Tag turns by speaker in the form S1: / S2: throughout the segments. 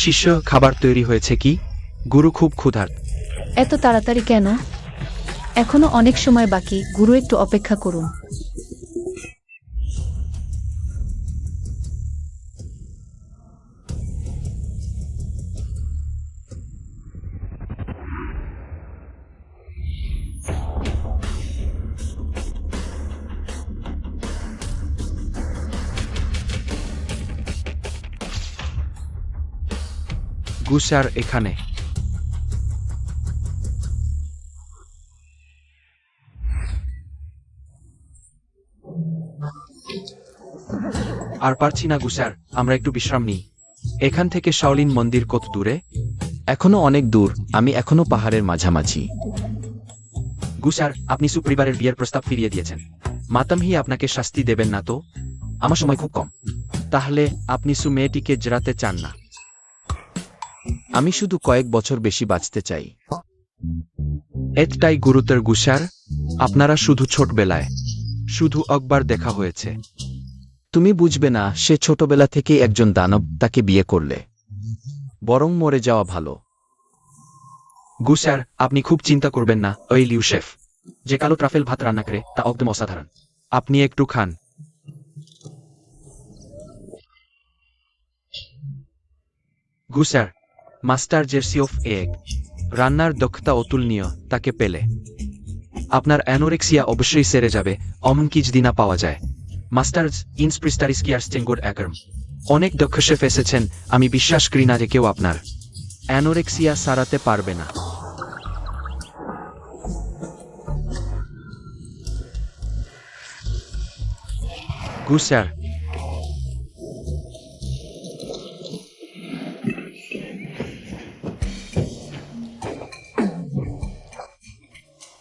S1: শিষ্য, খাবার তৈরি হয়েছে কি? গুরু খুব ক্ষুধার্ত।
S2: এত তাড়াতাড়ি কেন? এখনো অনেক সময় বাকি, গুরু একটু অপেক্ষা করুন।
S1: গুসার এখানে। আর পারছি না গুসার, আমরা একটু বিশ্রাম নিই। এখান থেকে শাওলিন মন্দির কত দূরে?
S3: এখনো অনেক দূর, আমি এখনো পাহাড়ের মাঝামাঝি।
S1: গুসার, আপনি সুপরিবারের বিয়ের প্রস্তাব ফিরিয়ে দিয়েছেন। মাতামহি আপনাকে শাস্তি দেবেন না তো?
S3: আমার সময় খুব কম।
S1: তাহলে আপনি সু মেয়েটিকে জড়াতে চান না?
S3: আমি শুধু কয়েক বছর বেশি বাঁচতে চাই।
S1: এতটাই গুরুতর গুসার? আপনারা শুধু ছোটবেলায় শুধু একবার দেখা হয়েছে।
S3: তুমি বুঝবে না, সে ছোটবেলা থেকেই একজন দানব, তাকে বিয়ে করলে বরং মরে যাওয়া ভালো।
S1: গুসার, আপনি খুব চিন্তা করবেন না। ওই লিউ শেফ যে কালো ট্রাফেল ভাত রান্না করে, তা একদম অসাধারণ। আপনি একটু খান। গুসার, মাস্টার জেরসি অফ এগ রান্নার দক্ষতা অতুলনীয়। তাকে পেলে আপনার অ্যানোরেক্সিয়া অবশ্যই সেরে যাবে, অমন কিছুদিনা পাওয়া যায়। মাস্টার্স ইন্সপ্রিস্টারিস কিয়ার্স চেঙ্গোর অ্যাগার্ম অনেক দক্ষ শেফ এসেছেন। আমি বিশ্বাস করি না যে কেউ আপনার অ্যানোরেক্সিয়া সারাতে পারবে না। গুসার,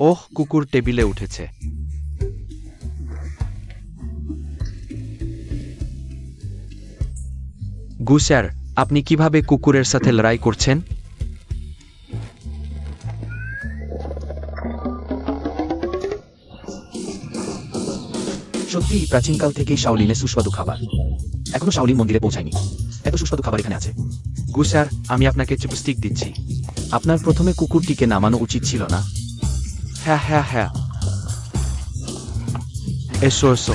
S1: ওহ, কুকুর টেবিলে উঠেছে। গুসার, আপনি কিভাবে কুকুরের সাথে লড়াই করছেন?
S3: সত্যি, প্রাচীনকাল থেকেই শাওলিনে সুস্বাদু খাবার। এখনো শাওলিন মন্দিরে পৌঁছায়নি, এত সুস্বাদু খাবার এখানে আছে।
S1: গুসার, আমি আপনাকে চুপস্টিক দিচ্ছি।
S3: আপনার প্রথমে কুকুরটিকে নামানো উচিত ছিল না?
S1: হ্যাঁ হ্যাঁ হ্যাঁ, এসো এসো।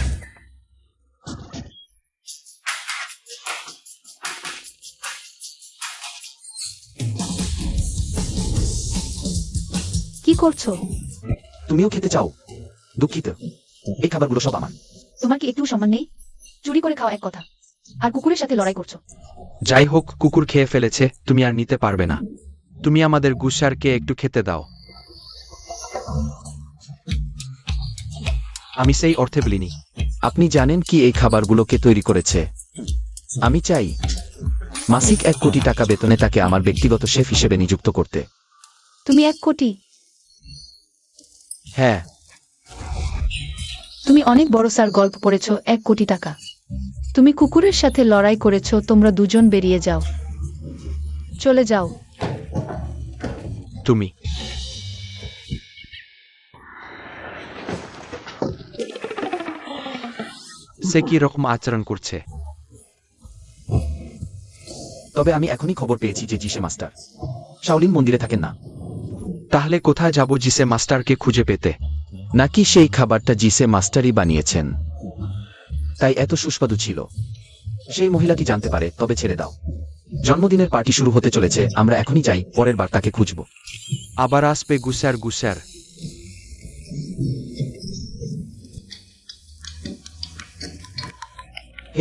S2: কি করছো?
S3: তুমিও খেতে চাও? দুঃখিত, এই খাবারগুলো সব আমার।
S2: তোমার কি একটু সম্মান নেই? চুরি করে খাওয়া এক কথা, আর কুকুরের সাথে লড়াই করছো।
S1: যাই হোক, কুকুর খেয়ে ফেলেছে, তুমি আর নিতে পারবে না। তুমি আমাদের গুসারকে একটু খেতে দাও। আমি সেই অর্থে বলিনি।
S3: আপনি জানেন কি এই খাবারগুলো কে তৈরি করেছে? আমি চাই মাসিক 1 কোটি টাকা বেতনে তাকে আমার ব্যক্তিগত শেফ হিসেবে নিযুক্ত করতে।
S2: তুমি 1 কোটি?
S3: হ্যাঁ।
S2: তুমি অনেক বড় স্যার গল্প পড়েছো। 1 কোটি টাকা? তুমি কুকুরের সাথে লড়াই করেছো। তোমরা দুজন বেরিয়ে যাও, চলে যাও।
S1: তুমি সে কি রকম আচরণ করছে?
S3: তবে আমি এখনই খবর পেয়েছি যে জিসে মাস্টার শাওলিন মন্দিরে থাকেন না।
S1: তাহলে কোথায় যাব জিসে মাস্টারকে খুঁজে পেতে?
S3: নাকি সেই খাবারটা জিসে মাস্টারই বানিয়েছেন, তাই এত সুস্বাদু ছিল? সেই মহিলাটি জানতে পারে, তবে ছেড়ে দাও। জন্মদিনের পার্টি শুরু হতে চলেছে, আমরা এখনই যাই, পরের বার তাকে খুঁজব।
S1: আবার আসবে গুসার। গুসার,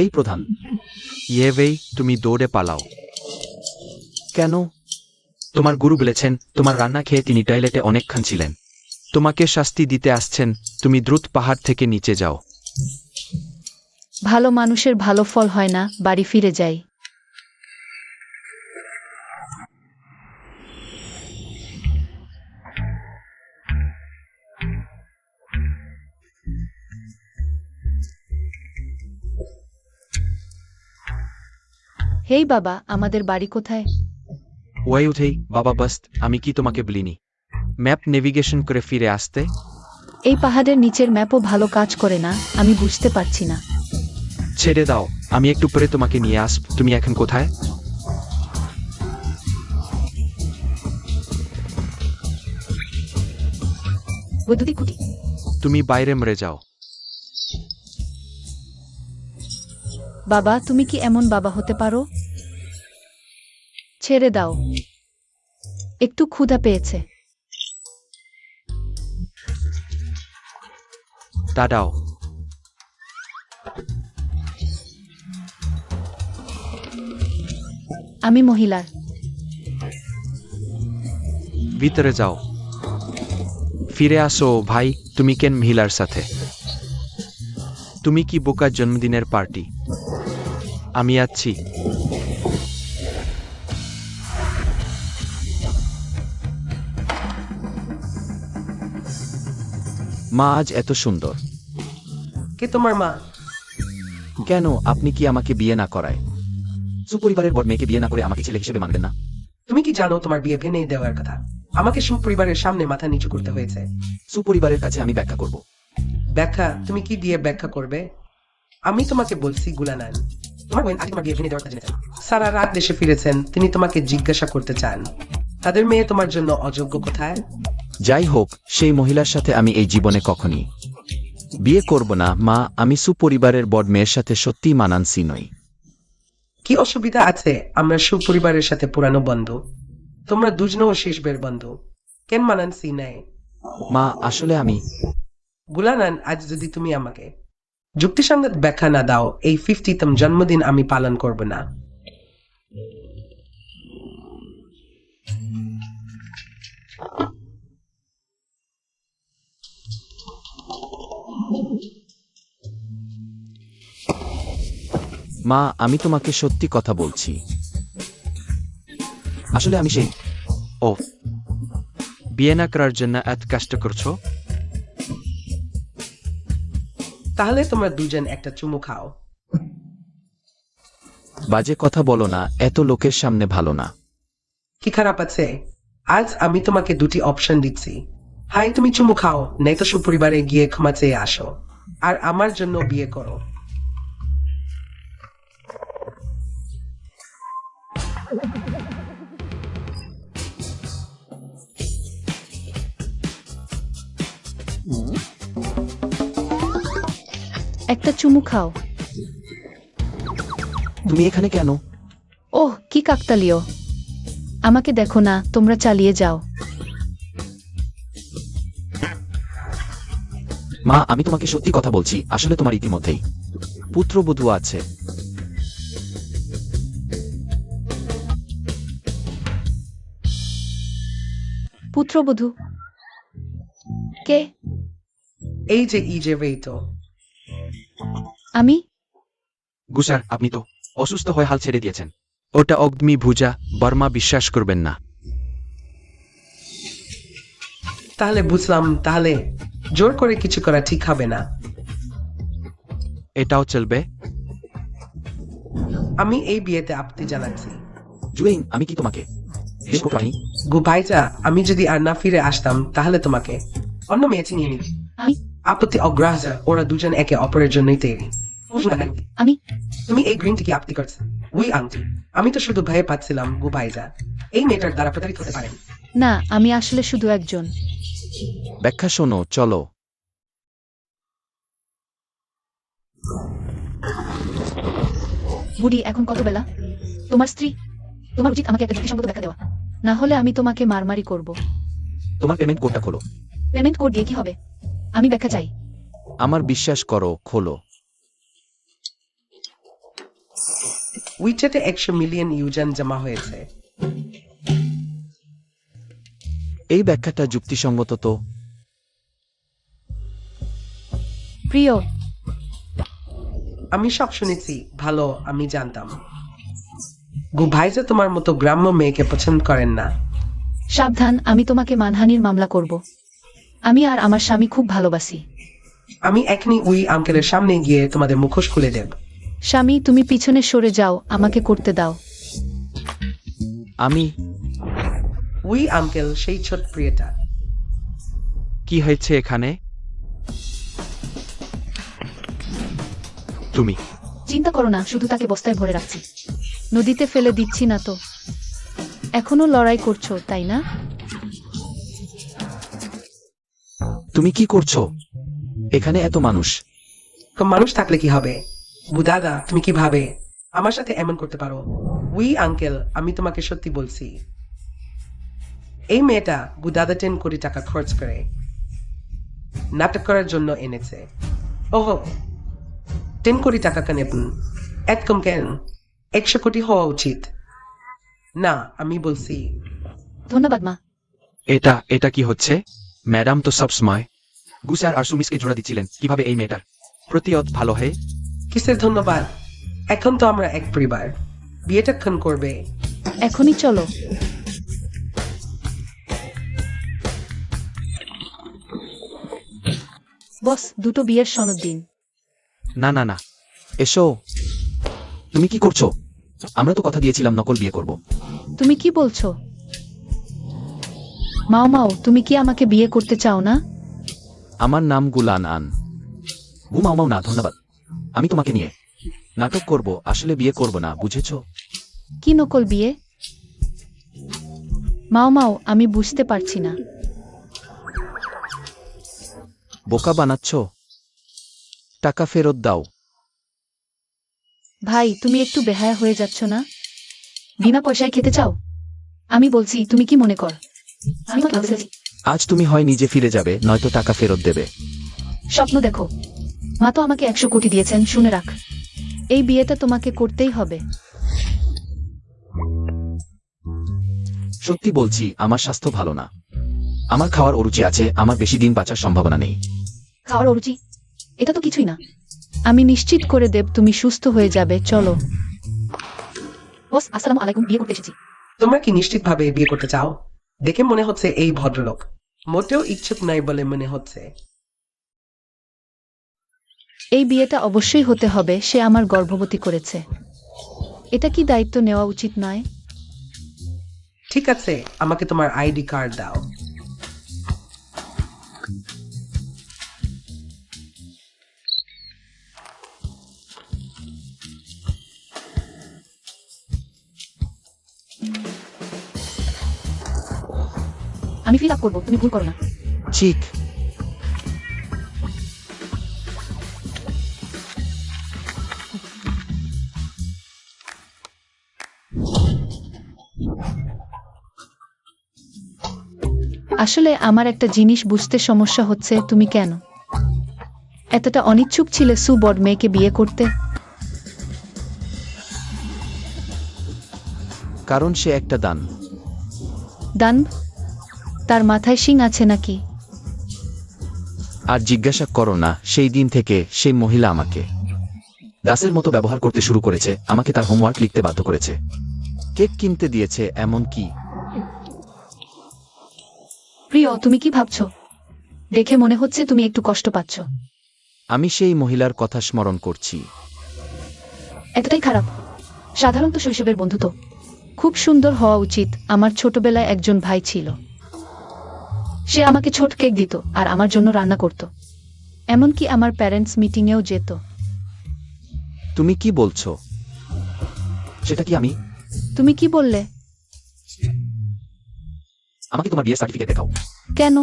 S3: এই প্রধান।
S1: ইয়েভেই, তুমি দৌড়ে পালাও।
S3: কেন?
S1: তোমার গুরু বলেছেন তোমার রান্না খেয়ে তিনি টয়লেটে অনেকক্ষণ ছিলেন। তোমাকে শাস্তি দিতে আসছেন। তুমি দ্রুত পাহাড় থেকে নিচে যাও।
S2: ভালো মানুষের ভালো ফল হয় না, বাড়ি ফিরে যাই। হেই বাবা, আমাদের বাড়ি কোথায়?
S1: ওয়াই উঠেই বাবা বাস্ত, আমি কি তোমাকে বলিনি ম্যাপ নেভিগেশন করে ফিরে আসতে?
S2: এই পাহাড়ের নিচের ম্যাপও ভালো কাজ করে না, আমি বুঝতে পারছি না।
S1: ছেড়ে দাও, আমি একটু পরে তোমাকে নিয়ে আসব। তুমি এখন কোথায়?
S2: বৈদ্যুতিক খুঁটি।
S1: তুমি বাইরে মরে যাও।
S2: বাবা, তুমি কি এমন বাবা হতে পারো? ছেড়ে দাও, একটু ক্ষুধা পেয়েছে।
S1: তা দাও।
S2: আমি মহিলার।
S1: ভিতরে যাও। ফিরে আসো ভাই, তুমি কেন মহিলার সাথে? তুমি কি বোকা জন্মদিনের পার্টি? আমি আছি।
S3: মা আজ এত সুন্দর
S4: কে তোমার মা?
S3: কেন? আপনি কি আমাকে বিয়ে না করায়? সুপরিবারের বড় মেয়েকে বিয়ে না করে আমাকে ছেলে হিসেবে মানবেন না?
S4: তুমি কি জানো তোমার বিয়ে ভেঙে দেওয়ার কথা? আমাকে সুপরিবারের সামনে মাথা নিচু করতে হয়েছে।
S3: সুপরিবারের কাছে আমি ব্যাখ্যা করব।
S4: ব্যাখ্যা? তুমি কি দিয়ে ব্যাখ্যা করবে? আমি তোমাকে বলছি গুলানান, তোমার বোন আগে তোমার বিয়ে ভেঙে দেওয়ার কথা জেনেছেন। সারা রাত দেশে ফিরেছেন, তিনি তোমাকে জিজ্ঞাসা করতে চান তাদের মেয়ে তোমার জন্য অযোগ্য কোথায়।
S3: যাই হোক, সেই মহিলার সাথে আমি এই জীবনে কখনই বিয়ে করব না। মা, আমি সুপরিবারের বড় মেয়ের সাথে সত্যিই মানানসি নই।
S4: কি অসুবিধা আছে? আমরা সুপরিবারের সাথে পুরানো বন্ধু, তোমরা দুজনও শেষবের বন্ধু, কেন মানানসি নাই?
S3: মা, আসলে আমি
S4: গুলানান, আজ যদি তুমি আমাকে যুক্তিসঙ্গত ব্যাখ্যা না দাও, এই 50তম জন্মদিন আমি পালন করব না।
S3: মা, আমি তোমাকে সত্যি কথা বলছি। আসলে আমি সেই
S1: ও, বিয়ে না করার জন্য এত কষ্ট করছো?
S4: তাহলে তোমরা দুজন একটা চুমু খাও।
S3: বাজে কথা বলো না, এত লোকের সামনে ভালো না।
S4: কি খারাপ আছে? আজ আমি তোমাকে দুটি অপশন দিচ্ছি, হাই তুমি চুমু খাও, নয়তো সুপরিবারে গিয়ে ক্ষমা চেয়ে আসো, আর আমার জন্য বিয়ে করো।
S2: একটা চুমু খাও।
S3: তুমি এখানে কেন?
S2: ওহ, কি কাকতালীয়। আমাকে দেখো না, তোমরা চালিয়ে যাও।
S3: মা, আমি তোমাকে সত্যি কথা বলছি। আসলে তোমার ইতিমধ্যেই পুত্রবধূ আছে।
S2: পুত্রবধূ? কে?
S4: এই যে ইজেভেইতো।
S2: আমি?
S1: গুসার, আপনি তো অসুস্থ হয়ে হাল ছেড়ে দিয়েছেন। ওটা অগ্নি ভুজা, বর্মা, বিশ্বাস করবেন না।
S4: তাহলে বুঝলাম, তাহলে জোর করে কিছু করা ঠিক হবে না।
S1: এটাও চলবে।
S4: আমি এই বিয়েতে আপত্তি জানাচ্ছি।
S3: জুয়েইন, আমি কি তোমাকে বিয়ে করতে পারি?
S4: গুভাইজা, আমি যদি আর না ফিরে আসতাম তাহলে তোমাকে অন্য মেয়ে চিনিয়ে নিবি।
S2: আমি?
S4: আপত্তি অগ্রাহ্য, ওরা দুজন একে অপরের জন্যই তৈরি।
S2: আমি?
S4: তুমি এই গ্রিন টি কি আপত্তি করছো? ওই আংটি? আমি তো শুধু ভয়ে পাচ্ছিলাম গুভাইজা এই মেয়েটার দ্বারা প্রতারিত হতে পারেন।
S2: না, আমি আসলে শুধু একজন।
S3: ব্যাখ্যা শোনো, চলো।
S2: বুড়ি, এখন কত বেলা? তোমার স্ত্রী, তোমার উচিত আমাকে একটা যুক্তিসঙ্গত ব্যাখ্যা দেওয়া, না হলে আমি তোমাকে মারমারি করব।
S3: তোমার পেমেন্ট কোডটা খোলো।
S2: পেমেন্ট কোড দিয়ে কি হবে? আমি ব্যাখ্যা চাই।
S3: আমার বিশ্বাস করো, খোলো।
S4: উইচ্যাটে 100 মিলিয়ন ইউজার জমা হয়েছে।
S3: এই ব্যাখ্যাটা যুক্তিসঙ্গত তো?
S2: প্রিয়,
S4: আমি সব শুনেছি, ভালো, আমি জানতাম গুভাইজা তোমার মতো গ্রাম্য মেয়েকে পছন্দ করেন না।
S2: সাবধান, আমি তোমাকে মানহানির মামলা করব। আমি আর আমার স্বামী খুব ভালোবাসি।
S4: আমি এখনই ওই আঙ্কেলের সামনে গিয়ে তোমাদের মুখোশ খুলে দেব।
S2: স্বামী, তুমি পিছনে সরে যাও, আমাকে করতে দাও।
S3: আমি?
S4: ওই আঙ্কেল সেই ছোট প্রিয়টা।
S1: কি হয়েছে এখানে? তুমি
S2: চিন্তা করো না, শুধু তাকে বস্তায় ভরে রাখছি। নদীতে ফেলে দিচ্ছি না তো। এখনো লড়াই করছো, তাই না?
S3: তুমি কি করছো এখানে এত মানুষ?
S4: তো মানুষ থাকলে কি হবে? বুদাদা, তুমি কিভাবে আমার সাথে এমন করতে পারো? উই আঙ্কেল, আমি তোমাকে সত্যি বলছি, এই মেয়েটা বুদাদা 10 কোটি টাকা খরচ করে নাটক করার জন্য এনেছে। ওহো, 10 কোটি টাকা কেন? একদম কেন? 100 কোটি হওয়া উচিত। না, আমি বলছি।
S2: ধন্যবাদ মা।
S1: এটা কি হচ্ছে? ম্যাডাম তো সব সময় গুসার আর সুমিসকে জোড়া দিচ্ছিলেন, কিভাবে এই মেয়েটার প্রতিয়ত ভালো হয়।
S4: কিসের ধন্যবাদ? এখন তো আমরা এক পরিবার। বিয়েটা ক্ষণ করবে।
S2: এখনই চলো। বস, দুটো বিয়ের সনদ দিন।
S1: না না না,
S3: এসো। তুমি কি করছো? আমরা তো কথা দিয়েছিলাম নকল বিয়ে করব।
S2: তুমি কি বলছো? মাও মাও, তুমি কি আমাকে বিয়ে করতে চাও না?
S3: আমার নাম গুলান আন। ঘুমাও না, ধন্যবাদ। আমি তোমাকে নিয়ে নাটক করব, আসলে বিয়ে করব না, বুঝেছো?
S2: কি নকল বিয়ে? মাও মাও, আমি বুঝতে পারছি না।
S3: বোকা বানাচ্ছ? টাকা ফেরত দাও।
S2: ভাই, তুমি একটু বেহায়া হয়ে যাচ্ছ না? বিনা পয়সায় খেতে চাও? আমি বলছি, তুমি কি মনে কর আমি তো ভাবতে চাইছি।
S3: আজ তুমি হয় নিজে ফিরে যাবে, নয়তো টাকা ফেরত দেবে।
S2: স্বপ্ন দেখো। মা তো আমাকে 100 কোটি দিয়েছেন, শুনে রাখ। এই বিয়েটা তোমাকে করতেই হবে।
S3: সত্যি বলছি, আমার স্বাস্থ্য ভালো না। আমার খাওয়ার অরুচি আছে, আমার বেশি দিন বাঁচার সম্ভাবনা নেই।
S2: খাওয়ার অরুচি? এটা তো কিছুই না। আমি নিশ্চিত করে দেব তুমি সুস্থ হয়ে যাবে। চলো। বস, আসসালামু আলাইকুম, বিয়ে করতে এসেছি।
S4: তোমরা কি নিশ্চিতভাবে বিয়ে করতে চাও? দেখে মনে হচ্ছে এই ভদ্রলোক মোটেও ইচ্ছুক নাই বলে মনে হচ্ছে।
S2: এই বিয়েটা অবশ্যই হতে হবে, সে আমার গর্ভবতী করেছে। এটা কি দায়িত্ব নেওয়া উচিত নয়?
S4: ঠিক আছে, আমাকে তোমার আইডি কার্ড দাও।
S2: আমি ফিল আপ করবো, তুমি ভুল করো না।
S3: ঠিক।
S2: আসলে আমার একটা জিনিস বুঝতে সমস্যা হচ্ছে, তুমি কেন এতটা অনিচ্ছুক ছিলে সুবর্ড মেয়েকে বিয়ে করতে?
S3: কারণ সে একটা দান।
S2: দান? তার মাথায় শিং আছে নাকি?
S3: আর জিজ্ঞাসা করো না, সেই দিন থেকে সেই মহিলা আমাকে দাসের মতো ব্যবহার করতে শুরু করেছে, আমাকে তার হোমওয়ার্ক লিখতে বাধ্য করেছে, কেক কিনতে দিয়েছে, এমন কি।
S2: প্রিয়, তুমি কি ভাবছো? দেখে মনে হচ্ছে তুমি একটু কষ্ট পাচ্ছ।
S3: আমি সেই মহিলার কথা স্মরণ করছি।
S2: এতটাই খারাপ? সাধারণত শৈশবের বন্ধু তো খুব সুন্দর হওয়া উচিত। আমার ছোটবেলায় একজন ভাই ছিল, সে আমাকে ছোট কেক দিত আর আমার জন্য রান্না করত, এমনকি আমার প্যারেন্টস মিটিংয়েও যেত।
S3: তুমি কি বলছো? সেটা কি আমি?
S2: তুমি কি বললে?
S3: আমাকে তোমার বিয়ের সার্টিফিকেট দেখাও।
S2: কেন?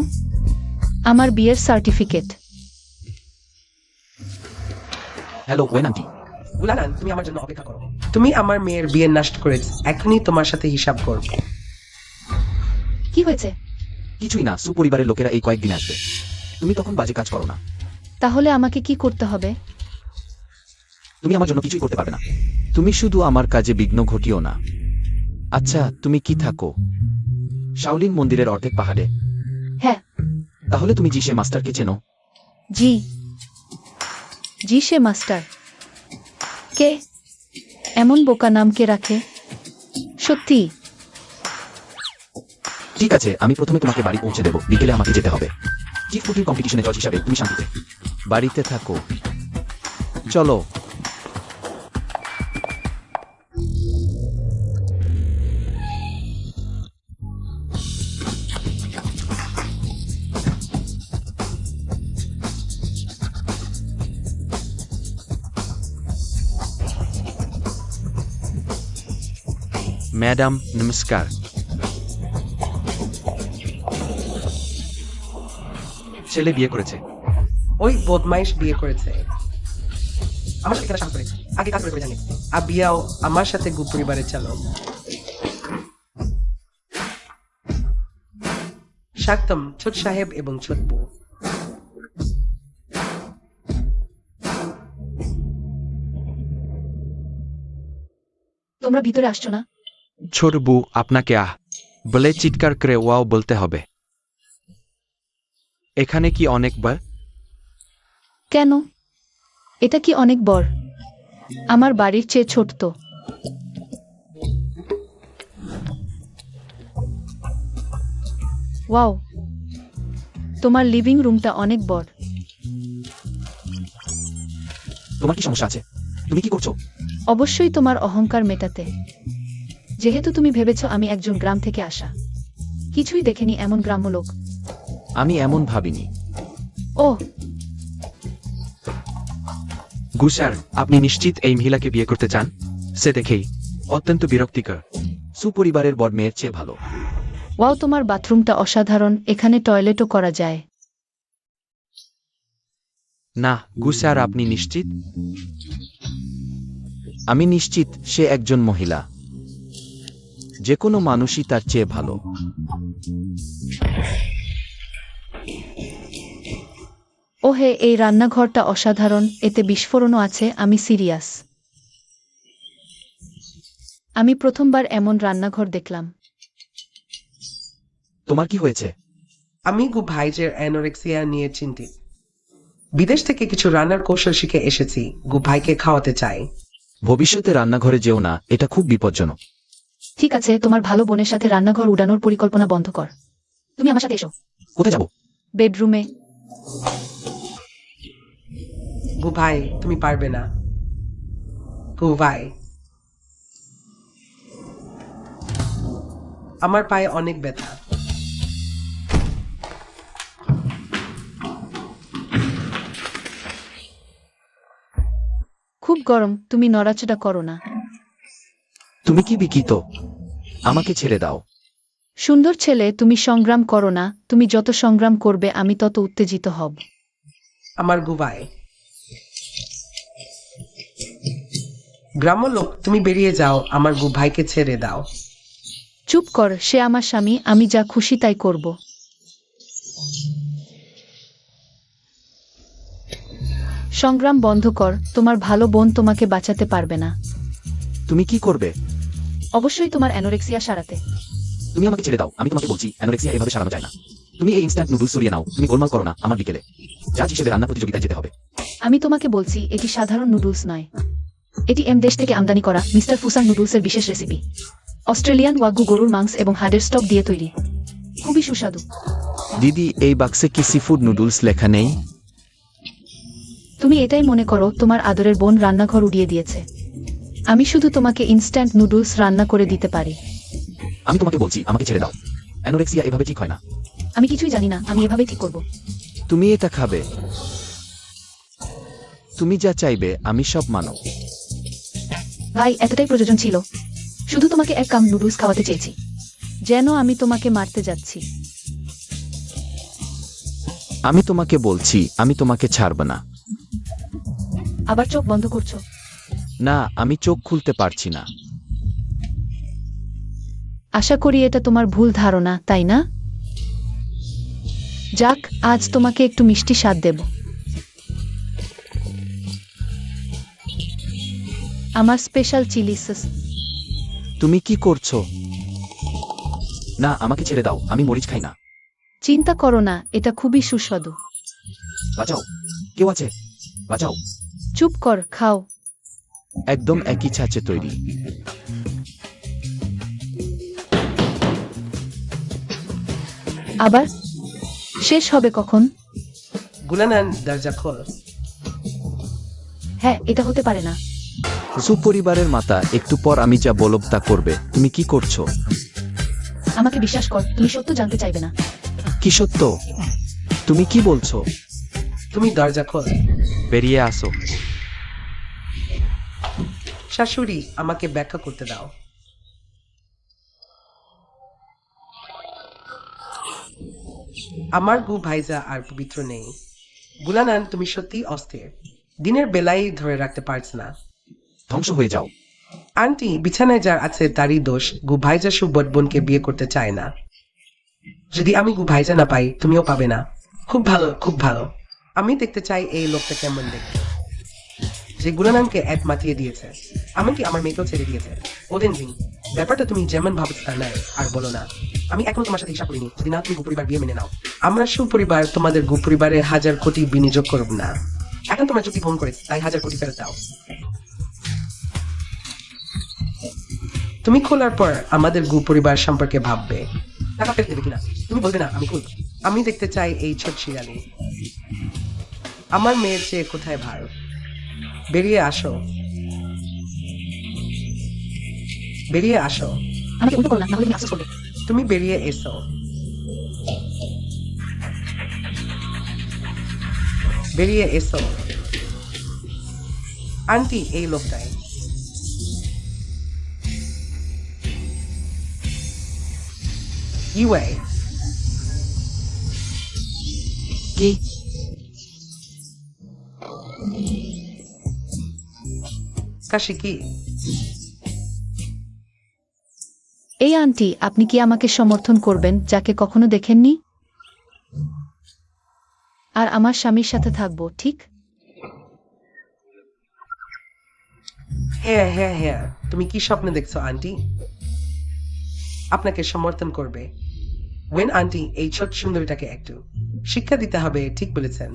S2: আমার বিয়ের সার্টিফিকেট?
S3: Hello Owen aunty.
S4: গুলানান, তুমি আমার জন্য অপেক্ষা করো। তুমি আমার মেয়ের বিয়ে নষ্ট করেছ, এখনই তোমার সাথে হিসাব করব।
S2: কি হয়েছে?
S3: কিছুই না, সুপরিবারের লোকেরা এই কয়েকদিন আসবে। তুমি তখন বাজে কাজ করো না।
S2: তাহলে আমাকে কি করতে হবে?
S3: তুমি আমার জন্য কিছুই করতে পারবে না। তুমি শুধু আমার কাজে বিঘ্ন ঘটিও না। আচ্ছা, তুমি কি থাকো শাওলিন মন্দিরের অর্ধেক পাহাড়ে?
S2: হ্যাঁ।
S3: তাহলে তুমি জিসে মাস্টারকে চেনো?
S2: জি জি, সে মাস্টার। কে এমন বোকা নাম কে রাখে? সত্যি?
S3: ঠিক আছে, আমি প্রথমে তোমাকে বাড়ি পৌঁছে দেবো, বিকেলে আমাকে যেতে হবে। চিফ ফুটির কম্পিটিশনে জজ হিসাবে তুমি শান্তিতে বাড়িতে থাকো। চলো।
S1: ম্যাডাম নমস্কার। ছেলে বিয়ে করেছে।
S4: ওই বদমাইশ বিয়ে করেছে। আমার সাথে খেলা সাহস করে আগে কাজ করে জানি। আর বিয়াও আমার সাথে গু পরিবারে চলো। স্বাগতম ছোট সাহেব এবং ছোট বউ।
S2: তোমরা ভিতরে আসছো না?
S1: ছোট বউ আপনাকে বলে চিৎকার করে ওয়াও বলতে হবে। এখানে কি অনেক বার?
S2: কেন? এটা কি অনেক বড়? আমার বাড়ির চেয়ে ছোট তো। ওয়াও, তোমার লিভিং রুমটা অনেক বড়।
S3: তোমার কি সমস্যা আছে? তুমি কি করছো?
S2: অবশ্যই তোমার অহংকার মেটাতে। যেহেতু তুমি ভেবেছো আমি একজন গ্রাম থেকে আসা, কিছুই দেখেনি এমন গ্রাম্য লোক।
S3: আমি এমন ভাবিনি।
S2: ও,
S1: গু স্যার, আপনি নিশ্চিত এই মহিলাকে বিয়ে করতে চান? সে দেখেই অত্যন্ত বিরক্তিকর।
S3: সুপরিবারের বর মেয়ের চেয়ে ভালো।
S2: ওয়াও, তোমার বাথরুমটা অসাধারণ, এখানে টয়লেটও করা যায়।
S1: না গু স্যার, আপনি নিশ্চিত?
S3: আমি নিশ্চিত সে একজন মহিলা। যে কোনো মানুষই তার চেয়ে ভালো।
S2: ওহে, এই রান্নাঘরটা অসাধারণ, এতে বিস্ফোরণও আছে। আমি সিরিয়াস। আমি প্রথমবার এমন রান্নাঘর দেখলাম।
S3: তোমার কি হয়েছে?
S4: আমি গু ভাইজের অ্যানোরেক্সিয়া নিয়ে চিন্তিত। বিদেশ থেকে কিছু রান্নার কৌশল শিখে এসেছি, গু ভাইকে খাওয়াতে চাই।
S3: ভবিষ্যতে রান্নাঘরে যেও না, এটা খুব বিপজ্জনক।
S2: ঠিক আছে, তোমার ভালো বোনের সাথে রান্নাঘর উড়ানোর পরিকল্পনা বন্ধ কর। তুমি আমার সাথে এসো।
S3: কোথায় যাব?
S2: বেডরুমে।
S4: গু ভাই, তুমি পারবে না। গু ভাই, আমার পায়ে অনেক ব্যথা।
S2: খুব গরম, তুমি নড়াচড়া করো না।
S3: তুমি কি বিকিত? আমাকে ছেড়ে দাও।
S2: সুন্দর ছেলে, তুমি সংগ্রাম করো না। তুমি যত সংগ্রাম করবে আমি তত উত্তেজিত হব।
S4: আমার গু ভাই। গ্রাম্য লোক, তুমি বেরিয়ে যাও, আমার গু ভাইকে ছেড়ে দাও।
S2: চুপ কর, সে আমার স্বামী, আমি যা খুশি তাই করব। সংগ্রাম বন্ধ কর, তোমার ভালো বোন তোমাকে বাঁচাতে পারবে না।
S3: তুমি কি করবে?
S2: অবশ্যই তোমার অ্যানোরেক্সিয়া সারাতে।
S3: তুমি আমাকে ছেড়ে দাও, আমি তোমাকে বলছি অ্যানোরেক্সিয়া এভাবে সারানো যায় না। তুমি এই ইনস্ট্যান্ট নুডলস সরিয়ে নাও, তুমি গোলমাল করো না, আমার বিকেলে জাজ হিসেবে রান্না প্রতিযোগিতায় যেতে হবে।
S2: আমি তোমাকে বলছি এটি সাধারণ নুডলস নয়। এটি দেশ থেকে আমদানি করা মিস্টার ফুসান নুডলসের বিশেষ রেসিপি। অস্ট্রেলিয়ান ওয়াগু গরুর মাংস এবং হাড়ের স্টক দিয়ে তৈরি, খুবই সুস্বাদু।
S3: দিদি, এই বাক্সে কি সিফুড নুডলস লেখা নেই?
S2: তুমি এটাই মনে করো তোমার আদরের বোন রান্নাঘর উড়িয়ে দিয়েছে। আমি শুধু তোমাকে ইনস্ট্যান্ট নুডলস রান্না করে দিতে পারি।
S3: আমি তোমাকে বলছি আমাকে ছেড়ে দাও। অ্যানোরেক্সিয়া এভাবে ঠিক হয় না।
S2: আমি কিছুই জানি না, আমি এভাবেই ঠিক করব।
S3: তুমি এটা খাবে। তুমি যা চাইবে আমি সব মানো।
S2: ভাই, এতটাই প্রয়োজন ছিল? শুধু তোমাকে এক কাপ নুডলস খাওয়াতে চেয়েছি, যেন আমি তোমাকে মারতে যাচ্ছি।
S3: আমি তোমাকে বলছি আমি তোমাকে ছাড়ব না।
S2: আবার চোখ বন্ধ করছো?
S3: না, আমি চোখ খুলতে পারছি না।
S2: আশা করি এটা তোমার ভুল ধারণা, তাই না? যাক, আজ তোমাকে একটু মিষ্টি স্বাদ দেব। আমার স্পেশাল চিলি সস।
S3: তুমি কি করছো? না, আমাকে ছেড়ে দাও, আমি মরিচ খাই না।
S2: চিন্তা করো না, এটা খুবই সুস্বাদু।
S3: বাঁচাও, কেউ আছে, বাঁচাও।
S2: চুপ কর, খাও।
S3: একদম একই ছাঁচে তৈরি।
S2: আবার শেষ হবে কখন?
S4: গুলানান, দরজা খোল।
S2: হ্যাঁ, এটা হতে পারে না।
S3: সুপরিবারের মাতা, একটু পর আমি যা বলব তা করবে। তুমি কি করছো?
S2: আমাকে বিশ্বাস কর, তুমি সত্য জানতে চাইবে না।
S3: কি সত্য? তুমি কি বলছো?
S4: তুমি দরজা খোল।
S1: বেরিয়ে আসো।
S4: শাশুড়ি, আমাকে ব্যাখ্যা করতে দাও। আমার গু ভাইজা আর পবিত্র নেই। গুলানান, তুমি সত্যি অস্থির। দিনের বেলায় ধরে রাখতে পারছ না।
S3: ধ্বংস হয়ে যাও।
S4: আন্টি, বিছানায় যার আছে তারই দোষ। গু ভাইজা সুব্বত বোনকে বিয়ে করতে চায় না। যদি আমি গু ভাইজা না পাই, তুমিও পাবে না। খুব ভালো, খুব ভালো। আমি দেখতে চাই এই লোকটা কেমন দেখতে, যে গুলানানকে এক মাতিয়ে দিয়েছে, এমনকি আমার মেয়েকেও ছেড়ে দিয়েছে। ওদেন জিং, ব্যাপারটা তুমি যেমন ভাবছো তা নয়, আর বলো না। আমি এখনো তোমার সাথে হিসাব করিনি, যদি না তুমি গুপরিবার বিয়ে মেনে নাও। আমরা সুপরিবার তোমাদের গুপরিবারে 1000 কোটি বিনিয়োগ করব না। এখন তোমার যুক্তি ভঙ্গ করে তাই 1000 কোটি ফেরত দাও। তুমি খোলার পর আমাদের গুপরিবার সম্পর্কে ভাববে। টাকা ফেরত দেবে কিনা তুমি বলবে না, আমি খুব। আমি দেখতে চাই এই ছোট শিয়ালি। আমার মেয়ের চেয়ে কোথায় ভালো? বেরিয়ে আসো, বেরিয়ে আসো।
S2: আমাকে উল্টো করো না, নাহলে তুমি আফসোস করবে।
S4: তুমি বেরিয়ে এসো, বেরিয়ে এসো। আন্টি, এই লোকটাই। ইউআই
S3: কি?
S4: কাশি কি?
S2: এই আন্টি, আপনি কি আমাকে সমর্থন করবেন, যাকে কখনো দেখেননি? আর আমার স্বামীর সাথে থাকবো, ঠিক?
S4: হ্যাঁ হ্যাঁ হ্যাঁ, তুমি কি স্বপ্ন দেখছো আন্টি? আপনাকে সমর্থন করবে। ওয়েন আন্টি, এই ছোট সুন্দরীটাকে একটু শিক্ষা দিতে হবে, ঠিক বলেছেন।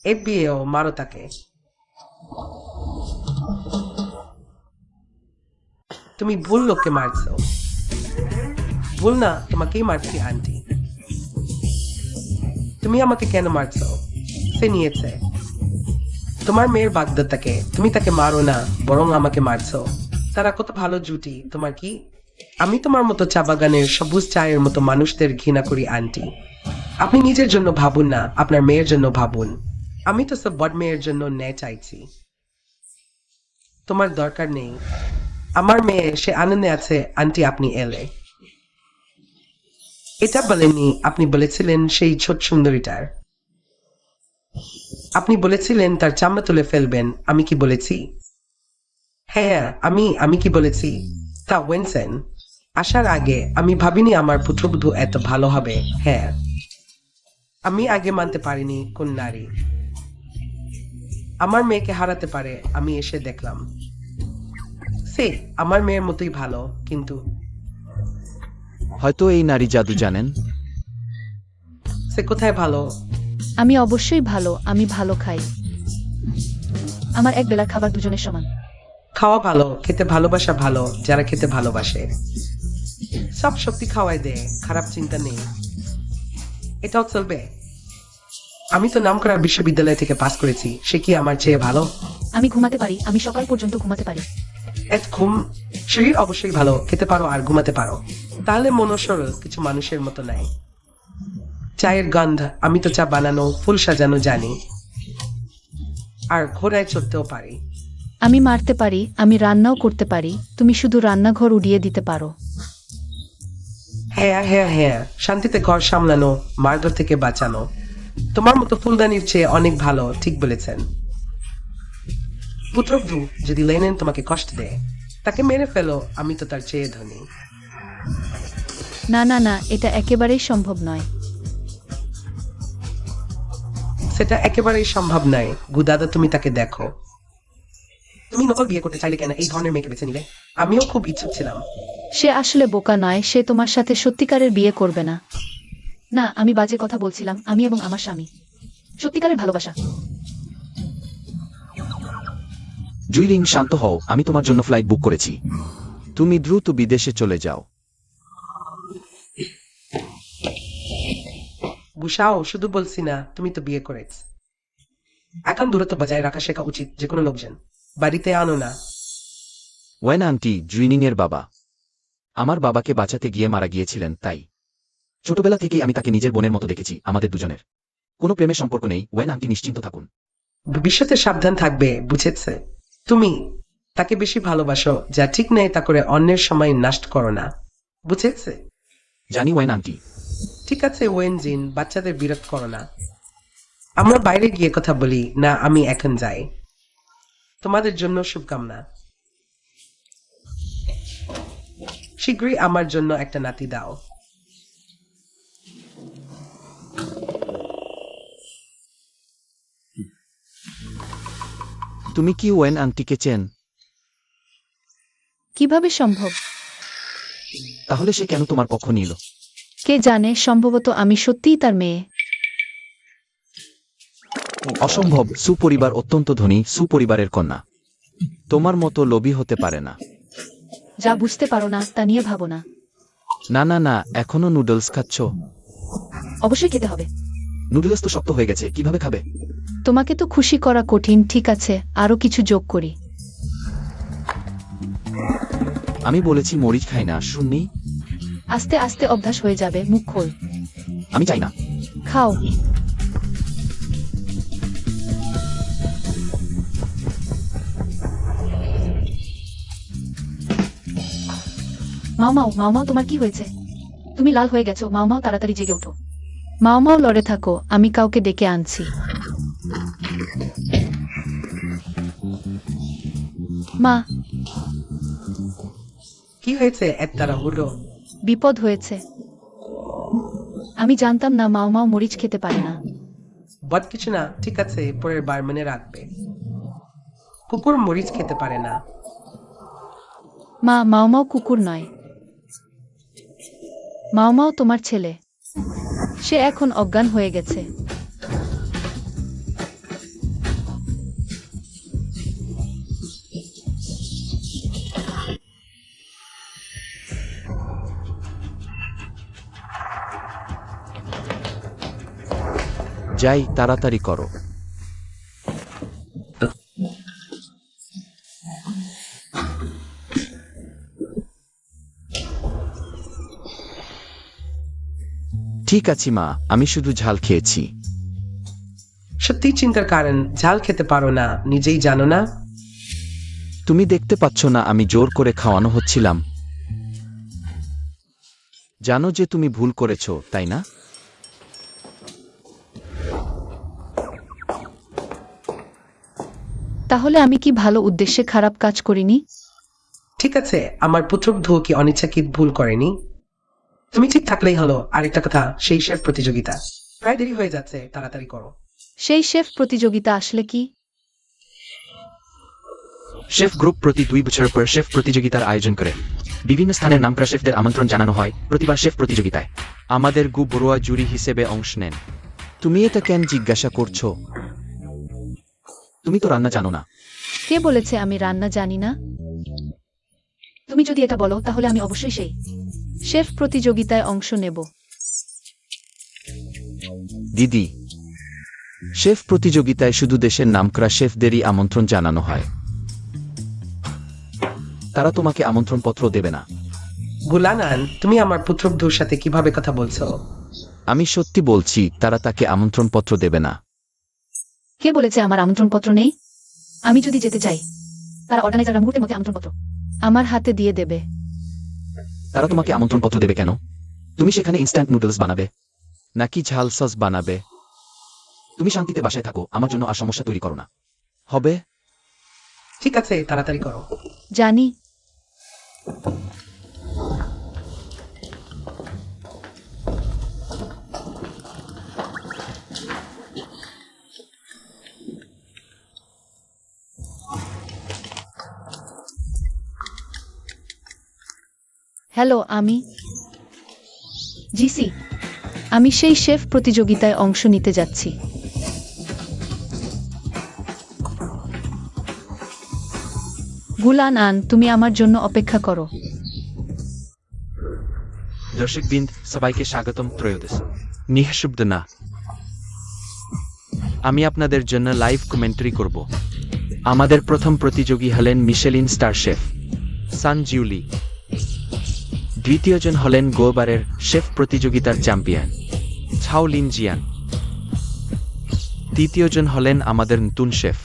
S4: এর বিয়েও মারো তাকে। তুমি ভুল লোককে মারছো। ভুল না, তোমাকেই মারছি আন্টি। তুমি আমাকে কেন মারছো? সে নিয়েছে তোমার মেয়ের বাগদত্তাকে। তুমি তাকে মারো না, বরং আমাকে মারছো। তারা কত ভালো জুটি, তোমার কি? আমি তোমার মতো চা বাগানের সবুজ চায়ের মতো মানুষদের ঘৃণা করি আন্টি। আপনি নিজের জন্য ভাবুন না, আপনার মেয়ের জন্য ভাবুন। আমি তো সব বড় মেয়ের জন্য ন্যায় চাইছি। তোমার দরকার নেই। আমার মেয়ে, সে আনন্দে আছে আন্টি আপনি এলে। এটা বলেননি, আপনি বলেছিলেন সেই ছোট সুন্দরীটার। আপনি বলেছিলেন তার চামড়া তুলে ফেলবেন। আমি কি বলেছি? হ্যাঁ, আমি কি বলেছি তা ওয়েনসেন আসার আগে আমি ভাবিনি আমার পুত্রবধূ এত ভালো হবে। হ্যাঁ, আমি আগে মানতে পারিনি কোন নারী আমার মেয়েকে হারাতে পারে। আমি এসে দেখলাম সে আমার মেয়ের মতোই ভালো, কিন্তু
S3: হয়তো এই নারী জাদু জানেন।
S4: সে কোথায় ভালো?
S2: আমি অবশ্যই ভালো, আমি ভালো খাই। আমার এক বেলার খাবার দুজনের সমান।
S4: খাওয়া ভালো, খেতে ভালোবাসা ভালো। যারা খেতে ভালোবাসে সব শক্তি খাওয়াই দেয়, খারাপ চিন্তা নেই। এটাও চলবে। আমি তো নামকরা বিশ্ববিদ্যালয় থেকে পাস করেছি, সে কি আমার চেয়ে ভালো?
S2: আমি ঘুমাতে পারি, আমি সকাল পর্যন্ত ঘুমাতে পারি।
S4: এক ঘুম শরীর অবশ্যই ভালো, খেতে পারো আর ঘুমাতে পারো, তাহলে মনও সরল, কিছু মানুষের মতো নাই। চায়ের গন্ধ, আমি তো চা বানানো ফুল সাজানো জানি, আর ঘোড়ায় চড়তেও পারি।
S2: আমি মারতে পারি, আমি রান্নাও করতে পারি। তুমি শুধু রান্নাঘর উড়িয়ে দিতে পারো।
S4: হ্যাঁ হ্যাঁ হ্যাঁ, শান্তিতে ঘর সামলানো, মারধর থেকে বাঁচানো। তোমার মতো ফুলদানির চেয়ে অনেক ভালো, ঠিক বলেছেন। পুত্রবধূ যদি লেনেন তোমাকে কষ্ট দেয়, তাকে মেরে ফেলো, আমি তো তার চেয়ে ধনী।
S2: না না না, এটা একেবারেই সম্ভব নয়।
S4: সেটা একেবারেই সম্ভব নয়। গুদাদা, তুমি তাকে দেখো। তুমি নকল বিয়ে করতে চাইলে কেন এই ধরনের মেয়েকে বেছে নিলে? আমিও খুব ইচ্ছুক ছিলাম।
S2: সে আসলে বোকা নয়, সে তোমার সাথে সত্যিকারের বিয়ে করবে না। না, আমি বাজে কথা বলছিলাম। আমি এবং আমার স্বামী সত্যিকারের ভালোবাসা।
S3: জুইলিং, শান্ত হও, আমি তোমার জন্য ফ্লাইট বুক করেছি। তুমি দ্রুত বিদেশে চলে যাও।
S4: গুসাও, শুধু বলছি না, তুমি তো বিয়ে করেছ। এখন দূরত্ব বজায় রাখা শেখা উচিত। যে কোনো লোকজন বাড়িতে আনো না।
S3: ওয়েন আন্টি জুইনিং এর বাবা। আমার বাবাকে বাঁচাতে গিয়ে মারা গিয়েছিলেন, তাই ছোটবেলা থেকেই আমি তাকে নিজের বোনের মতো দেখেছি। আমাদের দুজনের কোনো প্রেমের সম্পর্ক নেই। ওয়েন আন্টি নিশ্চিন্ত থাকুন।
S4: ভবিষ্যতে সাবধান থাকবে, বুঝেছে? তুমি তাকে বেশি ভালোবাসো, যা ঠিক নেই তা করে অন্যের সময় নষ্ট করো না, বুঝেছে?
S3: জানি ওয়েন আন্টি।
S4: ঠিক আছে ওয়েনজিন, বাচ্চাদের বিরক্ত করো না। আমরা বাইরে গিয়ে কথা বলি না, আমি এখন যাই। তোমাদের জন্য শুভকামনা। শীঘ্রই আমার জন্য একটা নাতি দাও।
S3: তুমি কি ওয়েন আন্টিকে চেন?
S2: কিভাবে সম্ভব?
S3: তাহলে সে কেন তোমার পক্ষ নিল?
S2: কে জানে, সম্ভবত আমি সত্যিই তার মেয়ে।
S3: অসম্ভব। সুপরিবার অত্যন্ত ধনী, সুপরিবারের কন্যা। তোমার মতো লোভী হতে পারে না।
S2: যা বুঝতে পারো না তা নিয়ে ভাবো না।
S3: না না না, এখনো নুডলস খাচ্ছ?
S2: অবশ্যই খেতে হবে।
S3: নুডলস তো শক্ত হয়ে গেছে, কিভাবে খাবে?
S2: তোমাকে তো খুশি করা কঠিন। ঠিক আছে, আরো কিছু যোগ করি।
S3: আমি বলেছি মরিচ খাই না, শুননি?
S2: আস্তে আস্তে অভ্যাস হয়ে যাবে। মুখ খোল।
S3: আমি চাই না।
S2: খাও। মাও মাও মাও মাও, তোমার কি হয়েছে? তুমি লাল হয়ে গেছো। মাও মাও, তাড়াতাড়ি জেগে ওঠো। মাও মাও, লড়ে থাকো, আমি কাউকে ডেকে আনছি। মা,
S4: কি হয়েছে এত তাড়াহুড়ো?
S2: বিপদ হয়েছে। আমি জানতাম না মাও মাও মরিচ খেতে পারে না।
S4: বদ কিছু না, ঠিক আছে, পরের বার মনে রাখবে। কুকুর মরিচ খেতে পারে না।
S2: মা, মাও মাও কুকুর নয়। মাও মাও তোমার ছেলে। সে এখন অজ্ঞান হয়ে গেছে।
S3: যাই, তাড়াতাড়ি করো। ঠিক আছে মা, আমি শুধু ঝাল খেয়েছি।
S4: সত্যি চিন্তার কারণ, ঝাল খেতে পারো না, নিজেই জানো না?
S3: তুমি দেখতে পাচ্ছ না আমি জোর করে খাওয়ানো হচ্ছিলাম? জানো যে তুমি ভুল করেছো, তাই না?
S2: তাহলে আমি কি ভালো উদ্দেশ্যে খারাপ কাজ করিনি?
S4: ঠিক আছে, আমার পুত্রবধূ কি অনিচ্ছাকৃত ভুল করেনি? তুমি ঠিক থাকলেই হলো। আরেকটা কথা, সেই শেফ প্রতিযোগিতা প্রায় দেরি হয়ে যাচ্ছে, তাড়াতাড়ি করো।
S2: সেই শেফ প্রতিযোগিতা আসলে কি?
S1: শেফ গ্রুপ প্রতি 2 বছর পর শেফ প্রতিযোগিতার আয়োজন করে। বিভিন্ন স্থানের নামকরা শেফদের আমন্ত্রণ জানানো হয় প্রতিবার শেফ প্রতিযোগিতায়। আমাদের গু বড়ুয়া জুরি হিসেবে অংশ নেন।
S3: তুমি এটা কেন জিজ্ঞাসা করছো? তুমি তো রান্না জানো না।
S2: কে বলেছে আমি রান্না জানি না? তুমি যদি এটা বলো তাহলে আমি অবশ্যই সেই শেফ প্রতিযোগিতায় অংশ নেব।
S3: দিদি, শেফ প্রতিযোগিতায় শুধু দেশের নামকরা শেফদেরই আমন্ত্রণ জানানো হয়। তারা তোমাকে আমন্ত্রণপত্র দেবে না।
S4: গুলানান, তুমি আমার পুত্রবধূর সাথে কিভাবে কথা বলছো?
S3: আমি সত্যি বলছি, তারা তাকে আমন্ত্রণপত্র দেবে না।
S2: কে বলেছে আমার আমন্ত্রণপত্র নেই? আমি যদি যেতে চাই, তারা অর্গানাইজাররা মুহূর্তের মধ্যে আমন্ত্রণপত্র আমার হাতে দিয়ে দেবে।
S3: তারা তোমাকে আমন্ত্রণপত্র দেবে কেন? তুমি সেখানে ইনস্ট্যান্ট নুডলস বানাবে নাকি ঝাল সস বানাবে? তুমি শান্তিতে বাসায় থাকো, আমার জন্য আর সমস্যা তৈরি করো না। হবে?
S4: ঠিক আছে, তাড়াতাড়ি করো।
S2: জানি। হ্যালো, আমি জিসি। আমি সেই শেফ প্রতিযোগিতায় অংশ নিতে যাচ্ছি। গুলান, তুমি আমার জন্য অপেক্ষা করো।
S1: দর্শকবৃন্দ, সবাইকে স্বাগতম ত্রয়োদশ নিঃশব্দ না। আমি আপনাদের জন্য লাইভ কমেন্টারি করব। আমাদের প্রথম প্রতিযোগী হলেন মিশেলিন স্টার শেফ সান জিউলি। দ্বিতীয়জন হলেন গোবারের শেফ প্রতিযোগিতার চ্যাম্পিয়ন ছাও লিন জিয়ান। তৃতীয়জন হলেন আমাদের নতুন শেফ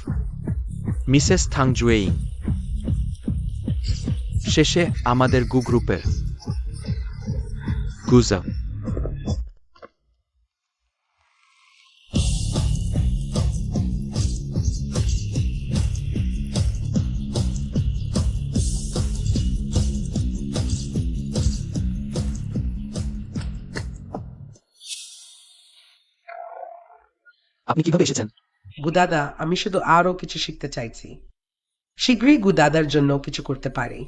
S1: মিসেস থাং জুয়েইং। শেষে আমাদের গু গ্রুপের গুজা।
S3: আপনি কিভাবে এসেছেন?
S4: গুদাদা, আমি শুধু আরো কিছু শিখতে চাইছি। শীঘ্রই গুদাদার জন্য কিছু করতে পারি।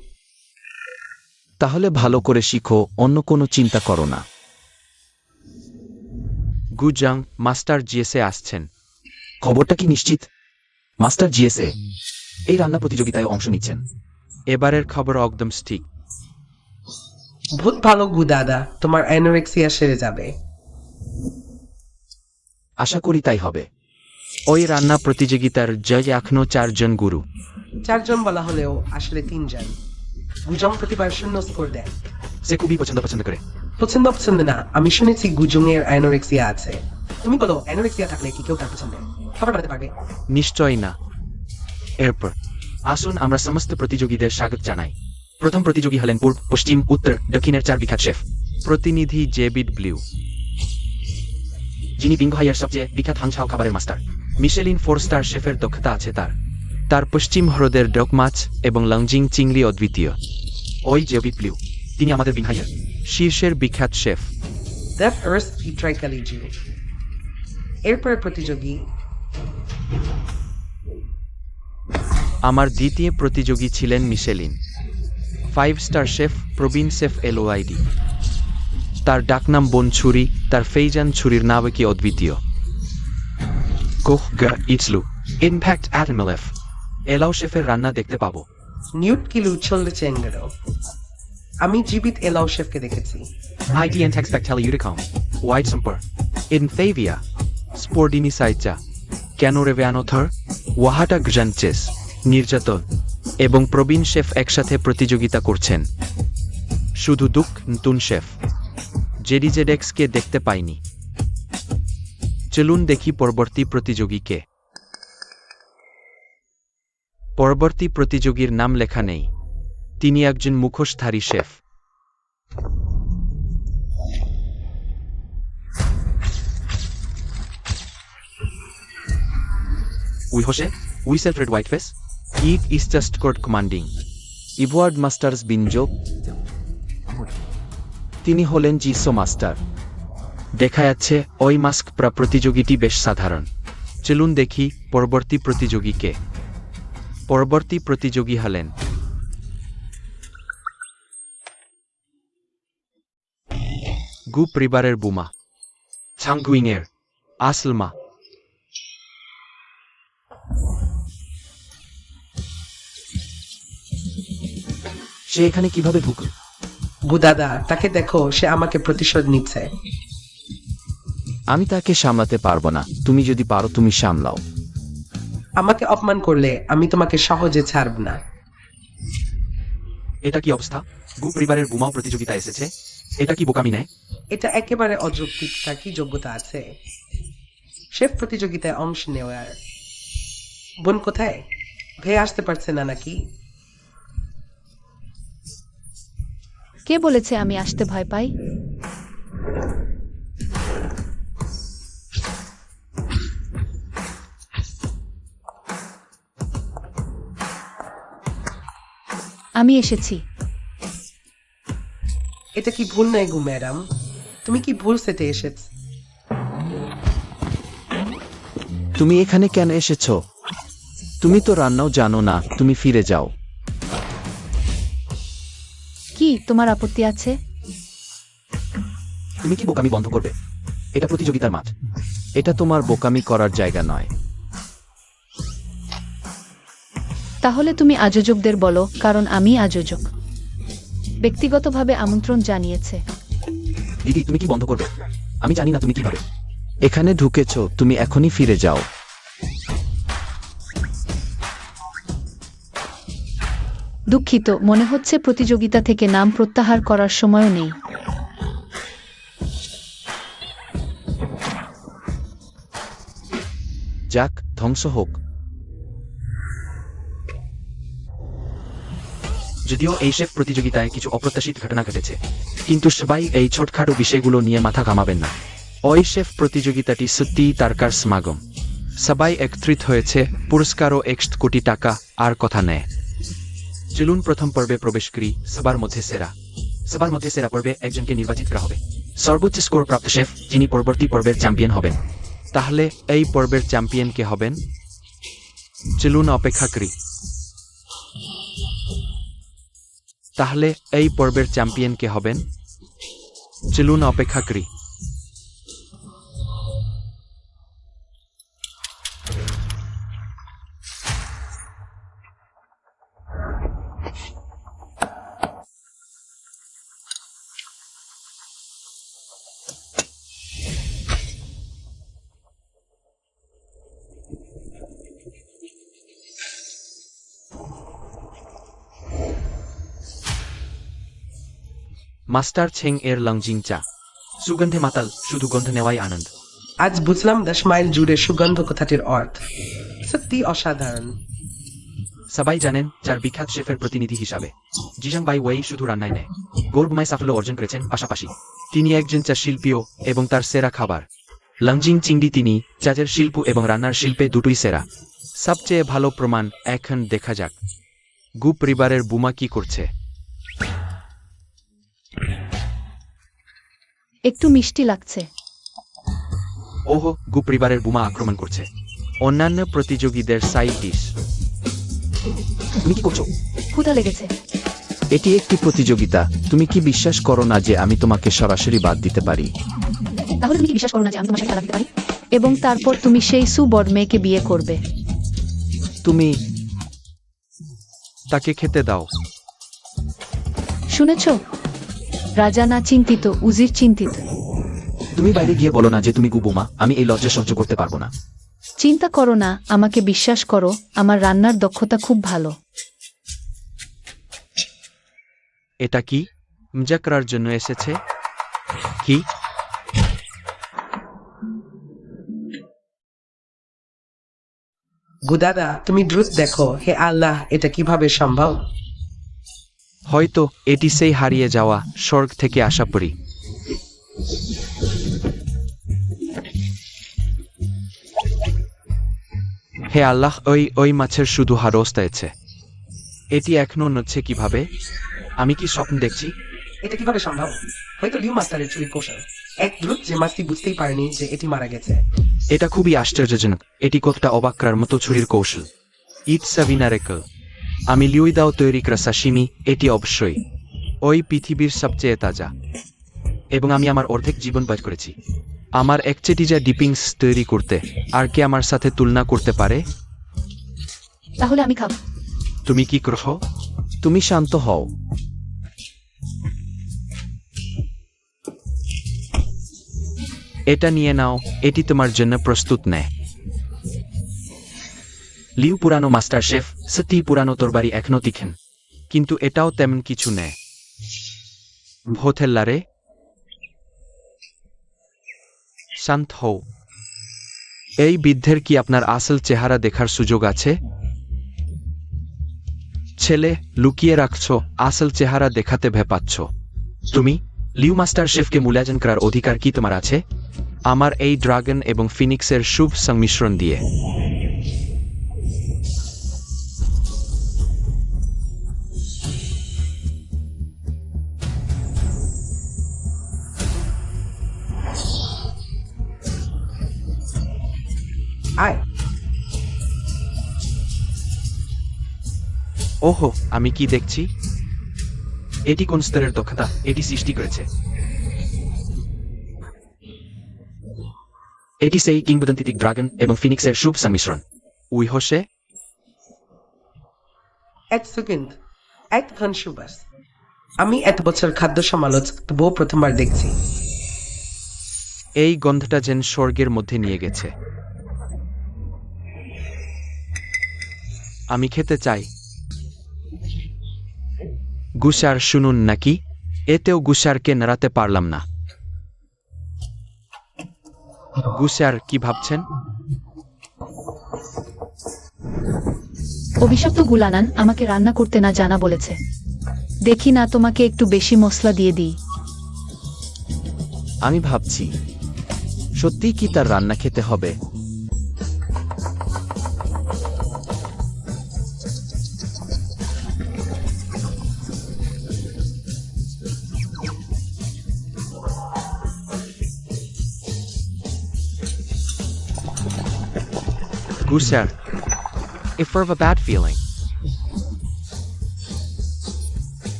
S3: তাহলে ভালো করে শিখো, অন্য কোনো চিন্তা করো না।
S1: গুজাং, মাস্টার জিএসএ আসছেন।
S3: খবরটা কি নিশ্চিত? মাস্টার জিএসএ এই রান্না প্রতিযোগিতায় অংশ নিচ্ছেন।
S1: এবারের খবর একদম ঠিক।
S4: বহুত ভালো গুদাদা, তোমার অ্যানোরেক্সিয়া সেরে যাবে।
S3: আশা করি তাই হবে।
S1: ওই রান্না প্রতিযোগিতার জয় এখনো 4 জন গুরু।
S4: 4 জন বলা হলেও আসলে 3 জন। গুজং প্রতিবার 0 স্কোর দেয়।
S3: সে খুবই পছন্দ করে।
S4: পছন্দ না, আমি শুনেছি গুজং এর অ্যানোরেক্সিয়া আছে। তুমি বলো, অ্যানোরেক্সিয়া থাকলে কি কেউ তার পছন্দ খাবার বানাতে পারবে?
S1: নিশ্চয় না। এরপর
S3: আসুন আমরা সমস্ত প্রতিযোগীদের স্বাগত জানাই। প্রথম প্রতিযোগী হলেন পূর্ব, পশ্চিম, উত্তর, দক্ষিণের 4 বিখ্যাত শেফ,
S1: প্রতিনিধি জেবিড ব্লিউ।
S3: যিনি বিংহাইয়ের সবচেয়ে বিখ্যাত হাংঝাও খাবারের মাস্টার।
S1: মিশেলিন 4 স্টার শেফের দক্ষতা আছে তার পশ্চিম হ্রদের ডক মাছ এবং লংজিং চিংড়ি অদ্বিতীয়।
S3: ওই জেবিট ব্লিউ, তিনি আমাদের বিংহাইয়ের
S1: শীর্ষের বিখ্যাত শেফ।
S4: দ্যাট আর্স ইট্রাইকালিজি। এরপর প্রতিযোগী
S1: আমার দ্বিতীয় প্রতিযোগী ছিলেন মিশেলিন 5 স্টার শেফ প্রবীণ শেফ এলওআইডি। তার ডাকনাম বন ছুরি, তার ফেইজান ছুরির নাম কি অদ্বিতীয়। কোহ গা ইটসলু ইম্প্যাক্ট অ্যাটমেলএফ এলাও শেফের রান্না দেখতে পাবো।
S4: নিউট কিলু চলছে চেঙ্গেরো। আমি জীবিত এলাও শেফকে দেখেছি।
S1: IDN Texpectali Uticom White Sumper In Thavia Spordini Saicha Canoreveanothar ওয়াহাটা গ্রানচেস নির্যাতন এবং প্রবীণ শেফ একসাথে প্রতিযোগিতা করছেন। শুধু দুঃখ নতুন শেফ জেডিজেডেক্সকে দেখতে পাইনি। চলুন দেখি পরবর্তী প্রতিযোগীকে। পরবর্তী প্রতিযোগীর নাম লেখা নেই। তিনি একজন মুখোশধারী শেফ।
S3: উই হোসে উই সেলফ্রেড white face
S1: Eve is just called commanding.
S3: ইভওয়ার্ড মাস্টার্স বিনজো, তিনি হলেন জিসো মাস্টার।
S1: দেখা যাচ্ছে ওই মাস্ক প্রতিযোগীটি বেশ সাধারণ। চলুন দেখি পরবর্তী প্রতিযোগীকে। পরবর্তী প্রতিযোগী হলেন গু পরিবারের বুমা ছাংগুইংয়ের আসলমা।
S3: সে এখানে কিভাবে ঢুকল?
S4: গুদাদা, তাকে দেখো, সে আমাকে প্রতিশোধ নিচ্ছে।
S3: আমি তাকে সামলাতে পারবো না, তুমি যদি পারো তুমি সামলাও।
S4: আমাকে অপমান করলে আমি তোমাকে সহজে ছাড়ব না।
S3: এটা কি অবস্থা? গু পরিবারের বুমাও প্রতিযোগিতা এসেছে, এটা কি বোকামি নেয়?
S4: এটা একেবারে অযৌক্তিক। তার কি যোগ্যতা আছে শেফ প্রতিযোগিতায় অংশ নেওয়ার? বোন কোথায়? ভেয়ে আসতে পারছে না নাকি?
S2: কে বলেছে আমি আসতে ভয় পাই? আমি এসেছি।
S4: এটা কি ভুল নয় গু ম্যাডাম? তুমি কি ভুল সেটে এসেছ?
S3: তুমি এখানে কেন এসেছো? তুমি তো রান্নাও জানো না, তুমি ফিরে যাও।
S2: কি তোমার আপত্তি আছে?
S3: তুমি কি বোকামি বন্ধ করবে? এটা প্রতিযোগিতার মাঠ, এটা তোমার বোকামি করার জায়গা নয়।
S2: তাহলে তুমি আয়োজকদের বলো, কারণ আমি আয়োজক। ব্যক্তিগতভাবে আমন্ত্রণ জানিয়েছে।
S3: দিদি তুমি কি বন্ধ করবে? আমি জানি না তুমি কিভাবে এখানে ঢুকেছো, তুমি এখনই ফিরে যাও।
S2: দুঃখিত, মনে হচ্ছে প্রতিযোগিতা থেকে নাম প্রত্যাহার করার সময়ও নেই।
S3: যাক, ধ্বংস হোক। যদিও এই শেফ প্রতিযোগিতায় কিছু অপ্রত্যাশিত ঘটনা ঘটেছে, কিন্তু সবাই এই ছোটখাটো বিষয়গুলো নিয়ে মাথা ঘামাবেন না।
S1: ওই শেফ প্রতিযোগিতাটি সত্যিই তারকার সমাগম। সবাই একত্রিত হয়েছে, পুরস্কারও 1 কোটি টাকা আর কথা নেয়।
S3: চলুন প্রথম পর্বে প্রবেশ করি। সবার মধ্যে সেরা পর্বে একজনকে নির্বাচিত করা হবে, সর্বোচ্চ স্কোর প্রাপ্ত শেফ, যিনি পরবর্তী পর্বের চ্যাম্পিয়ন হবেন।
S1: তাহলে এই পর্বের চ্যাম্পিয়ন কে হবেন? চলুন অপেক্ষা করি। তাহলে এই পর্বের চ্যাম্পিয়ন কে হবেন? চলুন অপেক্ষা করি। মাস্টার ছেং এর লংজিং চা, সুগন্ধে মাতাল, শুধু গন্ধ নেওয়াই আনন্দ।
S4: আজ বুঝলাম 10 মাইল জুড়ে সুগন্ধ কথাটির অর্থ। সত্যি অসাধারণ।
S1: সবাই জানেন চার বিখ্যাত শেফের প্রতিনিধি হিসাবে জিজাং বাই ওয়েই শুধু রান্নায় নেয়, গৌরবময় সাফল্য অর্জন করেছেন। পাশাপাশি তিনি একজন চা শিল্পীও এবং তার সেরা খাবার লংজিং চিংড়ি, তিনি চাজের শিল্প এবং রান্নার শিল্পে দুটোই সেরা। সবচেয়ে ভালো প্রমাণ এখন দেখা যাক গু পরিবারের বুমা কি করছে।
S2: একটু মিষ্টি লাগছে।
S1: ওহো, গু পরিবারের বুমা আক্রমণ করছে অন্যান্য প্রতিযোগীদের সাইড ডিশ।
S3: তুমি কি করছো?
S2: ক্ষুধা লেগেছে।
S3: এটি একটি প্রতিযোগিতা। তুমি কি বিশ্বাস করো না যে আমি তোমাকে সরাসরি বাদ দিতে পারি?
S2: তাহলে তুমি কি বিশ্বাস করো না যে আমি তোমার সাথে খেলা দিতে পারি? এবং তারপর তুমি সেই সুবর্ড মেয়েকে বিয়ে করবে।
S3: তুমি
S1: তাকে খেতে দাও।
S2: শুনেছ? রাজা না চিন্তিত, উজির চিন্তিত।
S3: তুমি বাইরে গিয়ে বলো না যে তুমি গুবুমা। আমি এই লজ্জা সহ্য করতে পারবো না।
S2: চিন্তা করো না, আমাকে বিশ্বাস করো, আমার রান্নার দক্ষতা খুব ভালো।
S1: এটা কি মজা করার জন্য এসেছে? কি
S4: গুদাদা, তুমি দ্রুত দেখো। হে আল্লাহ, এটা কিভাবে সম্ভব?
S1: হয়তো এটি সেই হারিয়ে যাওয়া স্বর্গ থেকে আসা পরি। হে আল্লাহ, ওই মাছের শুধু হারস্তায়েছে। এটি এখনো নড়ছে কিভাবে? আমি কি স্বপ্ন দেখছি?
S4: এটা কিভাবে সম্ভব? হয়তো লিউ মাস্টারের চুরির কৌশল। এক দ্রুত যে মাছটি বুঝতেই পারেনি যে এটি মারা গেছে।
S1: এটা খুবই আশ্চর্যজনক। এটি কতটা অবাক করার মতো ছুরির কৌশল। It's a miracle. আমি লিউইদাও তৈরি করা সাশিমি, এটি অবশ্যই ওই পৃথিবীর সবচেয়ে তাজা। এবং আমি আমার অর্ধেক জীবন ব্যয় করেছি আমার একচেটিজা ডিপিংস তৈরি করতে। আর কে আমার সাথে তুলনা করতে পারে?
S2: তাহলে আমি খাবো।
S1: তুমি কি করো?
S3: তুমি শান্ত হও।
S1: এটা নিয়ে নাও, এটি তোমার জন্য প্রস্তুত নেয়। লিউ পুরানো মাস্টার শেফ, সত্যি পুরানো তরবারি এখনো তীক্ষ্ণ, কিন্তু এটাও তেমন কিছু নেই। ভোথেল্লারে, শান্ত হও। এই বৃদ্ধের কি আপনার আসল চেহারা দেখার সুযোগ আছে? ছেলে, লুকিয়ে রাখছো, আসল চেহারা দেখাতে ভয় পাচ্ছ তুমি? লিউ মাস্টার শেফকে মূল্যায়ন করার অধিকার কি তোমার আছে? আমার এই ড্রাগন এবং ফিনিক্সের শুভ সংমিশ্রণ দিয়ে।
S4: আয়।
S1: ওহো, আমি কি দেখছি? এটি কোন স্তরের দক্ষতা এটি সৃষ্টি করেছে? এটি সেই কিংবদন্তিক ড্রাগন এবং ফিনিক্সের শুভ সংমিশ্রণ। উই হোসে,
S4: এক সেকেন্ড, এক ঘন সুবাস। আমি এত বছর খাদ্য সমালোচক, তবুও প্রথমবার দেখছি।
S1: এই গন্ধটা যেন স্বর্গের মধ্যে নিয়ে গেছে। আমি খেতে চাই। গুসার শুনুন নাকি? এতেও গুসারকে নাড়াতে পারলাম না। গুসার কি ভাবছেন?
S2: অভিশপ্ত গুলানান আমাকে রান্না করতে না জানা বলেছে। দেখি না তোমাকে একটু বেশি মশলা দিয়ে দিই।
S3: আমি ভাবছি, সত্যিই কি তার রান্না খেতে হবে?
S1: গুসার if of a bad feeling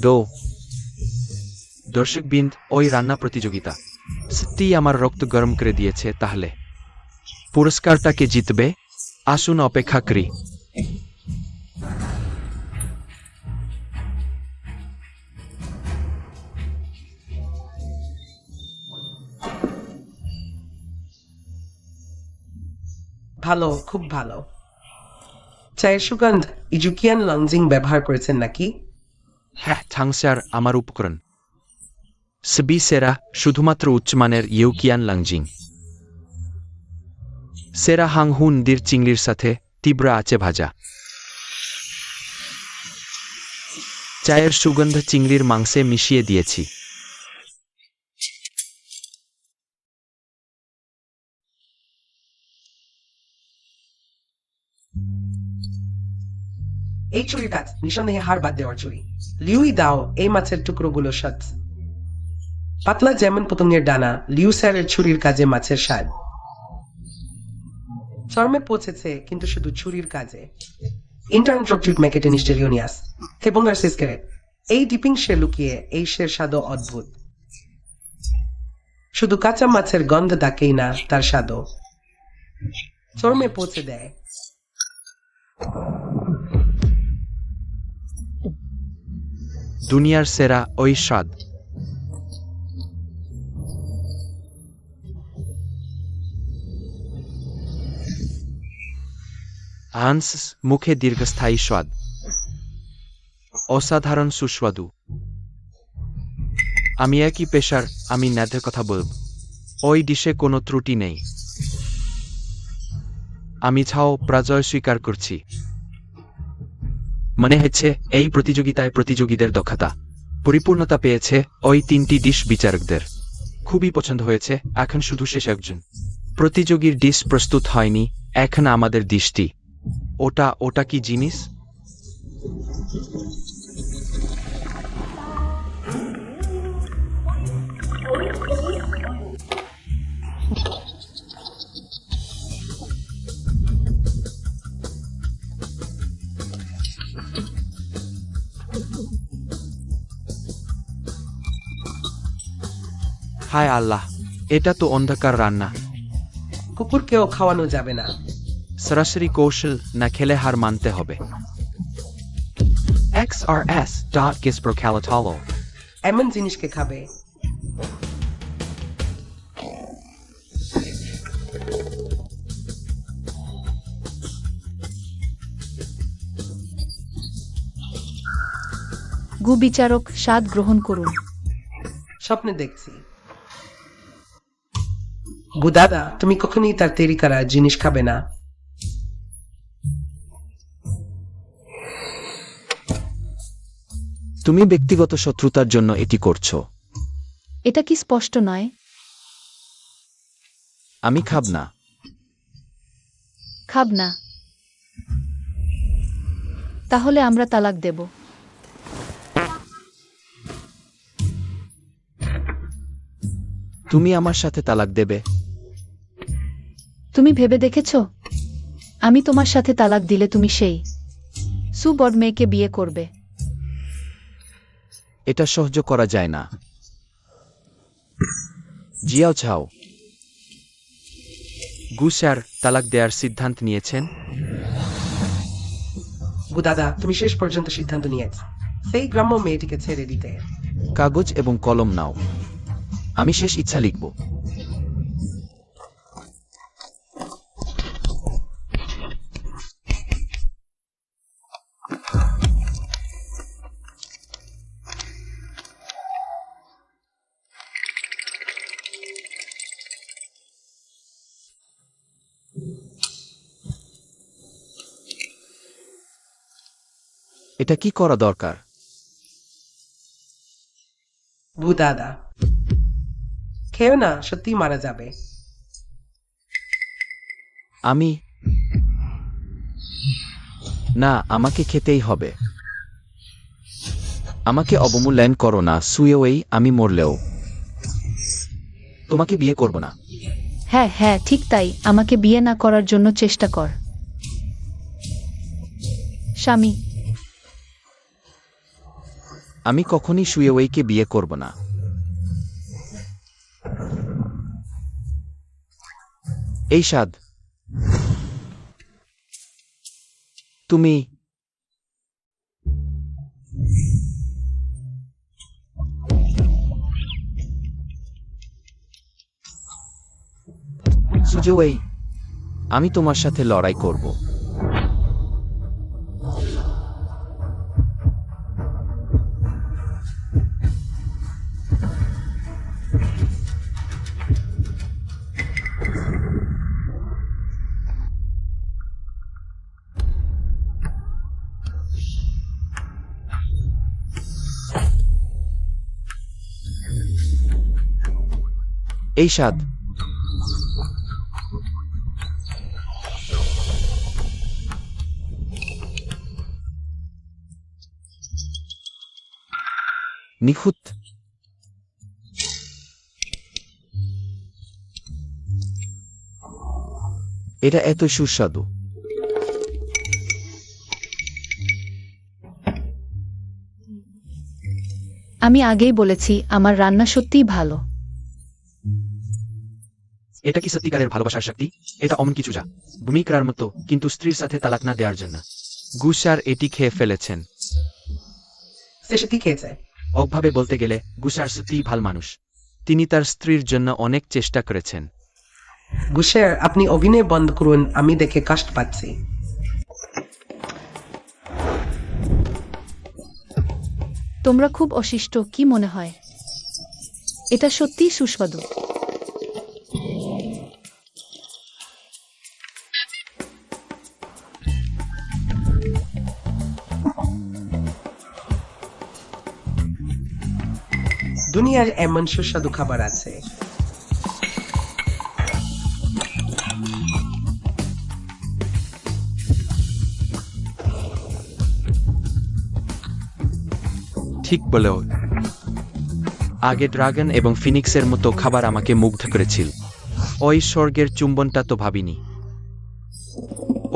S1: দো দর্শকবৃন্দ ওই রান্না প্রতিযোগিতা সত্যিই আমার রক্ত গরম করে দিয়েছে তাহলে পুরস্কারটাকে জিতবে আসুন অপেক্ষা করি
S4: ভালো, খুব ভালো। চায়ের সুগন্ধ ইজুকিয়ান লংজিং ব্যবহার করেছেন নাকি?
S1: হ্যাঁ থাংস্যার আমার উপকরণ সবই সেরা শুধুমাত্র উচ্চমানের ইউকিয়ান লাংজিং সেরা হাংহুন দির চিংড়ির সাথে তীব্র আঁচে ভাজা চায়ের সুগন্ধ চিংড়ির মাংসে মিশিয়ে দিয়েছি
S4: এই চুরির কাজ নিঃসন্দেহে হার বাদ দেওয়ার চুরি। লিউই দাও এই মাছের টুকরোগুলো স্বাদ। পাতলা যেমন পতঙ্গের ডানা, লিউ স্যারের ছুরির কাজে মাছের স্বাদ। চর্মে পৌঁছেছে কিন্তু শুধু ছুরির কাজে। ইন্টার্ন ড্রপটিউট ম্যাকেটে নিস্টেরিওনিয়াস হেবঙ্গার সিসকেরে এই ডিপিং সে লুকিয়ে এই শের স্বাদও অদ্ভুত। শুধু কাঁচা মাছের গন্ধ ডাকেই না, তার স্বাদও চর্মে পৌঁছে দেয়।
S1: দুনিয়ার সেরা ওই স্বাদ হান্স মুখে দীর্ঘস্থায়ী স্বাদ অসাধারণ সুস্বাদু আমি একই পেশার আমি ন্যায্য কথা বলব ওই ডিশে কোনো ত্রুটি নেই আমি ছাও পরাজয় স্বীকার করছি মনে হচ্ছে এই প্রতিযোগিতায় প্রতিযোগীদের দক্ষতা পরিপূর্ণতা পেয়েছে ওই তিনটি ডিশ বিচারকদের খুবই পছন্দ হয়েছে এখন শুধু শেষ একজন প্রতিযোগীর ডিশ প্রস্তুত হয়নি এখন আমাদের ডিশটি ওটা কি জিনিস হায় আল্লাহ এটা তো অন্ধকার রান্না
S4: কুকুরকেও খাওয়ানো যাবে না।
S1: সরাসরি কৌশল না খেলে হার মানতে হবে XRS.Gisprocalitolo
S4: এমন জিনিসকে খাবে
S2: গু বিচারক স্বাদ গ্রহণ করুন
S4: স্বপ্নে দেখছি। গুদাদা তুমি কখনই তার তৈরি করা জিনিস খাবে না।
S3: তুমি ব্যক্তিগত শত্রুতার জন্য এটি করছো।
S2: এটা কি স্পষ্ট নয়?
S3: আমি খাব না।
S2: খাব না? তাহলে আমরা তালাক দেব।
S3: তুমি আমার সাথে তালাক দেবে?
S2: তুমি ভেবে দেখেছ আমি তোমার সাথে তালাক দিলে তুমি সেই সুবড মেয়েকে বিয়ে করবে?
S3: এটা সহ্য করা যায় না। জিয়াও ছাও
S1: গুসার তালাক দেওয়ার সিদ্ধান্ত নিয়েছেন
S4: গুদাদা তুমি শেষ পর্যন্ত সিদ্ধান্ত নিয়েছ সেই গ্রাম্য মেয়েটিকে ছেড়ে দিতে।
S3: কাগজ এবং কলম নাও, আমি শেষ ইচ্ছা লিখব। এটা কি করা দরকার?
S4: গুদাদা খেও না, সত্যি মারা যাবে।
S3: আমি না, আমাকে খেতেই হবে। আমাকে অবমূল্যায়ন করো না সুয়েওয়েই, আমি মরলেও তোমাকে বিয়ে করব না।
S2: হ্যাঁ হ্যাঁ ঠিক তাই, আমাকে বিয়ে না করার জন্য চেষ্টা কর। স্বামী।
S3: আমি কখনই সুয়েওয়েইকে বিয়ে করব না। এই স্বাদ, তুমি সুজেওয়েই, আমি তোমার সাথে লড়াই করব। এই স্বাদ, নিখুঁত। এটা এত সুস্বাদু।
S2: আমি আগেই বলেছি আমার রান্না সত্যিই ভালো।
S1: এটা কি সত্যিকারের ভালোবাসার শক্তি? এটা অমন কিছু যা ভূমি করার মতো, কিন্তু স্ত্রীর সাথে তালাক না দেওয়ার জন্য। গুসার এটি খেয়ে ফেলেছেন।
S4: সে সেটি খেয়েছে।
S1: অভাবে বলতে গেলে গুসার সত্যিই ভাল মানুষ। তিনি তার স্ত্রীর জন্য অনেক চেষ্টা করেছেন।
S4: গুশের, আপনি অভিনয় বন্ধ করুন, আমি দেখে কষ্ট পাচ্ছি।
S2: তোমরা খুব অশিষ্ট, কি মনে হয়? এটা সত্যিই সুস্বাদু।
S4: দুনিয়ার এমন সুস্বাদু খাবার আছে।
S1: ঠিক বলেও, আগে ড্রাগন এবং ফিনিক্সের মতো খাবার আমাকে মুগ্ধ করেছিল। ওই স্বর্গের চুম্বনটা তো ভাবিনি।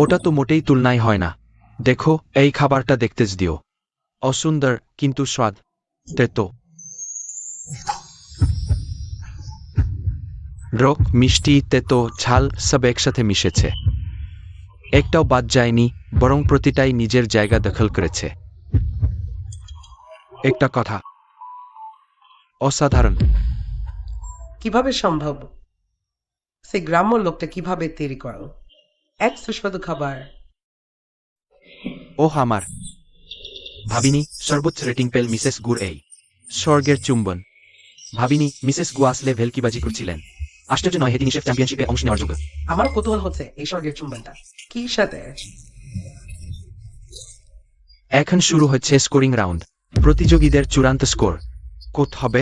S1: ওটা তো মোটেই তুলনায় হয় না। দেখো, এই খাবারটা দেখতে দিও। অসুন্দর, কিন্তু স্বাদ তেতো। রক, মিষ্টি, তেতো, ঝাল সব একসাথে মিশেছে। একটাও বাদ যায়নি, বরং প্রতিটাই নিজের জায়গা দখল করেছে। একটা কথা, অসাধারণ।
S4: কিভাবে সম্ভব? সেই গ্রাম্য লোকটা কিভাবে তৈরি করো এক সুস্বাদু খাবার?
S1: ও আমার, ভাবিনি সর্বোচ্চ রেটিং পেল মিসেস গুর এই স্বর্গের চুম্বন। ভাবিনি মিসেস গু আসলে ভেলকিবাজি করছিলেন। আশ্চর্য নয়, তিনি শেফ চ্যাম্পিয়নশিপে অংশ নেওয়ার যোগ্য।
S4: আমার কৌতূহল হচ্ছে এই স্বর্গের চুম্বনটা কি সাথে।
S1: এখন শুরু হচ্ছে স্কোরিং রাউন্ড। প্রতিযোগীদের চূড়ান্ত স্কোর কত হবে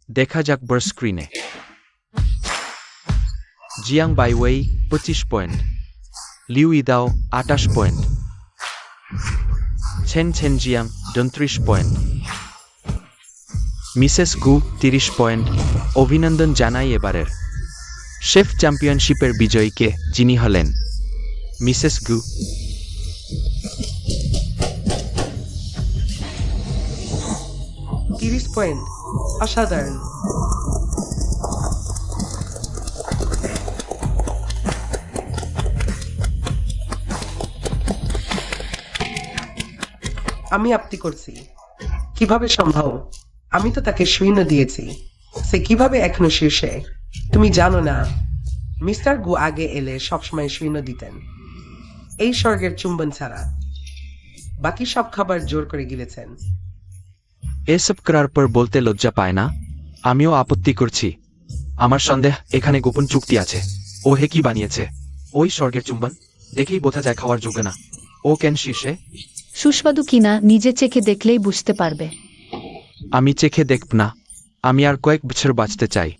S1: দেখা যাক বড় স্ক্রিনে। Jiang Baiwei 25 point, Liu Yidao 28 point, Chen Chen Jiang 29 point, Mrs Gu 30 point. অভিনন্দন জানাই এবারের শেফ চ্যাম্পিয়নশিপের বিজয়ীকে, যিনি হলেন মিসেস গু।
S4: 30 পয়েন্ট, অসাধারণ। আমি আপত্তি করছি। কিভাবে সম্ভব? আমি তো তাকে শূন্য দিয়েছি। সে কিভাবে এখনো শীর্ষে? তুমি জানো না, মিস্টার গু আগে এলে সবসময় শূন্য দিতেন, এই স্বর্গের চুম্বন ছাড়া। বাকি সব খাবার জোর করে গিলেছেন।
S1: এসব করার পর বলতে লজ্জা পায় না? আমিও আপত্তি করছি। আমার সন্দেহ এখানে গোপন চুক্তি আছে। ও হে কি বানিয়েছে? ওই স্বর্গের চুম্বন দেখেই বোঝা যায় খাওয়ার যোগ্য না। ও কেন শীর্ষে?
S2: সুস্বাদু কিনা নিজে চেখে দেখলেই বুঝতে পারবে।
S1: আমি চেখে দেখব না। আমি আর কয়েক বছর বাঁচতে চাই।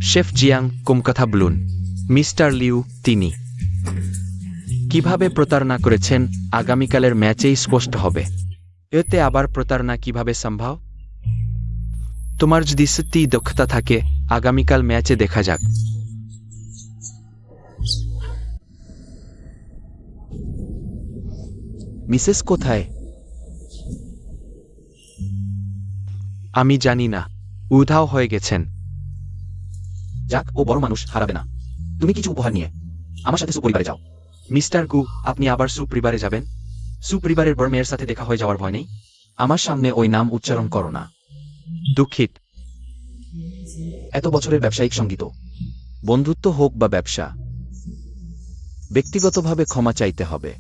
S1: শেফ জিয়াং, কম কথা বলুন। মিস্টার লিউ, তিনি কিভাবে প্রতারণা করেছেন আগামীকালের ম্যাচেই স্পষ্ট হবে। এতে আবার প্রতারণা কিভাবে সম্ভব? তোমার যদি সত্যিই দক্ষতা থাকে, আগামীকাল ম্যাচে দেখা যাক।
S3: মিসেস কোথায়?
S1: আমি জানি না, উধাও হয়ে গেছেন।
S3: যাক, ও বড় মানুষ, হারাবে না। তুমি কিছু উপহার নিয়ে আমার সাথে সুপরিবারে যাও।
S1: মিস্টার গু, আপনি আবার সুপরিবারে যাবেন? সুপরিবারের বড় মেয়ের সাথে দেখা হয়ে যাওয়ার ভয় নেই?
S3: আমার সামনে ওই নাম উচ্চারণ করো না।
S1: দুঃখিত।
S3: এত বছরের ব্যবসায়িক সঙ্গীত, বন্ধুত্ব হোক বা ব্যবসা, ব্যক্তিগতভাবে ক্ষমা চাইতে হবে।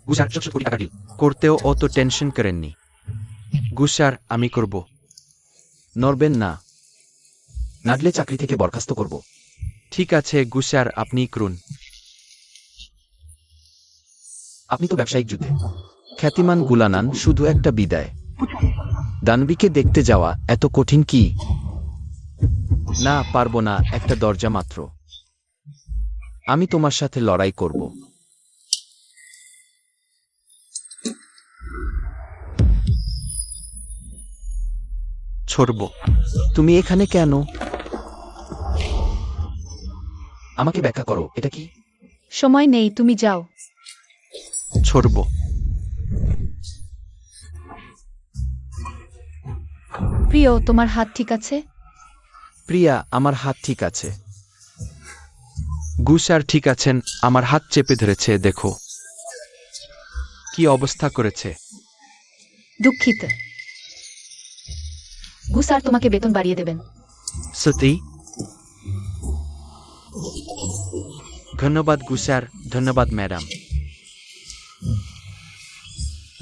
S1: গুসার 70 কোটি টাকা ডিল করতেও অত টেনশন করেননি। গুসার, আমি করব।
S3: নড়বেন না, নাড়লে চাকরি থেকে বরখাস্ত করব।
S1: ঠিক আছে গুসার, আপনি করুন।
S3: আপনি তো ব্যবসায়িক যুদ্ধে খ্যাতিমান গুলানান, শুধু একটা বিদায়। দানবীকে দেখতে যাওয়া এত কঠিন কি? না, পারবো না, একটা দরজা মাত্র। আমি তোমার সাথে লড়াই করব।
S1: ছড়ব।
S3: তুমি এখানে কেন? আমাকে ব্যাখ্যা করো, এটা কি?
S2: সময় নেই, তুমি যাও।
S1: ছড়ব।
S2: প্রিয়, তোমার হাত ঠিক আছে?
S3: প্রিয়া, আমার হাত ঠিক আছে।
S1: গুসার ঠিক আছেন, আমার হাত চেপে ধরেছে, দেখো কি অবস্থা করেছে।
S2: দুঃখিত। গুসার তোমাকে বেতন বাড়িয়ে দেবেন।
S1: সত্যি? ধন্যবাদ গুসার, ধন্যবাদ ম্যাডাম।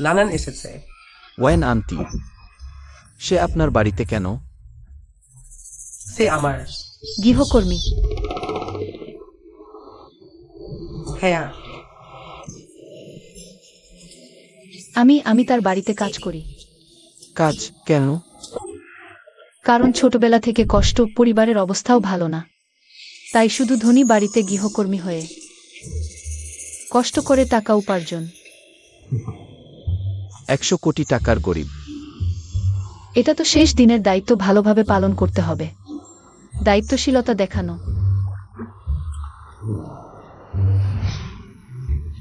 S4: লানান এসেছে।
S3: ওয়েন আন্টি, সে আপনার বাড়িতে কেন?
S4: সে আমার।
S2: গৃহকর্মী।
S4: হ্যাঁ,
S2: আমি তার বাড়িতে কাজ করি।
S3: কাজ কেন?
S2: কারণ ছোটবেলা থেকে কষ্ট, পরিবারের অবস্থাও ভালো না, তাই শুধু ধনী বাড়িতে গৃহকর্মী হয়ে কষ্ট করে টাকা উপার্জন।
S3: 100 কোটি টাকার গরিব।
S2: এটা তো শেষ দিনের দায়িত্ব, ভালোভাবে পালন করতে হবে। দায়িত্বশীলতা দেখানো।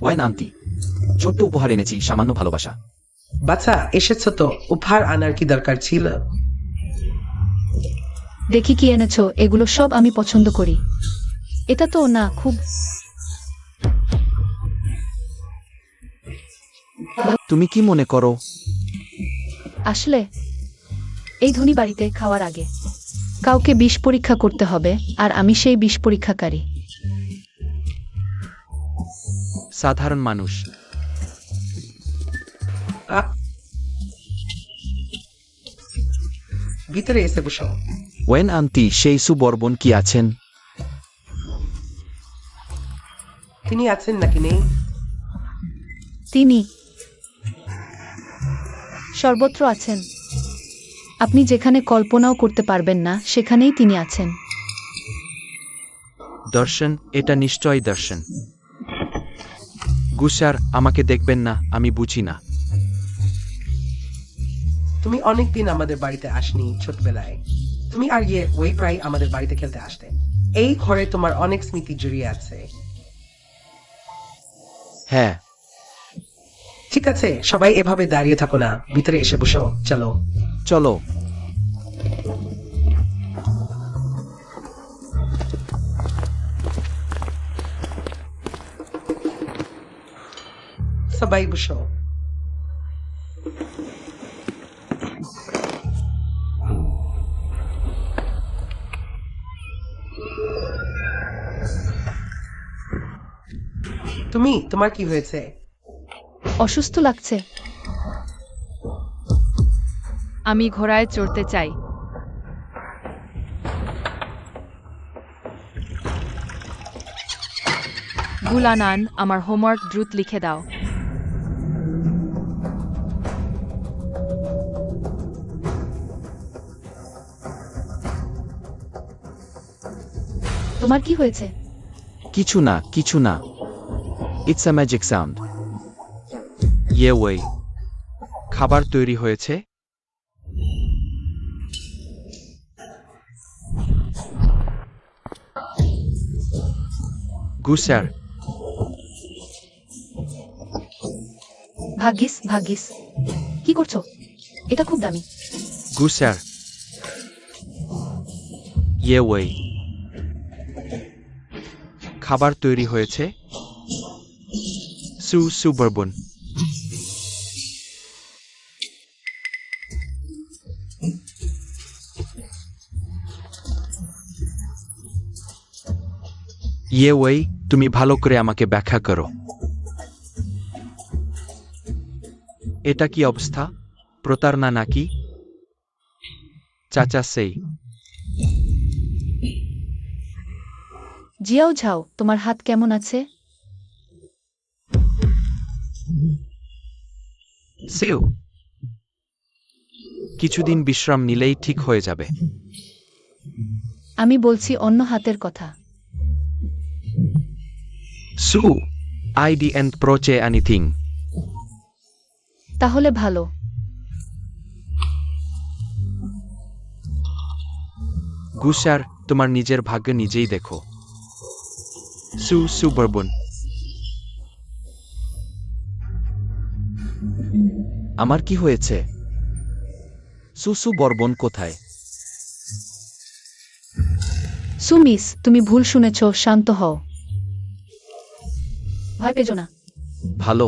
S3: ওয়েন আন্টি, ছোট্ট উপহার এনেছি, সামান্য ভালোবাসা।
S4: বাচ্চা এসেছো তো, উপহার আনার কি দরকার ছিল?
S2: দেখি কি এনেছো, এগুলো সব আমি পছন্দ করি। এটা তো না খুব।
S3: তুমি কি মনে করো?
S2: আসলে এই ধনী বাড়িতে খাওয়ার আগে কাউকে বিষ পরীক্ষা করতে হবে, আর আমি সেই বিষ পরীক্ষাকারী।
S1: সাধারণ মানুষ।
S4: আহ, ভিতরে এসে বসো।
S3: ওয়েন আন্টি, সেই সুবর্বন কি আছেন?
S4: তিনি আছেন নাকি নেই?
S2: তিনি সর্বত্র আছেন। আপনি যেখানে কল্পনাও করতে পারবেন না, সেখানেই তিনি আছেন।
S1: দর্শন, এটা নিশ্চয়ই দর্শন। গুসার, আমাকে দেখবেন না, আমি বুঝি না।
S4: তুমি অনেকদিন আমাদের বাড়িতে আসনি ছোটবেলায়। তুমি আর ইয়ে ওই প্রায় আমাদের বাড়িতে খেলতে আসতে। এই ঘরে তোমার অনেক স্মৃতি জড়িয়ে আছে।
S3: হ্যাঁ।
S4: ঠিক আছে, সবাই এভাবে দাঁড়িয়ে থাকো না, ভিতরে এসে বসো, চলো।
S3: চলো।
S4: সবাই বসো। তোমার কি হয়েছে?
S2: অসুস্থ লাগছে।
S5: আমি ঘোড়ায় চড়তে চাই। গুলানান, আমার হোমওয়ার্ক দ্রুত লিখে দাও।
S2: তোমার কি হয়েছে?
S3: কিছু না, কিছু না। It's a magic sound.
S1: ইয়ে ওয়ে, খাবার তৈরি হয়েছে। গুসার,
S2: ভাগ্যিস ভাগ্যিস। কি করছো? এটা খুব দামি।
S1: গুসার, ইয়ে ওয়ে, খাবার তৈরি হয়েছে। সুবারবন। ইয়ে ওয়ে, তুমি ভালো করে আমাকে ব্যাখ্যা করো। এটা কি অবস্থা? প্রতারণা নাকি? চাচা সেই
S2: জিয়াও ঝাও, তোমার হাত কেমন আছে?
S1: সেও কিছুদিন বিশ্রাম নিলেই ঠিক হয়ে যাবে।
S2: আমি বলছি অন্য হাতের কথা।
S1: সু আইডি এন্ড প্রোচে এনিথিং।
S2: তাহলে ভালো।
S1: গুসার, তোমার নিজের ভাগ্য নিজেই দেখো। সুবারবন।
S3: আমার কি হয়েছে? বর্বন কোথায়?
S2: সুমিস, তুমি ভুল শুনেছ, শান্ত হও। ভয় পেজো না।
S3: ভালো।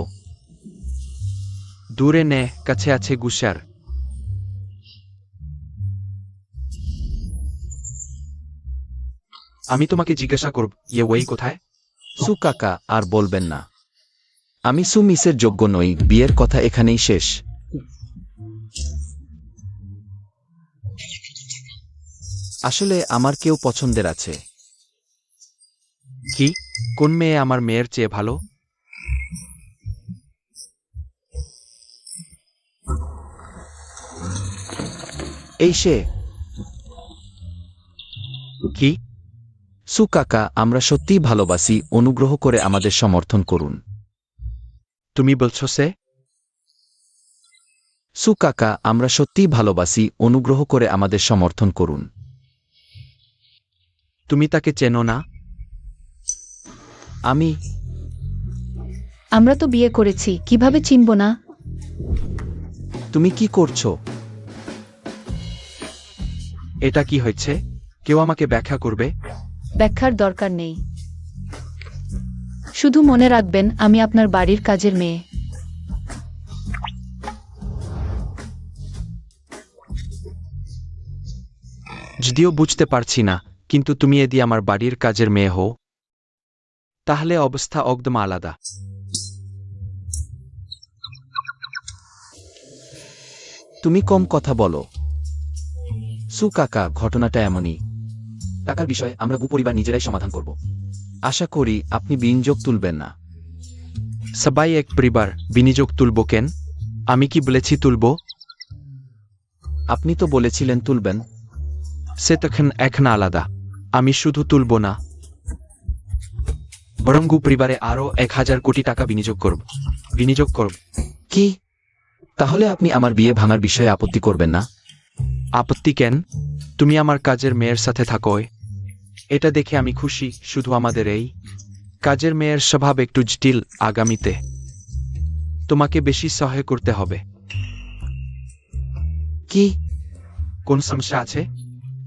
S1: দূরে নে, কাছে আছে গুসার। আমি তোমাকে জিজ্ঞাসা করব, ইয়ে ওই কোথায়?
S3: কাকা, আর বলবেন না। আমি মিসের যোগ্য নই, বিয়ের কথা এখানেই শেষ। আসলে আমার কেউ পছন্দের আছে।
S1: কি? কোন মেয়ে আমার মেয়ের চেয়ে ভালো?
S3: এই সে।
S1: কি?
S3: কাকা, আমরা সত্যিই ভালোবাসি, অনুগ্রহ করে আমাদের সমর্থন করুন।
S1: তুমি বলছো সে?
S3: কাকা, আমরা সত্যিই ভালোবাসি, অনুগ্রহ করে আমাদের সমর্থন করুন।
S1: তুমি তাকে চেনো না?
S3: আমি
S2: আমরা তো বিয়ে করেছি, কিভাবে চিনব না?
S3: তুমি কি করছো?
S1: এটা কি হয়েছে? কেউ আমাকে ব্যাখ্যা করবে?
S2: ব্যাখ্যার দরকার নেই। শুধু মনে রাখবেন, আমি আপনার বাড়ির কাজের মেয়ে।
S1: যদিও বুঝতে পারছি না, কিন্তু তুমি যদি আমার বাড়ির কাজের মেয়ে হও, তাহলে অবস্থা একদম আলাদা।
S3: তুমি কম কথা বলো। কাকা, ঘটনাটা এমনই। টাকার বিষয়ে আমরা পরিবার নিজেরাই সমাধান করব। আশা করি আপনি বিনিয়োগ তুলবেন না।
S1: সবাই এক পরিবার, বিনিয়োগ তুলব কেন? আমি কি বলেছি তুলব?
S3: আপনি তো বলেছিলেন তুলবেন।
S1: সে তখন এখন আলাদা। আমি শুধু তুলব না, বরং পরিবারে আরো 1000 কোটি টাকা বিনিয়োগ করব।
S3: কি? তাহলে আপনি আমার বিয়ে ভাঙার বিষয়ে আপত্তি করবেন না?
S1: আপত্তি কেন? তুমি আমার কাজের মেয়ের সাথে থাকো, এটা দেখে আমি খুশি। শুধু আমাদের এই কাজের মেয়ের স্বভাব একটু জটিল। আগামীতে তোমাকে বেশি সহায় করতে হবে।
S3: কি?
S1: কোন সমস্যা আছে?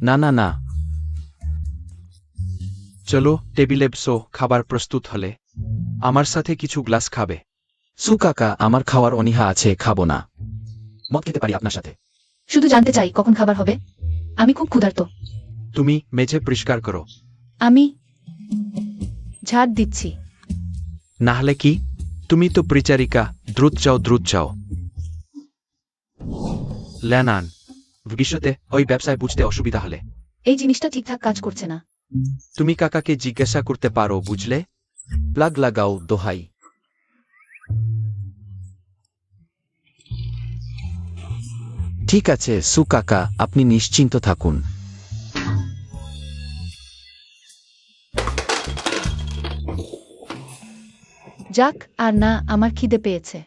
S3: না না না।
S1: চলো টেবিলে বসো, খাবার প্রস্তুত হলে আমার সাথে কিছু গ্লাস খাবে।
S3: কাকা, আমার খাওয়ার অনীহা আছে, খাবো না। মদ খেতে পারি আপনার সাথে।
S2: শুধু জানতে চাই কখন খাবার হবে। আমি খুব ক্ষুধার্ত।
S1: তুমি মেঝে পরিষ্কার করো।
S2: আমি ঝাড় দিচ্ছি।
S1: না হলে কি? তুমি তো পরিচারিকা, দ্রুত যাও। লেনান, ভবিষ্যতে ওই ব্যবসায় বুঝতে অসুবিধা হলে
S2: এই জিনিসটা ঠিকঠাক কাজ করছে না।
S1: তুমি কাকাকে জিজ্ঞাসা করতে পারো, বুঝলে?
S3: প্লাগ লাগাও, দোহাই। ঠিক আছে কাকা, আপনি নিশ্চিন্ত থাকুন।
S2: যাক, আর না, আমার খিদে পেয়েছে।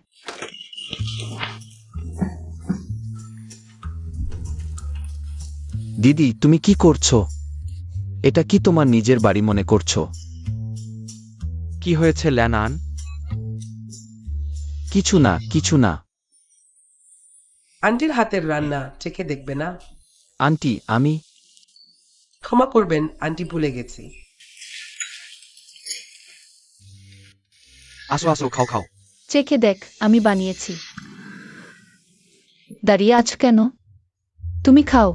S3: দিদি, তুমি কি করছো? এটা কি তোমার নিজের বাড়ি মনে করছো?
S1: কি হয়েছে ল্যানান?
S3: কিছু না, কিছু না।
S4: আন্টির হাতের রান্না চেখে দেখবে না?
S3: আন্টি, আমি
S4: ক্ষমা করবেন, আন্টি ভুলে গেছি।
S1: আসো আসো, খাও খাও।
S2: চেখে দেখ, আমি বানিয়েছি। দাঁড়িয়ে আছো কেন? তুমি খাও।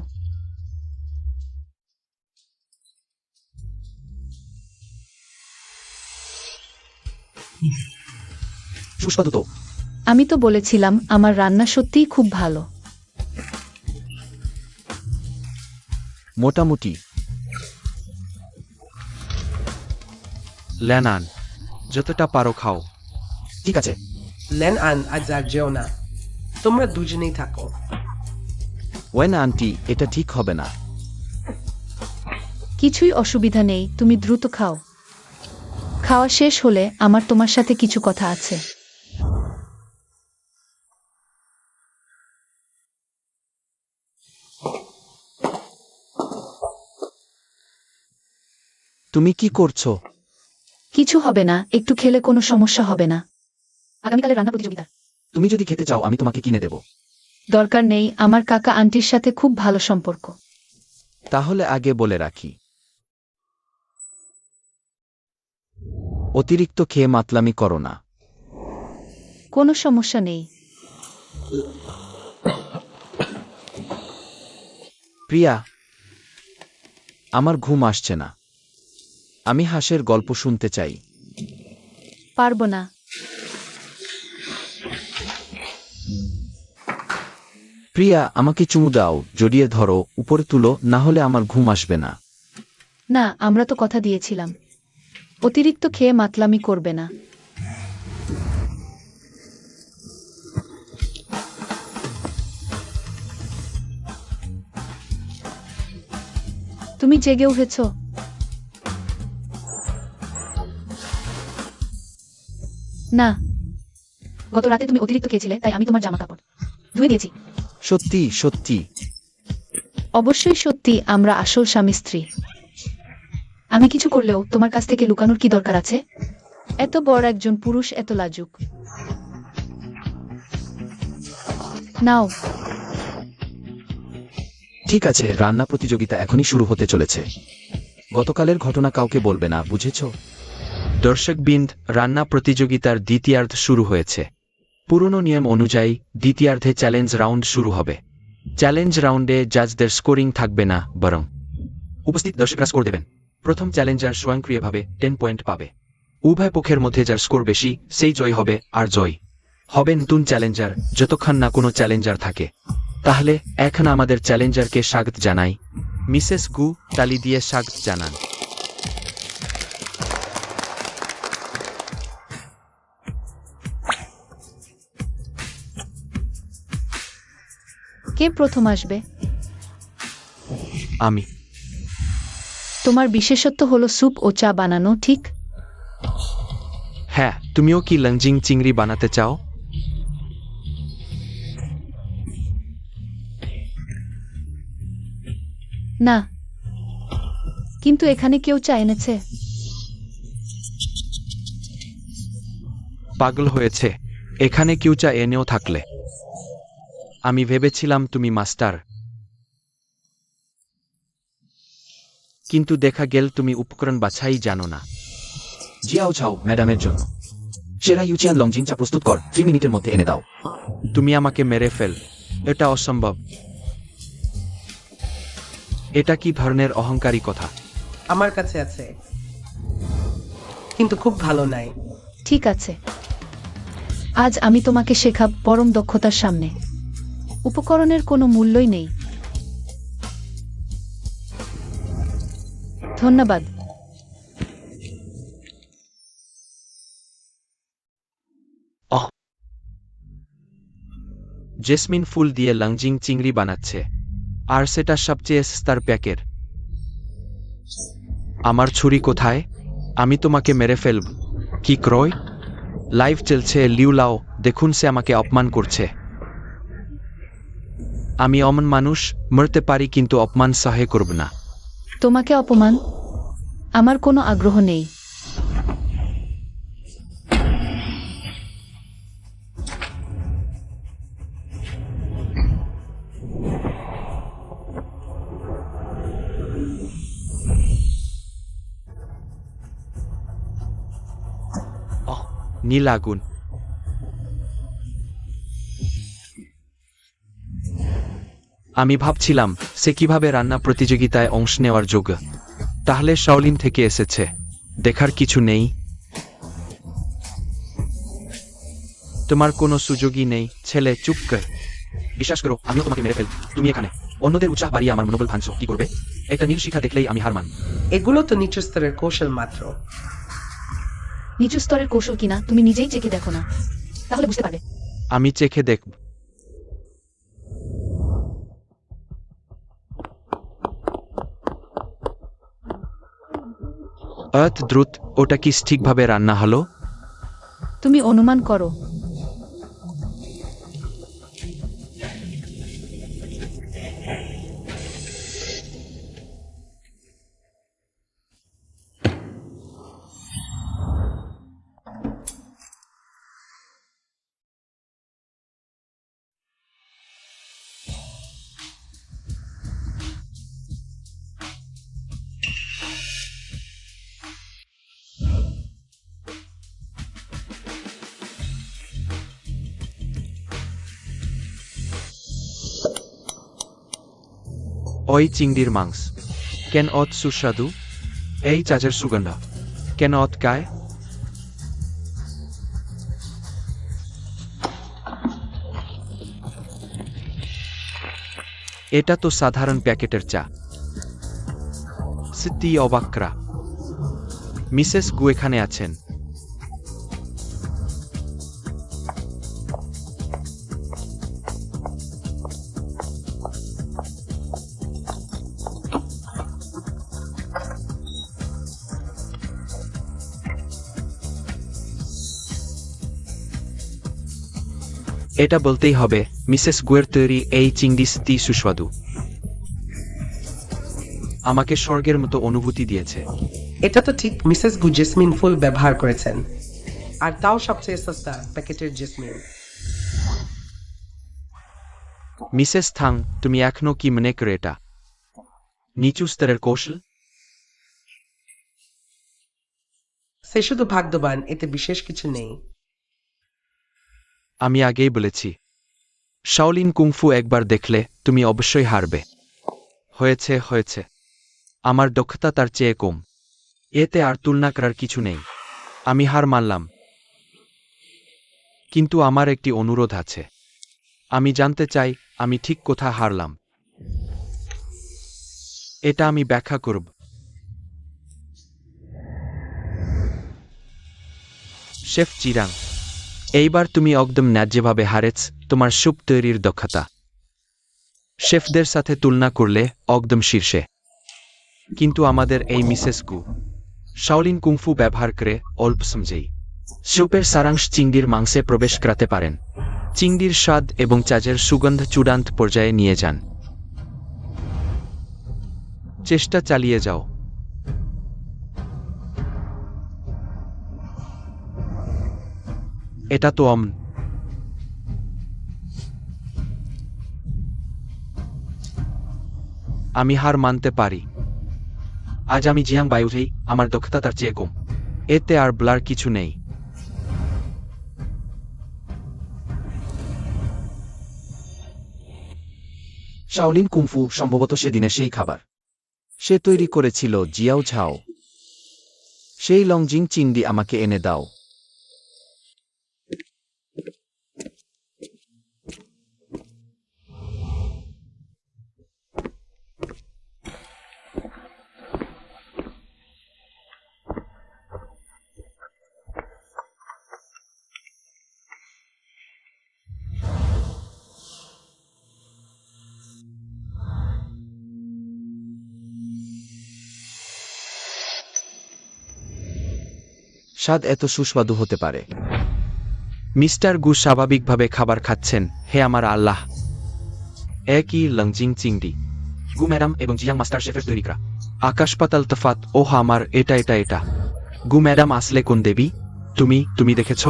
S3: সুস্বাদু তো।
S2: আমি তো বলেছিলাম আমার রান্না সত্যিই খুব ভালো।
S3: মোটামুটি।
S1: ল্যানান, যতটা পারো খাও।
S3: ঠিক আছে।
S4: লেন আন, আজ আর যেও না। তোমরা দুজনেই থাকো।
S3: ওয়েন আন্টি, এটা ঠিক হবে না।
S2: কিছুই অসুবিধা নেই, তুমি দ্রুত খাও। খাওয়া শেষ হলে আমার তোমার সাথে কিছু কথা আছে।
S3: তুমি কি করছো?
S2: কিছু হবে না, একটু খেলে কোনো সমস্যা হবে না। আগামীকালের রান্না প্রতিযোগিতা।
S3: তুমি যদি খেতে চাও আমি তোমাকে কিনে দেব।
S2: দরকার নেই, আমার কাকা আন্টির সাথে খুব ভালো সম্পর্ক।
S3: তাহলে আগে বলে রাখি, অতিরিক্ত খেয়ে মাতলামি করো না।
S2: কোনো সমস্যা নেই।
S3: প্রিয়া, আমার ঘুম আসছে না। আমি হাঁসের গল্প শুনতে চাই।
S2: পারবো না।
S3: প্রিয়া, আমাকে চুমু দাও, জড়িয়ে ধরো, উপরে তুলো, না হলে আমার ঘুম আসবে না।
S2: না, আমরা তো কথা দিয়েছিলাম অতিরিক্ত খেয়ে মাতলামি করবে না। তুমি জেগে উঠেছ? না, গত রাতে তুমি অতিরিক্ত খেয়েছিলে, তাই আমি তোমার জামা কাপড় ধুয়ে দিয়েছি।
S3: সত্যি সত্যি?
S2: অবশ্যই সত্যি, আমরা আসল স্বামী স্ত্রী। আমি কিছু করলেও তোমার কাছ থেকে লুকানোর কি দরকার আছে? এত বড় একজন পুরুষ এত লাজুক। নাও।
S3: ঠিক আছে, রান্না প্রতিযোগিতা এখনই শুরু হতে চলেছে। গতকালের ঘটনা কাউকে বলবে না, বুঝেছো?
S1: দর্শকবৃন্দ, রান্না প্রতিযোগিতার দ্বিতীয়ার্ধ শুরু হয়েছে। পুরনো নিয়ম অনুযায়ী দ্বিতীয়ার্ধে চ্যালেঞ্জ রাউন্ড শুরু হবে। চ্যালেঞ্জ রাউন্ডে জাজদের স্কোরিং থাকবে না, বরং উপস্থিত দর্শকরা স্কোর দেবেন। প্রথম চ্যালেঞ্জার স্বয়ংক্রিয়ভাবে 10 পয়েন্ট পাবে। উভয় পক্ষের মধ্যে যার স্কোর বেশি সেই জয় হবে, আর জয় হবে নতুন চ্যালেঞ্জার, যতক্ষণ না কোনো চ্যালেঞ্জার থাকে। তাহলে এখন আমাদের চ্যালেঞ্জারকে স্বাগত জানাই। মিসেস গু, তালি দিয়ে স্বাগত জানান।
S2: কে প্রথম আসবে?
S1: আমি।
S2: তোমার বিশেষত্ব হলো স্যুপ ও চা বানানো, ঠিক?
S1: হ্যাঁ, তুমিও কি লংজিং চিংড়ি বানাতে চাও?
S2: না, কিন্তু এখানে কেউ চা এনেছে।
S1: পাগল হয়েছে, এখানে কেউ চা এনেও থাকলে। আমি ভেবেছিলাম তুমি মাস্টার, কিন্তু দেখা গেল তুমি উপকরণ বাছাই জানো না।
S3: জিয়াও চাও ম্যাডামের জন্য সেরা ইউচিয়ান লংজিং চা প্রস্তুত কর, 3 মিনিটের মধ্যে এনে দাও।
S1: তুমি আমাকে মেরে ফেল, এটা অসম্ভব। এটা কি ধরনের অহংকারী কথা?
S4: আমার কাছে আছে, কিন্তু খুব ভালো নাই।
S2: ঠিক আছে, আজ আমি তোমাকে শেখাব পরম দক্ষতার সামনে উপকরণের কোনো মূল্যই নেই। ধন্যবাদ।
S1: জেসমিন ফুল দিয়ে লংজিং চিংড়ি বানাচ্ছে, আর সেটা সবচেয়ে স্তর প্যাকের। আমার ছুরি কোথায়? আমি তোমাকে মেরে ফেলব। কি ক্রয়? লাইভ চলছে, লিউলাও, দেখুন সে আমাকে অপমান করছে। আমি অমন মানুষ, মরতে পারি কিন্তু অপমান সহ্য করব না।
S2: তোমাকে অপমান? আমার কোনো আগ্রহ নেই।
S1: নীল আগুন। আমি ভাবছিলাম সে কিভাবে রান্না প্রতিযোগিতায় অংশ নেওয়ার যোগ্য। তাহলে শাওলিন থেকে এসেছে, দেখার কিছু নেই? তোমার কোনো সুযোগই নেই ছেলে, চুপ কর। বিশ্বাস করো, আমিও তোমাকে মেরে ফেল। তুমি এখানে অন্যদের উৎসাহ বাড়িয়ে আমার মনোবল ভাঙছো, কি করবে? একটা নীল শিখা দেখলেই আমি হার মান।
S4: এগুলো তো নিচু স্তরের কৌশল মাত্র।
S2: নিচু স্তরের কৌশল কিনা তুমি নিজেই চেখে দেখো না, তাহলে বুঝতে পারবে।
S1: আমি চেখে দেখব। দ্রুত, ওটা কি ঠিকভাবে রান্না হলো?
S2: তুমি অনুমান করো।
S1: ওই চিংড়ির মাংস কেন অত সুস্বাদু? এই চাচের সুগন্ধ কেন অত গায়ে? এটা তো সাধারণ প্যাকেটের চা। সত্যি অবাকরা। মিসেস গু এখানে আছেন। এটা বলতেই হবে, মিসেস গুয়ের তৈরি এই চিংড়ি সত্যি সুস্বাদু। আমাকে স্বর্গের মতো অনুভূতি দিয়েছে।
S4: এটা তো ঠিক, মিসেস গু জেসমিন ফুল ব্যবহার করেছেন, আর তাও সবচেয়ে সস্তা প্যাকেটের জেসমিন।
S1: মিসেস থাং, তুমি এখনো কি মনে করে এটা নিচু স্তরের কৌশল?
S4: সে শুধু ভাগ্যবান, এতে বিশেষ কিছু নেই।
S1: আমি আগেই বলেছি, শাওলিন কুংফু একবার দেখলে তুমি অবশ্যই হারবে। হয়েছে হয়েছে, আমার দক্ষতা তার চেয়ে কম, এতে আর তুলনা করার কিছু নেই। আমি হার মানলাম, কিন্তু আমার একটি অনুরোধ আছে। আমি জানতে চাই আমি ঠিক কোথায় হারলাম। এটা আমি ব্যাখ্যা করব। শেফ চিরাং, এইবার তুমি একদম ন্যায্যভাবে হারেছ তোমার স্যুপ তৈরির দক্ষতা। শেফদের সাথে তুলনা করলে একদম শীর্ষে। কিন্তু আমাদের এই মিসেস গু শাওলিন কুংফু ব্যবহার করে অল্প সমঝেই স্যুপের সারাংশ চিংড়ির মাংসে প্রবেশ করাতে পারেন। চিংড়ির স্বাদ এবং চাজের সুগন্ধ চূড়ান্ত পর্যায়ে নিয়ে যান। চেষ্টা চালিয়ে যাও। এটা তো আমি হার মানতে পারি। আজ আমি জিয়াং বায়ুতেই, আমার দক্ষতা তার চেয়ে কম, এতে আর ব্লার কিছু নেই।
S3: শাওলিন কুংফু সম্ভবত সেদিনে সেই খাবার সে তৈরি করেছিল, জিয়াও ঝাও। সেই লংজিং চিংড়ি আমাকে এনে দাও। স্বাদ এত সুস্বাদু হতে পারে।
S1: মিস্টার গু স্বাভাবিকভাবে খাবার খাচ্ছেন। হে আমার আল্লাহ, একই লংজিং চিংড়ি গু ম্যাডাম এবং জিয়াং মাস্টার শেফের তৈরি করা। আকাশ পাতাল তফাত। ও আমার, এটা গু ম্যাডাম আসলে কোন দেবী? তুমি দেখেছ?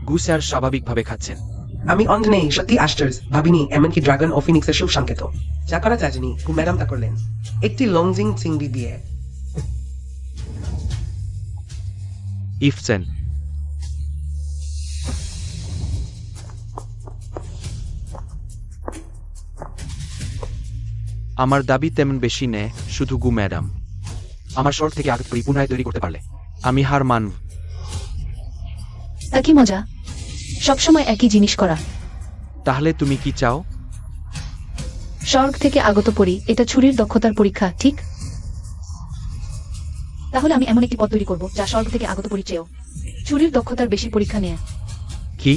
S1: গু স্যার স্বাভাবিকভাবে খাচ্ছেন।
S4: আমি অন্ধ নেই, সত্যি আশ্চর্য, ভাবিনি এমনকি ড্রাগন ও ফিনিক্সের শুভ সংকেত। যা করা চাইনি গু ম্যাডাম তা করলেন, একটি লংজিং চিংড়ি দিয়ে।
S1: ইফসেন, আমার দাবি তেমন বেশি নেই, শুধু গু ম্যাডাম আমার শর্ট থেকে আগে পুনরায় তৈরি করতে পারলে আমি হার মানব।
S2: তা কি মজা, সবসময় একই জিনিস করা।
S1: তাহলে তুমি কি চাও?
S2: স্বর্গ থেকে আগত পরি, এটা ছুরির দক্ষতার পরীক্ষা, ঠিক? তাহলে আমি এমন একটি পথ তৈরি করব যা স্বর্গ থেকে আগত পরি চেয়েও ছুরির দক্ষতার বেশি পরীক্ষা নেয়।
S1: কি?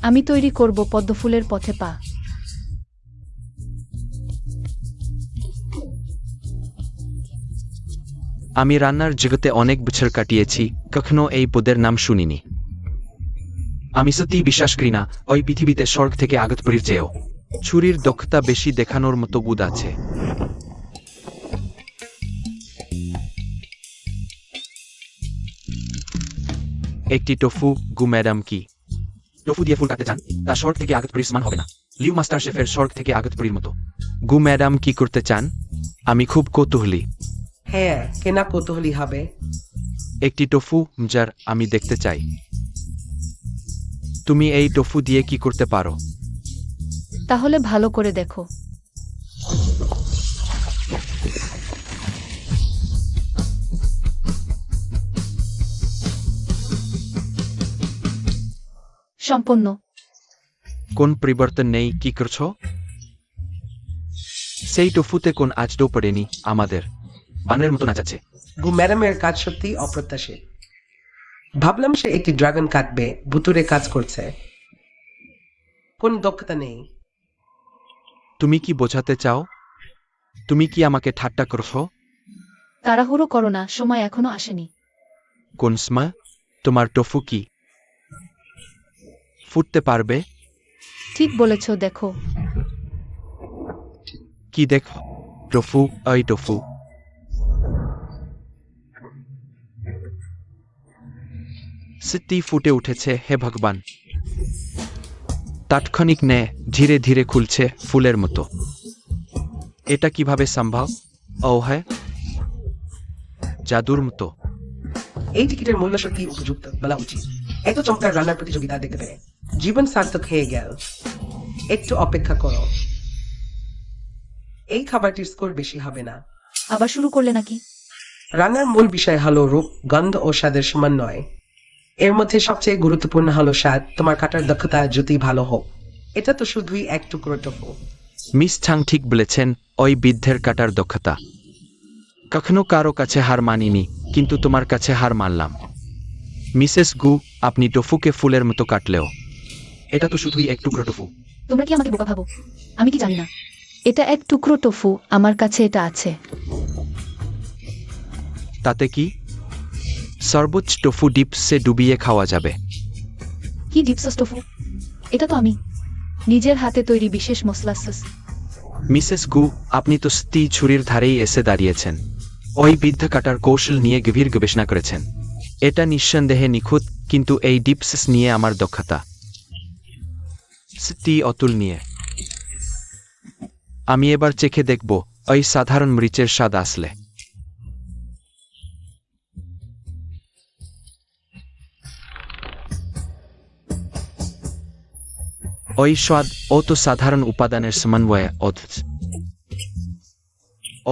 S2: আমি তৈরি করব পদ্মফুলের পথে পা।
S1: আমি রান্নার জগতে অনেক বছর কাটিয়েছি, কখনো এই পদের নাম শুনিনি। আমি সত্যি বিশ্বাস করি না ওই পৃথিবীতে স্বর্গ থেকে আগত পরির চেয়েও ছুরির দক্ষতা বেশি দেখানোর মতো বুধ আছে। একটি টফু। গু ম্যাডাম কি টফু দিয়ে ফুল কাটতে চান? তা স্বর্গ থেকে আগত পরির সমান হবে না, লিউ মাস্টার শেফের স্বর্গ থেকে আগত পরির মতো। গু ম্যাডাম কি করতে চান? আমি খুব কৌতূহলী।
S4: হ্যাঁ, কেনা কৌতূহলী হবে।
S1: একটি টফু যার আমি দেখতে চাই। তুমি এই টফু দিয়ে কি করতে পারো?
S2: তাহলে ভালো করে দেখো। সম্পন্ন।
S1: কোন পরিবর্তন নেই? কি করছো? সেই টফুতে কোন আজডো পড়েনি। আমাদের বানের মতো নাচাচ্ছে।
S4: গু ম্যাডামের কাজ সত্যি অপ্রত্যাশিত। ভাবলাম সে একটি ড্রাগন কাটবে, ভুতুরে কাজ করছে। কোন দক্ষতা নেই।
S1: তুমি কি বোঝাতে চাও? তুমি কি আমাকে ঠাট্টা করছো?
S2: তাড়াহুড়ো করো না, সময় এখনো আসেনি।
S1: কোন সময়? তোমার টফু কি ফুটতে পারবে?
S2: ঠিক বলেছ, দেখো।
S1: কি দেখো? টফু, ওই টফু। সত্যি ফুটে উঠেছে। হে ভগবান, তাৎক্ষণিক নে ধীরে ধীরে খুলছে ফুলের মতো। এটা কিভাবে সম্ভব? ও হ্যাঁ, জাদুর মতো।
S4: এই টিকিটের মূল্য সত্যি উপযুক্ত বলা উচিত। এত চমৎকার রান্নার প্রতিযোগিতা দেখতে পেরে জীবন সার্থক হয়ে গেল। একটু অপেক্ষা করো, এই খাবারটির স্কোর বেশি হবে না।
S2: আবার শুরু করলে নাকি?
S4: রান্নার মূল বিষয় হলো রূপ, গন্ধ ও স্বাদের সমন্বয়। এর মধ্যে সবচেয়ে গুরুত্বপূর্ণ হলো স্বাদ। তোমার কাটার দক্ষতা যদি ভালো হোক, এটা তো শুধুই এক টুকরো টফু।
S1: মিস ছাং ঠিক বলেছেন, ওই বৃদ্ধের কাটার দক্ষতা। কখনো কারো কাছে হার মানিনি, কিন্তু তোমার কাছে হার মানলাম। মিসেস গু, আপনি টফুকে ফুলের মতো কাটলেও এটা তো শুধুই এক টুকরো টফু।
S2: তোমরা কি আমাকে বোকা ভাবো? আমি কি জানি না? এটা এক টুকরো টফু, আমার কাছে এটা আছে।
S1: তাতে কি? সর্বোচ্চ টফু ডিপসে ডুবিয়ে খাওয়া যাবে।
S2: কি ডিপসস টফু? এটা তো আমি নিজের হাতে তৈরি বিশেষ মশলা সস।
S1: মিসেস গু, আপনি তো সত্যি ছুরির ধারেই এসে দাঁড়িয়েছেন। ওই বৃদ্ধ কাটার কৌশল নিয়ে গভীর গবেষণা করেছেন। এটা নিঃসন্দেহে নিখুঁত, কিন্তু এই ডিপসেস নিয়ে আমার দক্ষতা সত্যি অতুলনীয়। আমি এবার চেখে দেখব ওই সাধারণ মরিচের স্বাদ আসলে। ওই স্বাদ ও তো সাধারণ উপাদানের সমন্বয়ে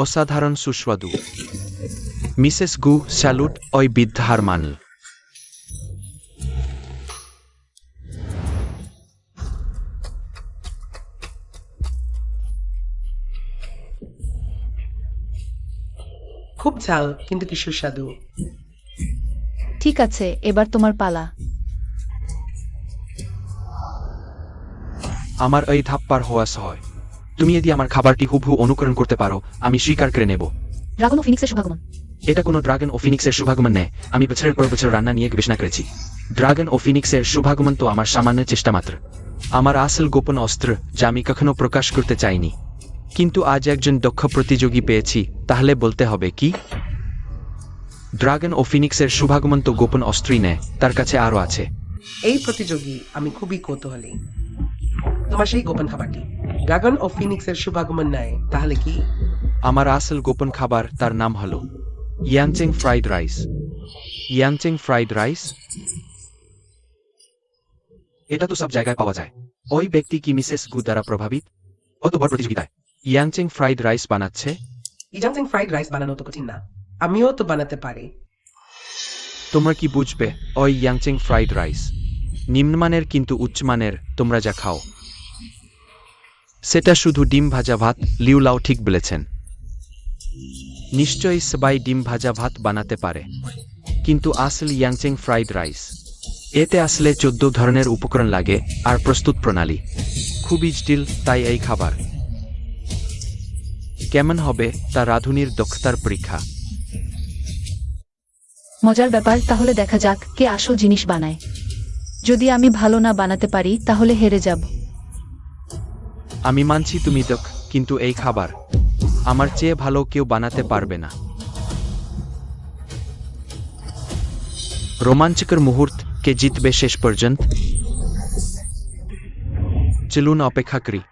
S1: অসাধারণ সুস্বাদু। মিসেস গু, স্যালুট। ওই বৃদ্ধ হার মানল।
S4: খুব ঝাল, কিন্তু কি সুস্বাদু।
S2: ঠিক আছে, এবার তোমার পালা।
S1: আমার এই ধাপ পার হওয়া সহজ। তুমি যদি আমার খাবারটি হুবহু অনুকরণ করতে পারো, আমি স্বীকার করে নেব।
S2: ড্রাগন ও ফিনিক্সের শুভাগমন।
S1: এটা কোনো ড্রাগন ও ফিনিক্সের শুভাগমন নেই। আমি বছরের পর বছর রান্না নিয়ে গবেষণা করেছি। ড্রাগন ও ফিনিক্সের শুভাগমন তো আমার সামান্য চেষ্টা মাত্র। আমার আসল গোপন অস্ত্র যা আমি কখনো প্রকাশ করতে চাইনি, কিন্তু আজ একজন দক্ষ প্রতিযোগী পেয়েছি, তাহলে বলতে হবে কি? ড্রাগন ও ফিনিক্সের শুভাগমন তো গোপন অস্ত্রই নেয়, তার কাছে আরও আছে।
S4: এই প্রতিযোগী আমি খুবই কৌতূহলী। তোমার সেই গোপন খাবারটি ড্রাগন ও ফিনিক্সের শুভাগমন নেয়, তাহলে কি?
S1: আমার আসল গোপন খাবার, তার নাম হলো Yangcheng fried rice. Yangcheng fried rice? এটা তো সব জায়গায় পাওয়া যায়। ওই ব্যক্তি কি মিসেস গু দ্বারা প্রভাবিত? অত বড় প্রতিযোগিতায় ইয়াংচেং ফ্রাইড রাইস বানাচ্ছে?
S4: ইয়াংচেং ফ্রাইড রাইস বানানো তো কঠিন না, আমিও তো বানাতে পারি।
S1: তোমরা কি বুঝবে ওই ইয়াংচেং ফ্রাইড রাইস নিম্নমানের কিন্তু উচ্চমানের, তোমরা যা খাও সেটা শুধু ডিম ভাজা ভাত। লিউ লাও ঠিক বলেছেন, নিশ্চয়ই সবাই ডিম ভাজা ভাত বানাতে পারে, কিন্তু আসল ইয়াংচেং ফ্রাইড রাইস এতে আসলে 14 ধরনের উপকরণ লাগে, আর প্রস্তুত প্রণালী খুবই জটিল। তাই এই খাবার কেমন হবে তা রাঁধুনির দক্ষতার পরীক্ষা।
S2: মজার ব্যাপার, তাহলে দেখা যাক কে আসল জিনিস বানায়। যদি আমি ভালো না বানাতে পারি তাহলে হেরে যাব।
S1: আমি মানছি তুমি দক্ষ, কিন্তু এই খাবার আমার চেয়ে ভালো কেউ বানাতে পারবে না। রোমাঞ্চকর মুহূর্ত, কে জিতবে শেষ পর্যন্ত? চলুন অপেক্ষা করি।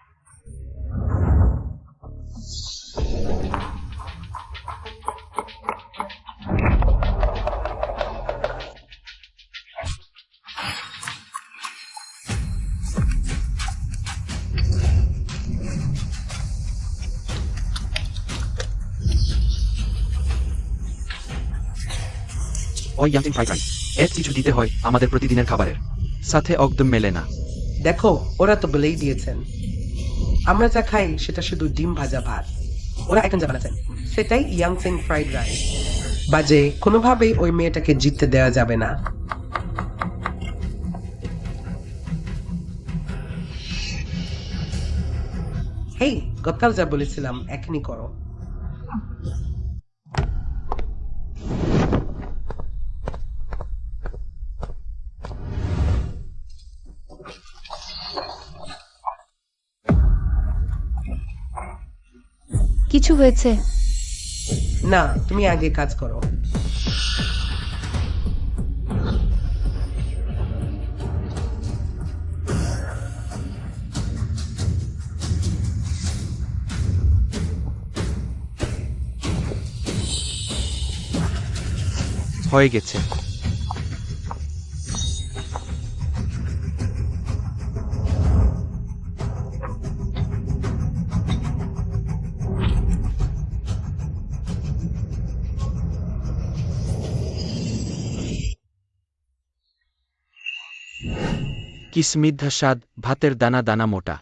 S1: ওই ইয়াংচিং ফ্রাইড রাইস এর কিছু দিতে হয় আমাদের প্রতিদিনের খাবারের সাথে, একদম মেলে না।
S4: দেখো, ওরা তো বলেই দিয়েছেন আমরা যা খাই সেটা শুধু ডিম ভাজা ভাত। ওরা এখন যা বানাচ্ছেন সেটাই ইয়াংচেং ফ্রাইড রাইস। বাজে, কোনোভাবেই ওই মেয়েটাকে জিততে দেওয়া যাবে না। হেই, গতকাল যা বলেছিলাম এখনই করো।
S2: কিছু হয়েছে?
S4: না, তুমি আগে কাজ করো।
S1: হয়ে গেছে। কি স্নিগ্ধ স্বাদ, ভাতের দানা দানা মোটা,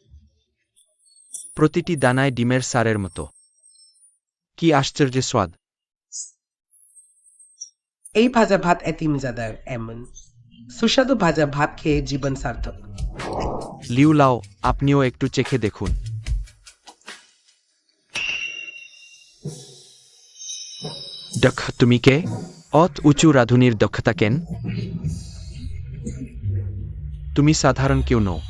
S1: প্রতিটি দানায় ডিমের সারের মতো। কি আশ্চর্য স্বাদ!
S4: এই ভাজা ভাত এতই মজাদার, এমন সুস্বাদু ভাজা ভাত খেয়ে জীবন সার্থক।
S1: লিউ লাও, আপনিও একটু চেখে দেখুন। দক্ষ তুমি কে? অত উঁচু রাঁধুনির দক্ষতা কেন? তুমি সাধারণ কেউ নও।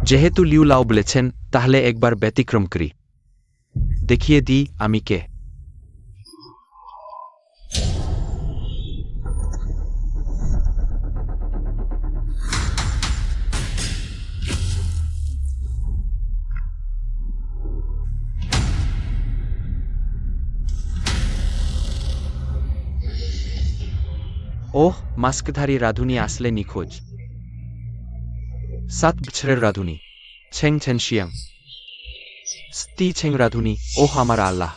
S1: যেহেতু লিউ লাও বলেছেন, তাহলে একবার ব্যতিক্রম করি, দেখিয়ে দিই আমি কে। ওহ, মাস্কধারী রাঁধুনি আসলে নিখোঁজ। 7 বছরের রাঁধুনি ছেং ছেন শিয়াং, ছেং রাঁধুনি। ওহ আমার আল্লাহ,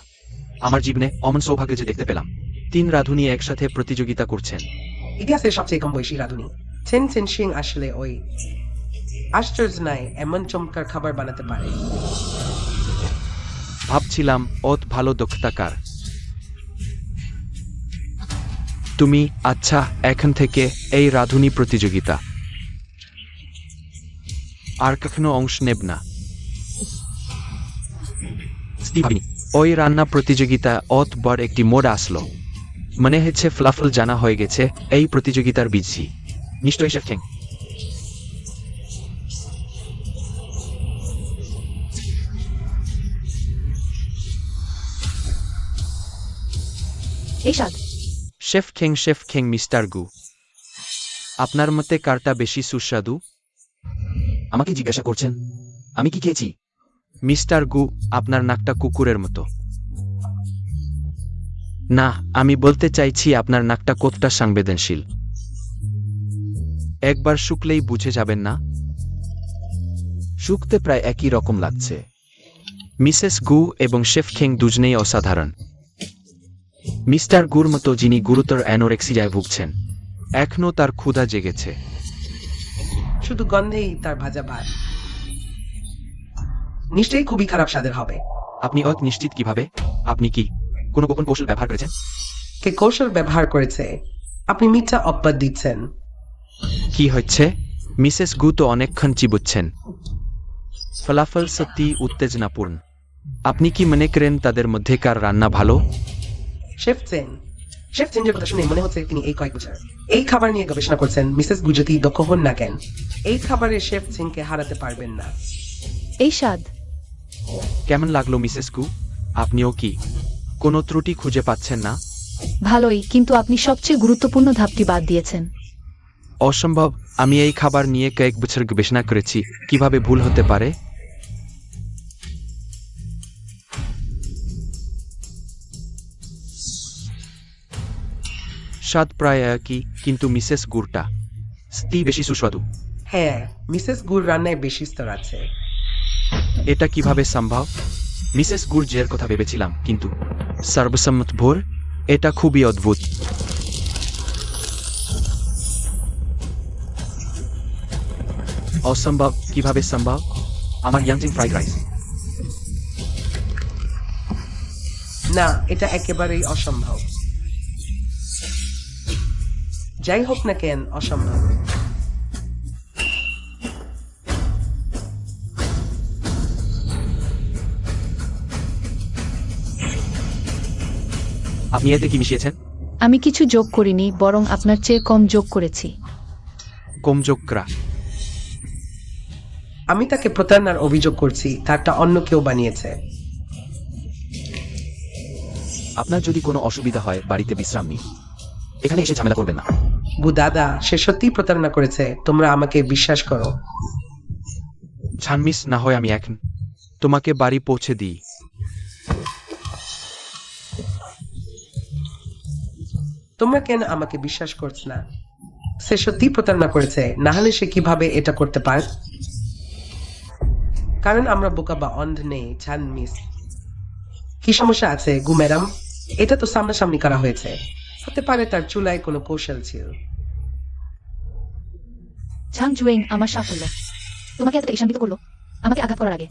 S1: আমার জীবনে অমন সৌভাগ্য যে দেখতে পেলাম। 3 রাঁধুনি একসাথে প্রতিযোগিতা করছেন।
S4: ইতিহাসের সবচেয়ে কম বয়সী রাঁধুনি চেন চেন শিং আসলে ওই আশ্চর্য নাই এমন চমৎকার খাবার বানাতে পারে।
S1: ভাবছিলাম ওত ভালো দক্ষতাকার তুমি। আচ্ছা, এখন থেকে এই রাঁধুনি প্রতিযোগিতা আর কখনো অংশ নেব না। ওই রান্না প্রতিযোগিতা অত বড় একটি মোড় আসলো। মনে হচ্ছে ফলাফল জানা হয়ে গেছে। এই প্রতিযোগিতার বিজয়ী নিশ্চয়ই শেফ খ্যাং।
S2: এই স্বাদ।
S1: শেফ খ্যাং মিস্টার গু, আপনার মতে কারটা বেশি সুস্বাদু?
S3: আমাকে জিজ্ঞাসা করছেন আমি কি খেয়েছি?
S1: মিস্টার গু, আপনার নাকটা কুকুরের মতো। না, আমি বলতে চাইছি আপনার নাকটা কতটা সংবেদনশীল। একবার শুকলেই বুঝে যাবেন না?
S3: শুকতে প্রায় একই রকম লাগছে।
S1: মিসেস গু এবং শেফ খ্যাং দুজনেই অসাধারণ। মিস্টার গুর মতো, যিনি গুরুতর অ্যানোরেক্সিয়ায় ভুগছেন, এখনও তার ক্ষুধা জেগেছে।
S4: শুধু গন্ধেই তার ভাজা ভাত নিশ্চয়ই খুবই খারাপ স্বাদের হবে।
S1: আপনি অত নিশ্চিত কিভাবে? আপনি কি কোনো গোপন কৌশল ব্যবহার করেছেন?
S4: কে কৌশল ব্যবহার করেছে? আপনি মিথ্যা অপবাদ দিচ্ছেন।
S1: কি হচ্ছে? মিসেস গু তো অনেকক্ষণ চিবুচ্ছেন। ফলাফল সত্যি উত্তেজনাপূর্ণ। আপনি কি মনে করেন তাদের মধ্যে কার রান্না ভালো?
S4: শেফ চেঞ্জের কথা শুনে মনে হচ্ছে তিনি এই কয়েক বছর এই খাবার নিয়ে গবেষণা করছেন। মিসেস গুজরাতি দক্ষ হন না কেন, এই খাবারে শেফ চেনকে হারাতে পারবেন না।
S2: এই স্বাদ।
S1: কেমন লাগলো মিসেস গু? আপনিও কি কোনো ত্রুটি খুঁজে পাচ্ছেন না?
S2: ভালোই, কিন্তু আপনি সবচেয়ে গুরুত্বপূর্ণ ধাপটি বাদ দিয়েছেন।
S1: অসম্ভব। আমি এই খাবার নিয়ে কয়েক বছর গবেষণা করেছি। কিভাবে ভুল হতে পারে? স্বাদ প্রায় একই, কিন্তু মিসেস গুরটা সত্যিই বেশি সুস্বাদু।
S4: হ্যাঁ, মিসেস গুর রান্নায় বেশি স্তর আছে।
S1: এটা কিভাবে সম্ভব? মিসেস গুর জের কথা ভেবেছিলাম, কিন্তু সর্বসম্মত ভোর, এটা খুবই অদ্ভুত। অসম্ভব। কিভাবে সম্ভব? আমার ইয়াংজিং ফ্রাইড রাইস।
S4: না, এটা একেবারেই অসম্ভব। যাই হোক না কেন, অসম্ভব।
S1: আপনি এতে কি মিশিয়েছেন?
S2: আমি কিছু যোগ করিনি, বরং আপনার চেয়ে কম যোগ করেছি।
S1: কমযোগরা।
S4: আমি তাকে প্রতারণার অভিযোগ করছি, তারটা অন্য কেউ বানিয়েছে।
S3: আপনার যদি কোনো অসুবিধা হয় বাড়িতে বিশ্রাম নিন, এখানে এসে ঝামেলা করবেন না।
S4: গু দাদা, সে সত্যিই প্রতারণা করেছে। তোমরা আমাকে বিশ্বাস করো।
S1: ছানমিস, না হয় আমি এখন তোমাকে বাড়ি পৌঁছে দিই।
S4: তোমরা কেন আমাকে বিশ্বাস করছ না? সে সত্যিই প্রতারণা করেছে, না হলে সে কিভাবে এটা করতে পারে? কারণ আমরা বোকা বা অন্ধ নেই। ছান মিস, কি সমস্যা আছে গু ম্যাডাম? এটা তো সামনাসামনি করা হয়েছে। হতে পারে তার চুলায় কোনো কৌশল ছিল।
S2: ঝাং জুয়েং, আমার সাফল্য তোমাকে এতটা ঈর্ষান্বিত করলো আমাকে আঘাত করার আগে?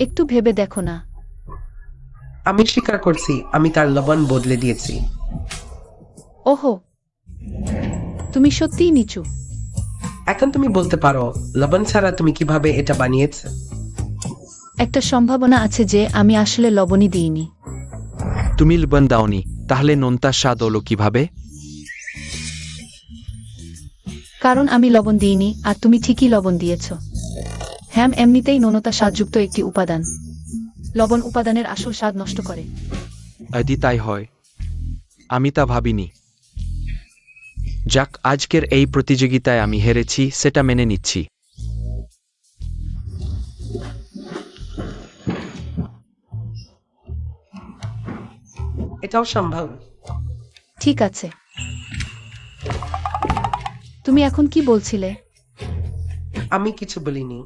S2: একটু ভেবে দেখো না।
S4: আমি স্বীকার করছি, আমি তার লবণ বদলে দিয়েছি।
S2: ওহো, তুমি সত্যিই নিচু।
S4: এখন তুমি বলতে পারো লবণ ছাড়া তুমি কিভাবে এটা বানিয়েছে?
S2: একটা সম্ভাবনা আছে যে আমি আসলে লবণই দিইনি।
S1: তুমি লবণ দাওনি, তাহলে নোনতা স্বাদ হলো কিভাবে?
S2: কারণ আমি লবণ দিইনি, আর তুমি ঠিকই লবণ দিয়েছ। হ্যাম এমনিতেই নোনতা স্বাদযুক্ত একটি উপাদান। লবণ উপাদানের আসল স্বাদ নষ্ট করে।
S1: যদি তাই হয়, আমি তা ভাবিনি। যাক, আজকের এই প্রতিযোগিতায় আমি হেরেছি, সেটা মেনে নিচ্ছি।
S4: এটাও সম্ভব।
S2: ঠিক আছে, তুমি এখন কি বলছিলে?
S4: আমি কিছু বলিনি।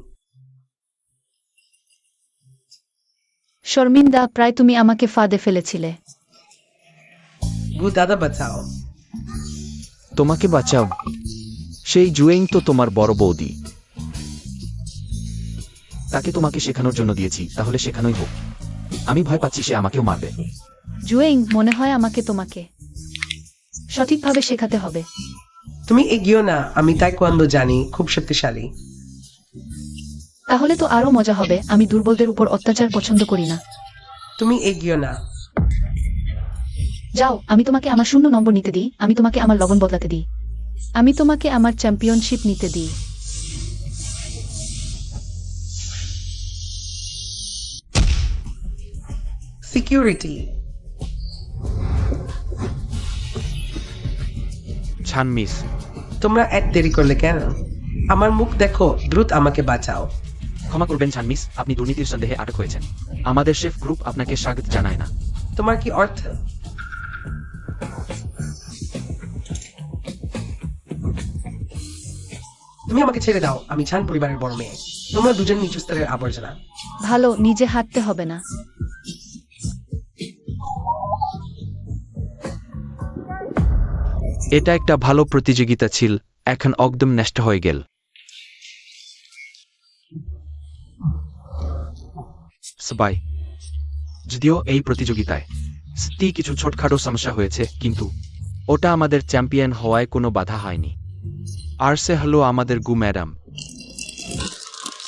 S2: শর্মিন্দা, প্রায় তুমি আমাকে ফাঁদে ফেলেছিলে।
S4: গু দাদা বাঁচাও।
S3: তোমাকে বাঁচাও? সেই জুয়েং তো তোমার বড় বৌদি। তাকে তোমাকে শেখানোর জন্য দিয়েছি, তাহলে শেখানোই হোক। আমি ভয় পাচ্ছি সে আমাকেও মারবে।
S2: জুয়েং, মনে হয় আমাকে তোমাকে সঠিকভাবে শেখাতে হবে।
S4: তুমি এগিয়েও না, আমি তাইকোয়ান্দো জানি, খুব শক্তিশালী।
S2: তাহলে তো আরো মজা হবে। আমি দুর্বলদের উপর অত্যাচার পছন্দ করি না।
S4: তুমি এগিয়েও না।
S2: যাও, আমি তোমাকে আমার 0 নম্বর নিতে দিই, আমি তোমাকে আমার লবণ বদলাতে দিই, আমি তোমাকে আমার চ্যাম্পিয়নশিপ নিতে দিই।
S4: সিকিউরিটি।
S1: ছান মিস।
S4: তোমরা এত দেরি করলে কেন? আমার মুখ দেখো, দ্রুত আমাকে বাঁচাও।
S1: ক্ষমা করবেন ছান মিস, আপনি দুর্নীতির সন্দেহে আটক হয়েছেন। আমাদের শেফ গ্রুপ আপনাকে স্বাগত জানায় না।
S4: তোমার কি অর্থ? তুমি আমাকে ছেড়ে দাও, আমি ছান পরিবারের বড় মেয়ে। তোমরা দুজন নিচু স্তরের আবর্জনা।
S2: ভালো, নিজে হাঁটতে হবে না।
S1: এটা একটা ভালো প্রতিযোগিতা ছিল, এখন একদম নষ্ট হয়ে গেল। সবাই, যদিও এই প্রতিযোগিতায় সত্যি কিছু ছোটখাটো সমস্যা হয়েছে, কিন্তু ওটা আমাদের চ্যাম্পিয়ন হওয়ায় কোনো বাধা হয়নি। আর সে হলো আমাদের গু ম্যাডাম।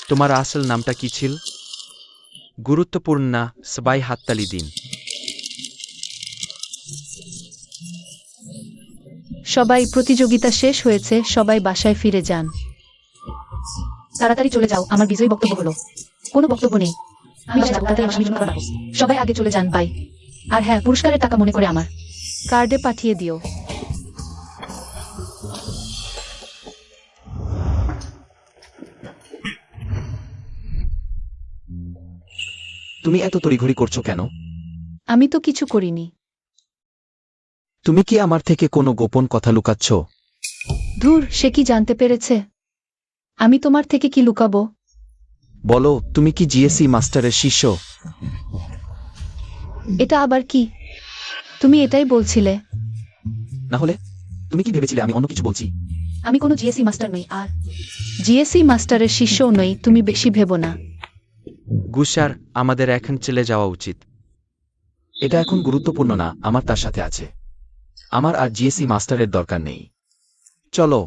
S1: তোমার আসল নামটা কি ছিল? গুরুত্বপূর্ণ না, সবাই হাততালি দিন।
S2: সবাই, প্রতিযোগিতা শেষ হয়েছে, সবাই বাসায় ফিরে যান। তাড়াতাড়ি চলে যাও, আমার বিজয়ী বক্তব্য হলো। কোনো বক্তব্য নেই। আমি বাসায় যাবো, তাড়াতাড়ি আমার স্বামীর জন্য খাবার বানাবো। সবাই আগে চলে যান, বাই। আর হ্যাঁ, পুরস্কারের টাকা মনে করে আমার কার্ডে পাঠিয়ে দিও।
S3: তুমি এত তড়িঘড়ি করছো কেন?
S2: আমি তো কিছু করিনি।
S3: তুমি কি আমার থেকে কোনো গোপন কথা লুকাচ্ছ?
S2: ধুর, সে কি জানতে পেরেছে? আমি তোমার থেকে কি লুকাবো?
S3: বলো, তুমি কি জিএসি মাস্টারের শিষ্য?
S2: এটা আবার কি? তুমি এটাই বলছিলে।
S3: না হলে তুমি কি ভেবেছিলে আমি অন্য কিছু বলছি?
S2: আমি কোনো জিএসসি মাস্টার নই, আর জিএসসি মাস্টারের শিষ্যও নই, তুমি বেশি ভেবো না।
S1: গুসার, আমাদের এখন চলে যাওয়া উচিত।
S3: এটা এখন গুরুত্বপূর্ণ না, আমার তার সাথে আছে। আমার আর জিএসি মাস্টারের দরকার নেই। চলো।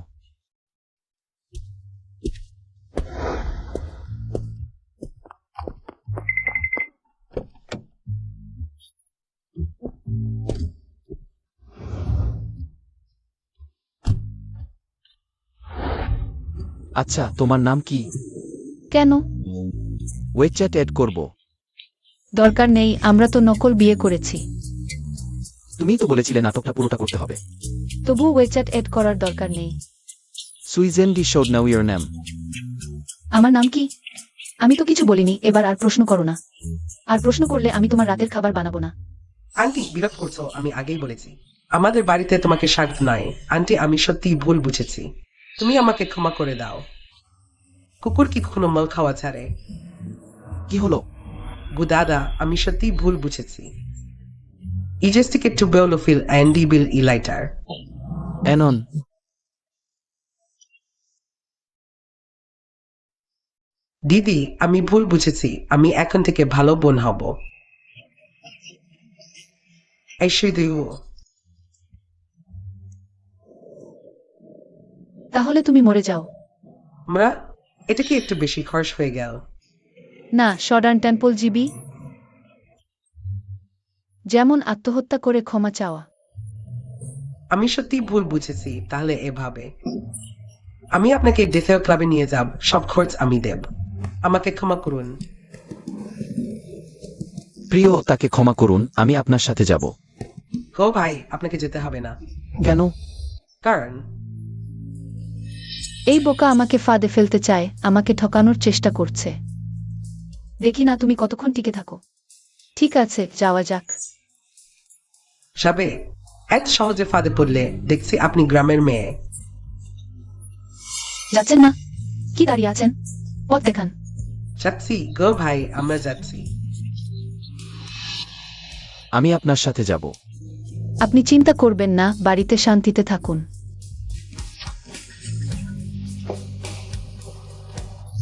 S3: আচ্ছা, তোমার নাম কি?
S2: কেন?
S3: ওয়েবচ্যাট এড করব।
S2: দরকার নেই, আমরা তো নকল বিয়ে করেছি।
S3: তুমিই তো বলেছিলে নাটকটা পুরোটা করতে হবে।
S2: তবু ওয়েবচ্যাট এড করার দরকার নেই।
S3: সুইজেন ডি শোড নাও ইউর নেম।
S2: আমার নাম কি? আমি তো কিছু বলিনি, এবার আর প্রশ্ন করো না। আর প্রশ্ন করলে আমি তোমার রাতের খাবার বানাবো না।
S4: আন্টি, বিরক্ত করছো, আমি আগেই বলেছি। আমাদের বাড়িতে তোমাকে স্বাগত নয়। আন্টি, আমি সত্যিই ভুল বুঝেছি। তুমি আমাকে ক্ষমা করে দাও। কুকুর কি কখনো মল খাওয়া ছাড়ে?
S3: কি হলো?
S4: গুদাদা, আমি সত্যিই ভুল বুঝেছি। ইজেস্টিকে টু বেওলোফিল অ্যান্ডি বিল ইলাইটার।
S3: এনন।
S4: দিদি, আমি ভুল বুঝেছি, আমি এখন থেকে ভালো বোন হব। এই শুধু।
S2: তাহলে তুমি মরে যাও।
S4: আমরা, এটা কি একটু বেশি খরচ হয়ে গেল?
S2: না, শডার্ন টেম্পল জিবি। যেমন আত্মহত্যা করে ক্ষমা চাওয়া।
S4: আমি সত্যি ভুল বুঝেছি, তাহলে এভাবে। আমি আপনাকে ডেথেও ক্লাবে নিয়ে যাব, সব খরচ আমি দেব। আমাকে ক্ষমা করুন।
S3: প্রিয়, তাকে ক্ষমা করুন, আমি আপনার সাথে যাব।
S4: ও ভাই, আপনাকে যেতে হবে না।
S3: কেন?
S4: কারণ
S2: এই বোকা আমাকে ফাঁদে ফেলতে চায়, আমাকে ঠকানোর চেষ্টা করছে। দেখি না তুমি কতক্ষণ টিকে থাকো। ঠিক আছে, যাওয়া যাক।
S4: সাবে, এত সহজে ফাঁদে পড়লে দেখছি আপনি গ্রামের মেয়ে।
S2: যাচ্ছেন না? কি দাঁড়িয়ে আছেন? পথ দেখান।
S4: যাচ্ছি গো ভাই, আমরা যাচ্ছি।
S3: আমি আপনার সাথে যাব।
S2: আপনি চিন্তা করবেন না, বাড়িতে শান্তিতে থাকুন।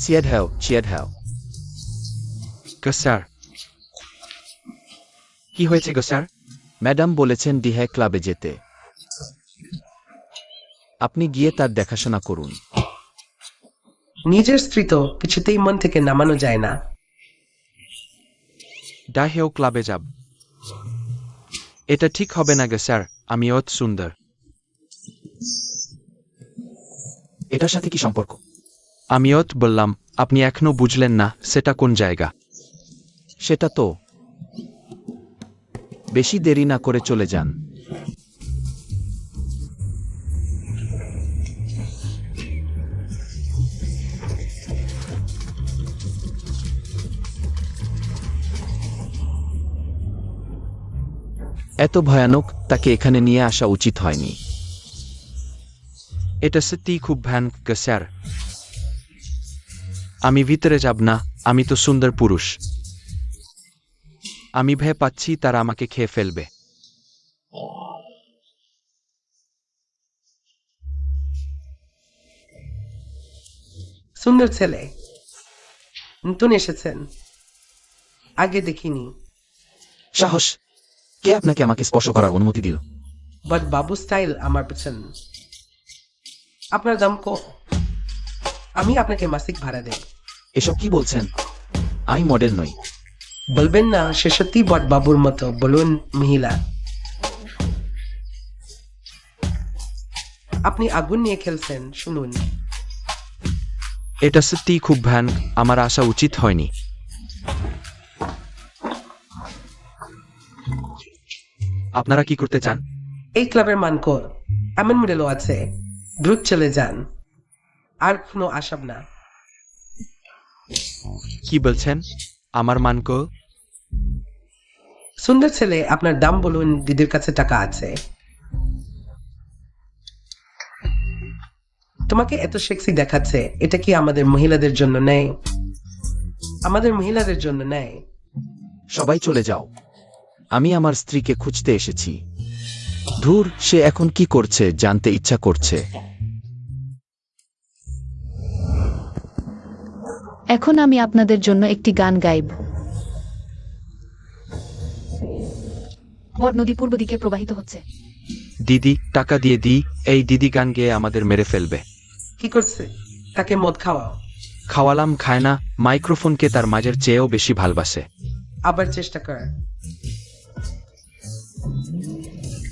S3: চিয়াড হ্যাও।
S1: গুসার, কি হয়েছে গুসার?
S3: ম্যাডাম বলেছেন ডিহ্যা ক্লাবে যেতে। আপনি গিয়ে তার দেখাশোনা করুন।
S4: নিজের স্ত্রী তো কিছুতেই মন থেকে নামানো যায় না।
S1: ডাহেও ক্লাবে যাব। এটা ঠিক হবে না গে স্যার, আমি অত সুন্দর।
S3: এটার সাথে কি সম্পর্ক?
S1: আমি অত বললাম, আপনি এখনো বুঝলেন না সেটা কোন জায়গা।
S3: সেটা তো। বেশি দেরি না করে চলে যান। এত ভয়ানক, তাকে এখানে নিয়ে আসা উচিত হয়নি।
S1: এটা সত্যিই খুব ভয়ানক গে স্যার। আমি ভিতরে যাব না, আমি তো সুন্দর পুরুষ। আমি ভয় পাচ্ছি তারা আমাকে খেয়ে ফেলবে।
S4: সুন্দর ছেলে, নতুন এসেছেন, আগে দেখিনি।
S3: সাহস! কে আপনাকে আমাকে স্পর্শ করার অনুমতি দিল?
S4: বাট বাবু স্টাইল আমার পছন্দ। আপনার দাম আমি আপনাকে মাসিক ভাড়া দেই।
S3: এসব কি বলছেন? আমি মডেল নই।
S4: বলবেন না সে সত্যি বট বাবুর মতো, বলুন মহিলা। আপনি আগুন নিয়ে খেলছেন, শুনুন।
S1: এটা সত্যিই খুব ভয়ানক, আমার আসা উচিত হয়নি। আপনারা কি করতে চান?
S4: এই ক্লাবের মানক এমন মডেলও আছে, দ্রুত চলে যান, আর কোনো আসাব না।
S1: কি বলছেন? আমার মানক?
S4: সুন্দর ছেলে, আপনার দাম বলুন, দিদির কাছে টাকা আছে। তোমাকে এত সেক্সি দেখাচ্ছে, এটা কি আমাদের মহিলাদের জন্য নেই? আমাদের মহিলাদের জন্য নেই।
S3: সবাই চলে যাও। আমি আমার স্ত্রীকে খুঁজতে এসেছি। ধুর, সে এখন কি করছে জানতে ইচ্ছা করছে।
S2: এখন আমি আপনাদের জন্য একটি গান গাইব। বড় নদী পূর্ব দিকে প্রবাহিত হচ্ছে।
S1: দিদি, টাকা দিয়ে দিই, এই দিদি গান গেয়ে আমাদের মেরে ফেলবে।
S4: কি করছে? তাকে মদ খাওয়াও।
S1: খাওয়ালাম, খায় না, মাইক্রোফোনকে তার মাঝের চেয়েও বেশি ভালবাসে।
S4: আবার চেষ্টা কর।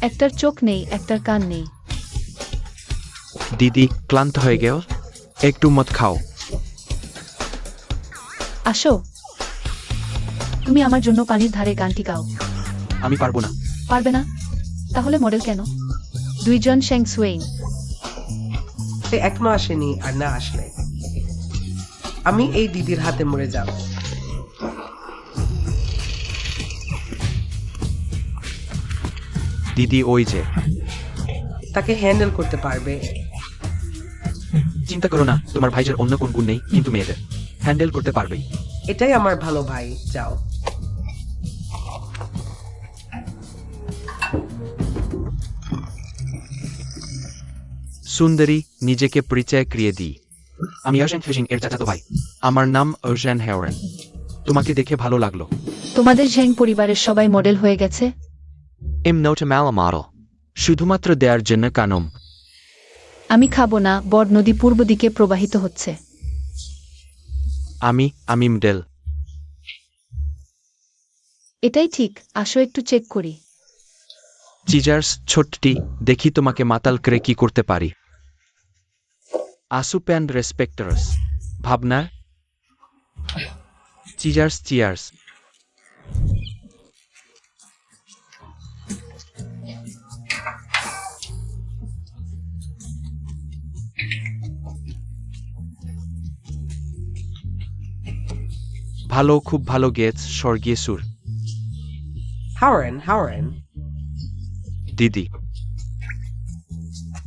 S2: একটার চোখ নেই, একটার কান নেই।
S1: দিদি, ক্লান্ত হয়ে গেও, একটু মদ খাও।
S2: আসো, তুমি আমার জন্য পানির ধারে গানটি গাও।
S1: আমি পারবো না।
S2: পারবে না? তাহলে মডেল কেন? দুইজন শ্যাং সুয়েইন।
S4: সে এখনো আসেনি, আর না আসলে আমি এই দিদির হাতে মরে যাব।
S1: দিদি ওই যে।
S4: তাকে হ্যান্ডেল করতে পারবে?
S1: চিন্তা করো না, তোমার ভাইয়ের অন্য কোন গুণ নেই, কিন্তু মেয়েদের হ্যান্ডেল করতে পারবেই।
S4: এটাই আমার ভালো ভাই, যাও।
S1: সুন্দরী, নিজেকে পরিচয় করিয়ে দিই। আমি অর্জেন ফিশিং এর চাচাতো ভাই। আমার নাম অর্জেন হেওরেন। তোমাকে দেখে ভালো লাগলো।
S2: তোমাদের ঝ্যাং পরিবারের সবাই মডেল হয়ে গেছে?
S1: এম নোটা ম্যালা মডেল। শুধুমাত্র দেয়ার জন্য কানম।
S2: আমি খাবো না, বড় নদী পূর্ব দিকে প্রবাহিত হচ্ছে।
S1: আমি মডেল।
S2: এটাই ঠিক, আসো একটু চেক করি।
S1: চিজার্স, ছোট্টটি, দেখি তোমাকে মাতাল করে কি করতে পারি। আসু প্যান্ড রেসপেক্টারস। ভাবনা। চিজার্স, চিয়ার্স। ভালো, খুব ভালো গেছ, স্বর্গীয় সুর।
S4: হাওরেন।
S1: দিদি,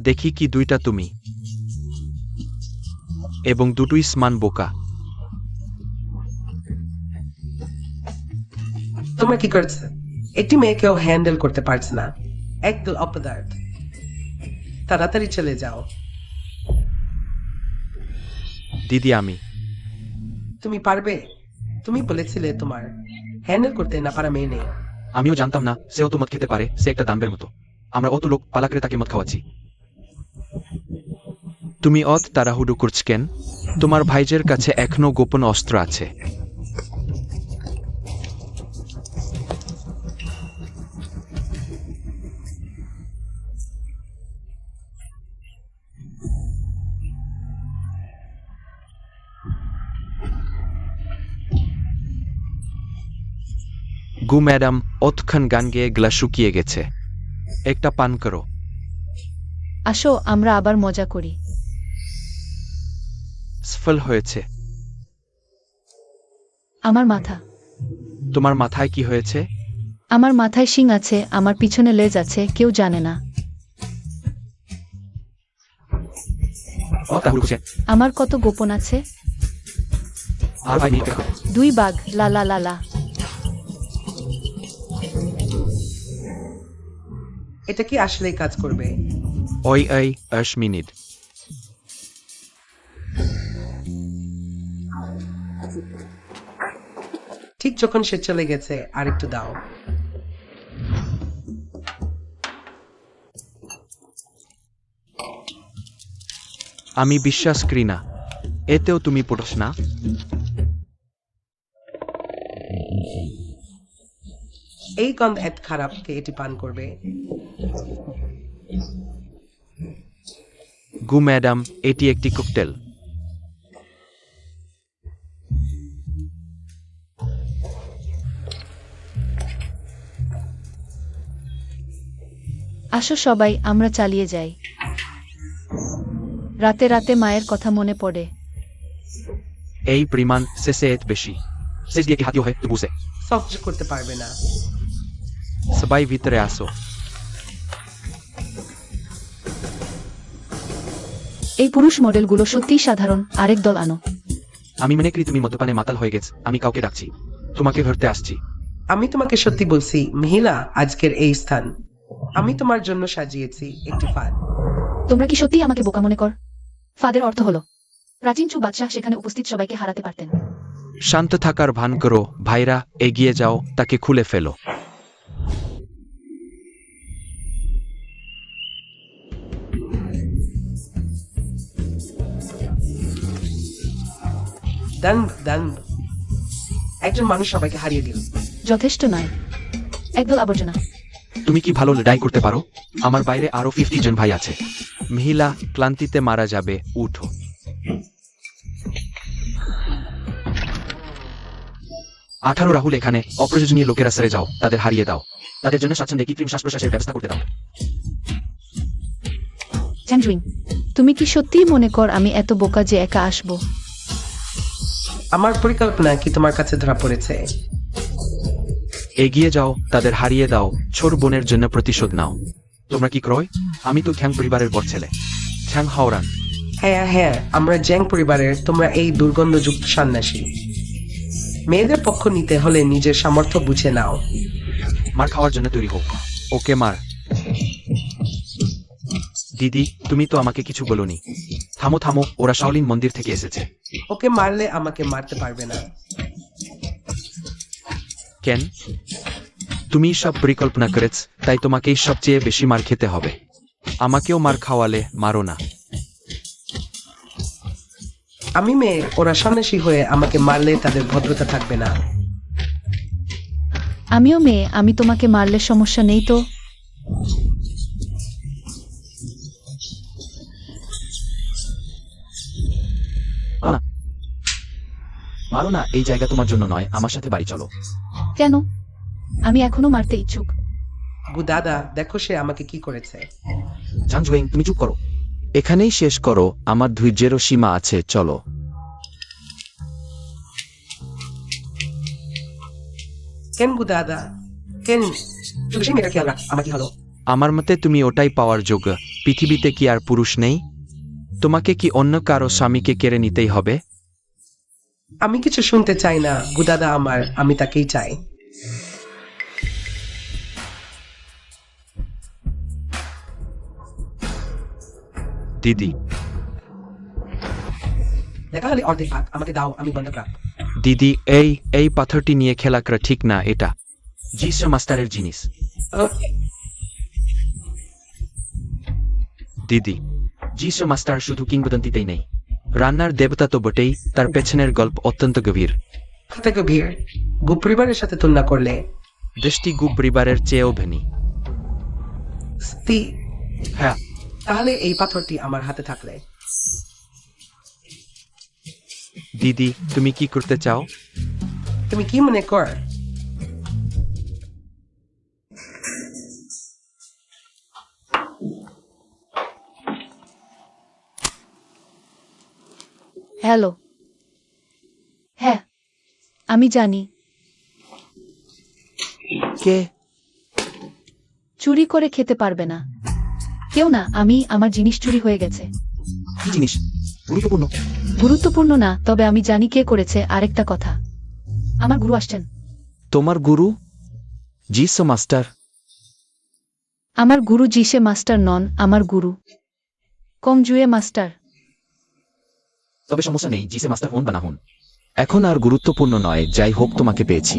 S1: দেখি কি দুইটা তুমি এবং দুটোই সমান বোকা।
S4: তোমরা কি করছে? একটি মেয়েকেও হ্যান্ডেল করতে পারছে না, একদল অপদার্থ। তাড়াতাড়ি চলে যাও।
S1: দিদি, আমি।
S4: তুমি পারবে? তুমি বলেছিলে তোমার হ্যান্ডেল করতে না পারা মেয়ে নেই।
S1: আমিও জানতাম না সেও তো মদ খেতে পারে, সে একটা দানবের মতো। আমরা অত লোক পালাকরে তাকে মদ খাওয়াচ্ছি। তুমি অত তাড়াহুড়ো করছ কেন? তোমার ভাইজের কাছে এখনো গোপন অস্ত্র আছে। গু ম্যাডাম অতক্ষণ গান গেয়ে গ্লাস শুকিয়ে গেছে, একটা পান করো।
S2: আসো আমরা আবার মজা করি।
S1: সফল হয়েছে।
S2: আমার মাথা।
S1: তোমার মাথায় কি হয়েছে?
S2: আমার মাথায় শিং আছে, আমার পিছনে লেজ আছে, কেউ জানে না। আমার কত গোপন আছে। 2 বাঘ, লা লা লা লা।
S4: এটা কি আসলেই কাজ করবে?
S1: ওই 8 মিনিট।
S4: ঠিক যখন সে চলে গেছে, আরেকটু দাও।
S1: আমি বিশ্বাস করি না, এতেও তুমি পড়ছ না।
S4: এই গন্ধ এত খারাপ, কে এটি পান করবে?
S1: গু ম্যাডাম, এটি একটি ককটেল।
S2: আসো সবাই আমরা চালিয়ে যাই। রাতে রাতে মায়ের কথা মনে পড়ে।
S1: এই পরিমাণ শেষে এত বেশি, শেষ দিয়ে কি হাতিও হয় বুঝে।
S4: সহ্য করতে পারবে না।
S1: সবাই ভিতরে আসো।
S2: এই পুরুষ মডেলগুলো সত্যিই সাধারণ, আরেক দল আনো।
S1: আমি মনে করি তুমি মদ্যপানে মাতাল হয়ে গেছ, আমি কাউকে ডাকছি, তোমাকে ধরতে আসছি।
S4: আমি তোমাকে সত্যি বলছি, মহিলা, আজকের এই স্থান আমি তোমার জন্য সাজিয়েছি একটি ফাঁদ।
S2: তোমরা কি সত্যিই আমাকে বোকা মনে কর? ফাদের অর্থ হলো প্রাচীন চু বাদশাহ সেখানে উপস্থিত সবাইকে হারাতে পারতেন।
S1: শান্ত থাকার ভান করো ভাইরা, এগিয়ে যাও, তাকে খুলে ফেলো।
S4: দান দান, একজন মানুষ সবাইকে হারিয়ে দিল।
S2: যথেষ্ট নয়, একদল আবর্জনা।
S1: তুমি কি ভালো লড়াই করতে পারো? আমার বাইরে আরো 50 জন ভাই আছে। মহিলা, ক্লান্তিতে মারা যাবে, উঠো। রাহুল এখানে, অপ্রয়োজনীয় লোকেরা সেরে যাও, তাদের হারিয়ে দাও, তাদের জন্য স্বাচ্ছন্দ্যে কৃত্রিম শ্বাস প্রশ্বাসের ব্যবস্থা করতে দাও।
S2: চ্যাংজুইং, তুমি কি সত্যিই মনে কর আমি এত বোকা যে একা আসবো?
S4: আমার পরিকল্পনা কি তোমার কাছে ধরা পড়েছে?
S1: এগিয়ে যাও, তাদের হারিয়ে দাও, ছোট বোনের জন্য প্রতিশোধ নাও। তোমরা কি ক্রয়? আমি তো খ্যাং পরিবারের বড় ছেলে, খ্যাং হাওরান।
S4: হ্যাঁ হ্যাঁ, আমরা জ্যাং পরিবারের, তোমরা এই দুর্গন্ধযুক্ত সন্ন্যাসী। মেয়েদের পক্ষ নিতে হলে নিজের সামর্থ্য বুঝে নাও।
S1: মার খাওয়ার জন্য তৈরি হোক। ওকে মার। দিদি, তুমি তো আমাকে কিছু বলোনি। থামো থামো, ওরা শাওলিন মন্দির থেকে এসেছে।
S4: ওকে মারলে আমাকে মারতে পারবে না।
S1: কেন? তুমি সব পরিকল্পনা করেছ, তাই তোমাকেই সবচেয়ে বেশি মার খেতে হবে। আমাকেও মার খাওয়ালে মারো না।
S4: আমি মেয়ে, ওরা সন্ন্যাসী হয়ে আমাকে মারলে তাদের ভদ্রতা থাকবে না।
S2: আমিও মেয়ে, আমি তোমাকে মারলে সমস্যা নেই তো।
S3: মারো না, এই জায়গা তোমার জন্য নয়, আমার সাথে বাড়ি চলো।
S2: কেন? আমি এখনো মারতে ইচ্ছুক।
S4: দাদা, দেখো সে আমাকে কি করেছে।
S3: ঝাংজুয়েং, তুমি চুপ করো। এখানেই শেষ করো, আমার ধৈর্যেরও সীমা আছে, চলো।
S4: কেন দাদা, কেন? শুধু সেই মেয়েটা খেয়াল রাখ, আমার কি হলো?
S1: আমার মতে তুমি ওটাই পাওয়ার যোগ্য। পৃথিবীতে কি আর পুরুষ নেই? তোমাকে কি অন্য কারো স্বামীকে কেড়ে নিতেই হবে?
S4: আমি কিছু শুনতে চাই না, গুদাদা আমার, আমি তাকেই চাই।
S1: দিদি,
S4: দেখা হলে অর্ধেক ভাগ আমাকে দাও, আমি বন্ধ রাখ।
S1: দিদি, এই পাথরটি নিয়ে খেলা করা ঠিক না, এটা জিস মাস্টারের জিনিস। দিদি, জিস মাস্টার শুধু কিংবদন্তিতেই নেই, রান্নার দেবতা তো বটেই, তার পেছনের গল্প অত্যন্ত গভীর।
S4: কত গভীর? গু পরিবারের সাথে তুলনা করলে
S1: দেশটি গু পরিবারের চেয়েও ভেনি। হ্যাঁ,
S4: তাহলে এই পাথরটি আমার হাতে থাকলে।
S1: দিদি, তুমি কি করতে চাও?
S4: তুমি কি মনে কর?
S2: হ্যালো। হ্যাঁ, আমি জানি।
S3: কে?
S2: চুরি করে খেতে পারবে না। কেউ না, আমার জিনিস চুরি হয়ে গেছে।
S3: কি জিনিস? গুরুত্বপূর্ণ।
S2: গুরুত্বপূর্ণ না, তবে আমি জানি কে করেছে। আরেকটা কথা, আমার গুরু আসছেন।
S3: তোমার গুরু? জিসো মাস্টার?
S2: আমার গুরু জিসে মাস্টার নন, আমার গুরু কংজুয়ে মাস্টার।
S3: তবে সমস্যা নেই, জিসে মাস্টার হন বা না হন, এখন আর গুরুত্বপূর্ণ নয়। যাই হোক, তোমাকে পেয়েছি।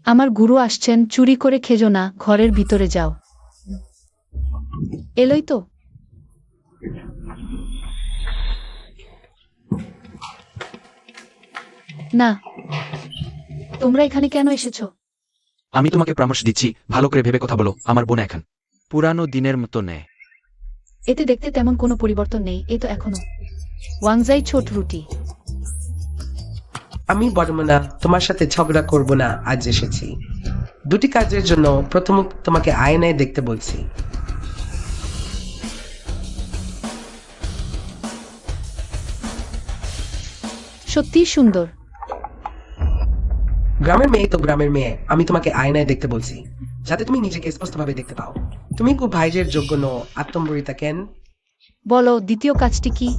S2: আমার গুরু আসছেন। চুরি করে খেজো না, ঘরের ভিতরে যাও। এলোই তো। না, তোমরা এখানে কেন এসেছো?
S1: আমি তোমাকে পরামর্শ দিচ্ছি, ভালো করে ভেবে কথা বলো। আমার বোন এখন পুরানো দিনের মতো নেয়।
S2: এতে দেখতে তেমন কোনো পরিবর্তন নেই, এ তো এখনো ওয়াংজাই ছোট রুটি।
S4: আমি বর্মনা তোমার সাথে ঝগড়া করব না, আজ এসেছি দুটি কাজের জন্য। প্রথমত তোমাকে আয়নায় দেখতে বলছি।
S2: সত্যিই সুন্দর।
S4: গ্রামের মেয়ে তো গ্রামের মেয়ে। আমি তোমাকে আয়নায় দেখতে বলছি যাতে তুমি নিজেকে স্পষ্টভাবে দেখতে পাও। তুমি খুব ভাইজের যোগ্য নও। আত্মম্বরিতা কেন?
S2: বলো, দ্বিতীয় কাজটি কি?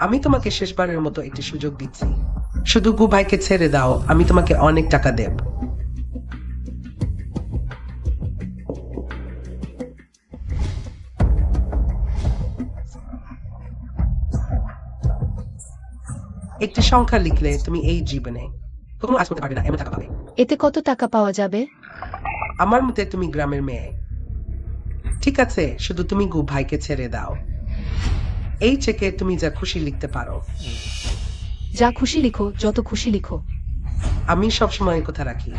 S4: আমি তোমাকে শেষবারের মতো একটি সুযোগ দিচ্ছি। শুধু গু ভাইকে ছেড়ে দাও, আমি তোমাকে অনেক টাকা দেব। একটি সংখ্যা লিখলে তুমি এই জীবনে কখনো আজ করতে পারবে না এমন টাকা পাবে।
S2: এতে কত টাকা পাওয়া যাবে?
S4: আমার মতে তুমি গ্রামের মেয়ে। ঠিক আছে, শুধু তুমি গু ভাইকে ছেড়ে দাও। এই চেকে তুমি যা খুশি লিখতে পারো।
S2: যা খুশি লিখো, যত খুশি লিখো।
S4: আমি সবসময় কথা রাখি।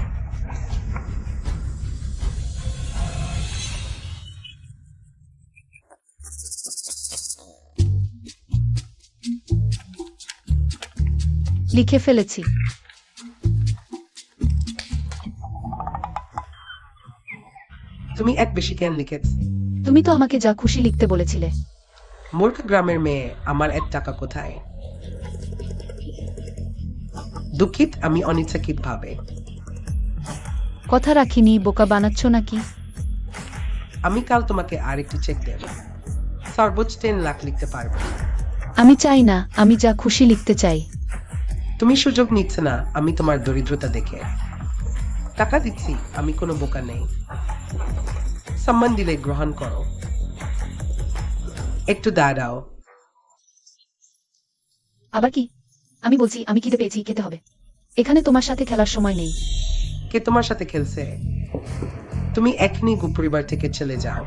S2: লিখে ফেলেছি।
S4: তুমি এক বেশি কেন লিখেছ?
S2: তুমি তো আমাকে যা খুশি লিখতে বলেছিলে।
S4: মূর্খ গ্রামের মেয়ে, আমার এক টাকা কোথায়? দুঃখিত, আমি অনিচ্ছাকৃত ভাবে।
S2: কথা রাখিনি, বোকা বানাচ্ছ নাকি?
S4: আমি কাল তোমাকে আরেকটি চেক দেব। সর্বোচ্চ 10 লাখ লিখতে পারবে।
S2: আমি চাই না, আমি যা খুশি লিখতে চাই।
S4: তুমি সুযোগ নিচ্ছ না, আমি তোমার দরিদ্রতা দেখে টাকা দিচ্ছি। আমি কোনো বোকা নেই। সম্মান দিলে গ্রহণ করো। একটু দাঁড়াও।
S2: আবার কি? আমি বলছি, আমি খিদে পেয়েছি, খেতে হবে। এখানে তোমার সাথে খেলার সময় নেই।
S4: কে তোমার সাথে খেলছে? তুমি এখনই গুপরিবার থেকে চলে যাও।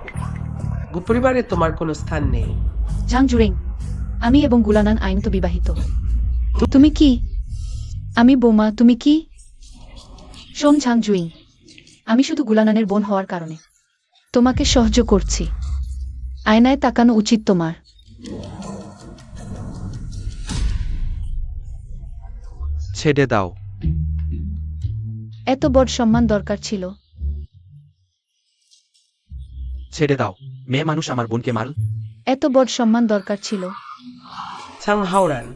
S4: গুপরিবারে তোমার কোনো স্থান নেই।
S2: ঝাং জুরেং, আমি এবং গুলানান আইনত বিবাহিত। তুমি কি? আমি বোমা, তুমি কি? শোন ঝাং জুইং, আমি শুধু গুলানানের বোন হওয়ার কারণে তোমাকে সহ্য করছি। আয়নায় তাকানো উচিত তোমার।
S1: ছেড়ে দাও।
S2: এত বড় সম্মান দরকার ছিল?
S1: ছেড়ে দাও। মেয়ে মানুষ আমার বোনকে মার।
S2: এত বড় সম্মান দরকার ছিল?
S4: ছাং হাওরান।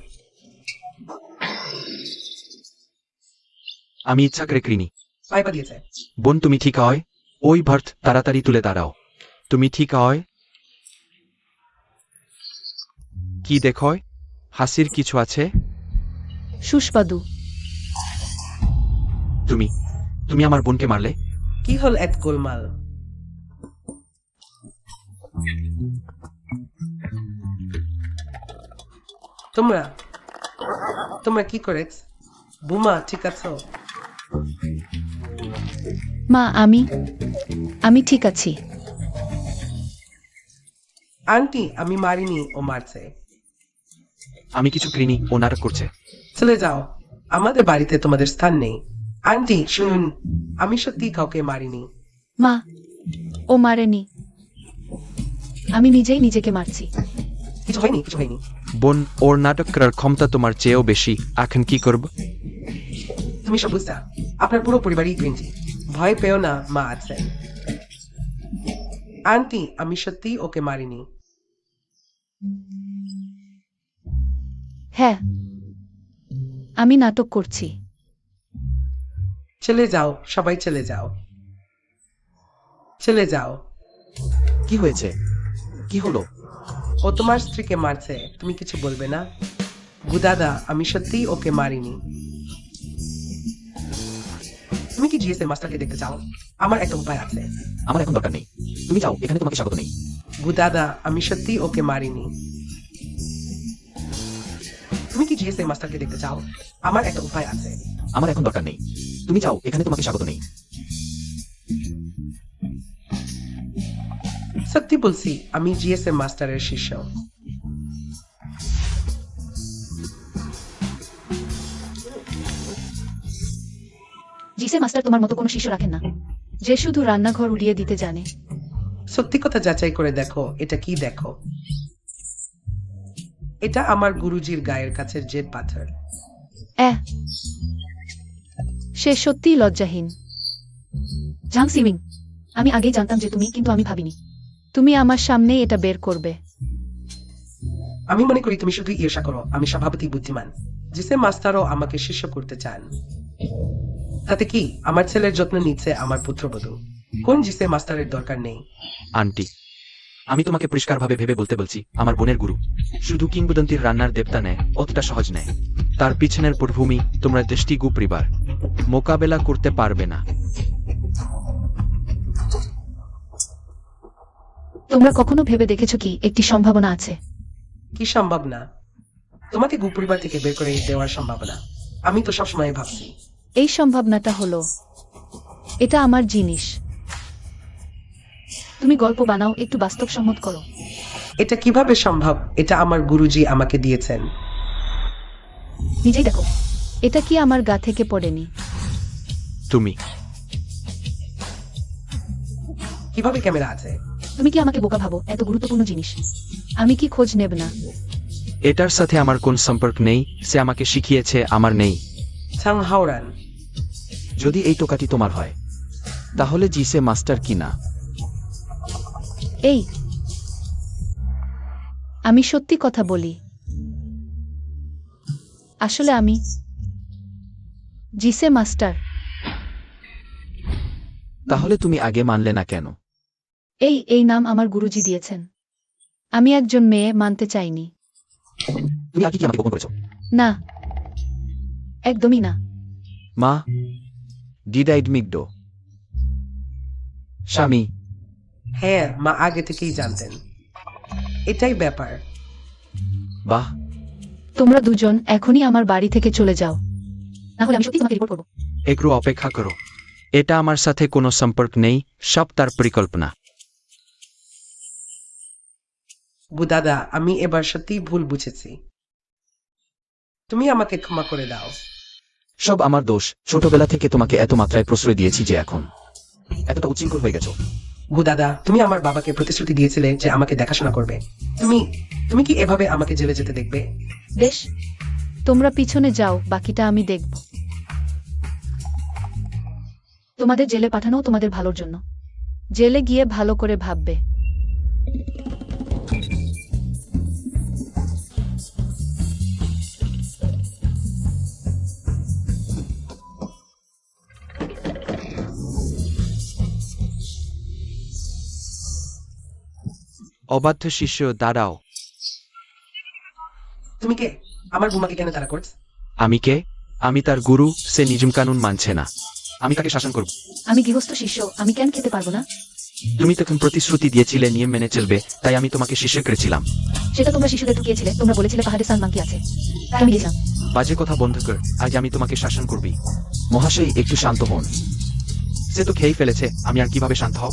S1: আমি ইচ্ছা করে করিনি।
S4: পাইপা দিয়েছে।
S1: বোন তুমি ঠিক হয়? ওই ভার্ট, তাড়াতাড়ি তুলে দাঁড়াও। তুমি ঠিক হয়? কি দেখয়? হাসির কিছু আছে?
S2: সুস্বাদু।
S1: তুমি আমার বোনকে মারলে?
S4: কি হল এক গোলমাল? তোমরা কি করেছ? বুমা, ঠিক আছো?
S2: মা, আমি ঠিক আছি।
S4: আন্টি, আমি মারিনি, ও মারছে।
S1: আমি কিছু করিনি, ও নাটক করছে।
S4: চলে যাও, আমাদের বাড়িতে তোমাদের স্থান নেই। আন্টি শুনুন, আমি সত্যি কাউকে মারিনি।
S2: মা, ও মারেনি। আমি নিজেই নিজেকে মারছি।
S4: কিছু হয়নি।
S1: বোন, ওর নাটক করার ক্ষমতা তোমার চেয়েও বেশি। এখন কি করব?
S4: তুমি সব বুঝতা। আপনার পুরো পরিবারই ক্রিঞ্জি। ভয় পেও না, মা আছেন। আন্টি, আমি সত্যি ওকে মারিনি।
S2: হ্যাঁ, আমি নাটক করছি।
S4: চলে যাও, সবাই চলে যাও। চলে যাও।
S3: কি হয়েছে? কি হলো?
S4: ও তোমার স্ত্রীকে মারছে, তুমি কিছু বলবে না? গুদাদা, আমি সত্যিই ওকে মারিনি। তুমি কি জিএসএম মাস্টারকে দেখতে চাও? আমার একটা উপায় আছে।
S3: আমার এখন দরকার নেই। তুমি যাও, এখানে তোমাকে স্বাগত নেই।
S4: গুদাদা, আমি সত্যিই ওকে মারিনি। তুমি কি জিএসএম মাস্টারকে দেখতে চাও? আমার একটা উপায় আছে।
S3: আমার এখন দরকার নেই। তুমি যাও, এখানে তোমাকে স্বাগত নেই।
S4: সত্যি বলছি, আমি জিএসএম মাস্টারের শিষ্য।
S2: জিসে মাস্টার তোমার মতো কোনো শিষ্য রাখেন না, যে শুধু রান্নাঘর উড়িয়ে দিতে জানে।
S4: সত্যি কথা যাচাই করে দেখো, এটা কি দেখো। এটা আমার গুরুজির গায়ের কাছের জেদ পাথর।
S2: সে সত্যিই লজ্জাহীন। জাং সিমিং, আমি আগেই জানতাম যে তুমি, কিন্তু আমি ভাবিনি তুমি আমার সামনেই এটা বের করবে।
S4: আমি মনে করি তুমি শুধু ঈর্ষা করো, আমি স্বভাবতই বুদ্ধিমান। জিসে মাস্টারও আমাকে শিষ্য করতে চান। তাতে কি, আমার ছেলের যত্ন নিচ্ছে আমার পুত্রবধূ। কোন জিসে মাস্টারের দরকার নেই।
S1: আন্টি, আমি তোমাকে পরিষ্কারভাবে ভেবে বলতে বলছি, আমার বোনের গুরু শুধু কিংবদন্তির রান্নার দেবতা নেয়, অতটা সহজ নেয়। তার পিছনের পটভূমি তোমরা দৃষ্টিগু পরিবার মোকাবেলা করতে পারবে না।
S2: তোমরা কখনো ভেবে দেখেছো কি একটি সম্ভাবনা আছে?
S4: কি সম্ভব না? তোমাকে গুপরিবার থেকে বের করে দেওয়ার সম্ভাবনা। আমি তো সবসময় ভাবছি।
S2: এই সম্ভাবনাটা হলো, এটা আমার জিনিস। তুমি গল্প বানাও, একটু বাস্তবসম্মত করো।
S4: এটা কিভাবে সম্ভব? এটা আমার গুরুজি আমাকে দিয়েছেন।
S2: নিজেই দেখো, এটা কি আমার গা থেকে পড়েনি?
S1: তুমি
S4: কিভাবে ক্যামেরা আছে?
S2: তুমি কি আমাকে বোকা ভাবো? এত গুরুত্বপূর্ণ জিনিস আমি কি খোঁজ নেব না?
S1: এটার সাথে আমার কোন সম্পর্ক নেই, সে আমাকে শিখিয়েছে, আমার নেই।
S4: ছাং হাওরান।
S3: যদি এই টোকাটি তোমার হয়, তাহলে জিসে মাস্টার কি না?
S2: এই, আমি সত্যি কথা বলি। আসলে আমি জিসে মাস্টার।
S3: তাহলে তুমি আগে মানলে না কেন?
S2: এই নাম আমার গুরুজি দিয়েছেন। আমি একজন মেয়ে, মানতে চাইনি।
S3: তুমি আগে কি আমাকে গোপন করেছো?
S2: না, একদমই না।
S3: মা, ডিডাইড মিগডো স্বামী।
S4: হ্যাঁ, মা আগে থেকেই জানতেন। এটাই ব্যাপার।
S3: বাহ,
S2: তোমরা দুজন এখনই আমার বাড়ি থেকে চলে যাও, না হলে আমি সত্যি তোমাকে রিপোর্ট করবো।
S1: একটু অপেক্ষা করো, এটা আমার সাথে কোনো সম্পর্ক নেই, সব তার পরিকল্পনা।
S4: গুদাদা, আমি এবার সত্যিই ভুল বুঝেছি। তুমি আমাকে ক্ষমা করে দাও।
S3: সব আমার দোষ। ছোটবেলা থেকে তোমাকে এত মাত্রায় প্রশ্রয় দিয়েছি যে এখন এতটা উচ্ছৃঙ্খল হয়ে গেছো।
S4: গুদাদা, তুমি আমার বাবাকে প্রতিশ্রুতি দিয়েছিলে যে আমাকে দেখাশোনা করবে। তুমি তুমি কি এভাবে আমাকে জেলে যেতে দেখবে?
S2: বেশ, তোমরা পিছনে যাও, বাকিটা আমি দেখব। তোমাদের জেলে পাঠানো তোমাদের ভালোর জন্য। জেলে গিয়ে ভালো করে ভাববে।
S1: অবাধ্য শিষ্য, দাঁড়াও।
S4: তুমি কে? আমার বুমাকে কেন তারা করছ?
S1: আমি কে? আমি তার গুরু, সে নিয়ম কানুন মানছে না। আমি তাকে শাসন করব।
S2: আমি গৃহস্থ শিষ্য, আমি কেন খেতে পারবো না?
S1: তুমি তখন প্রতিশ্রুতি দিয়েছিলে নিয়ম মেনে চলবে, তাই আমি তোমাকে শিষ্য করেছিলাম।
S2: সেটা তোমরা শিশুদের ঠকিয়েছিলে। তোমরা বলেছিলে পাহাড়ে সান মাংকি আছে, তাই আমি গেছিলাম।
S1: বাজে কথা বন্ধ কর, আজ আমি তোমাকে শাসন করবি।
S3: মহাশয়, একটু শান্ত হন।
S1: সে তো খেয়েই ফেলেছে, আমি আর কিভাবে শান্ত হব?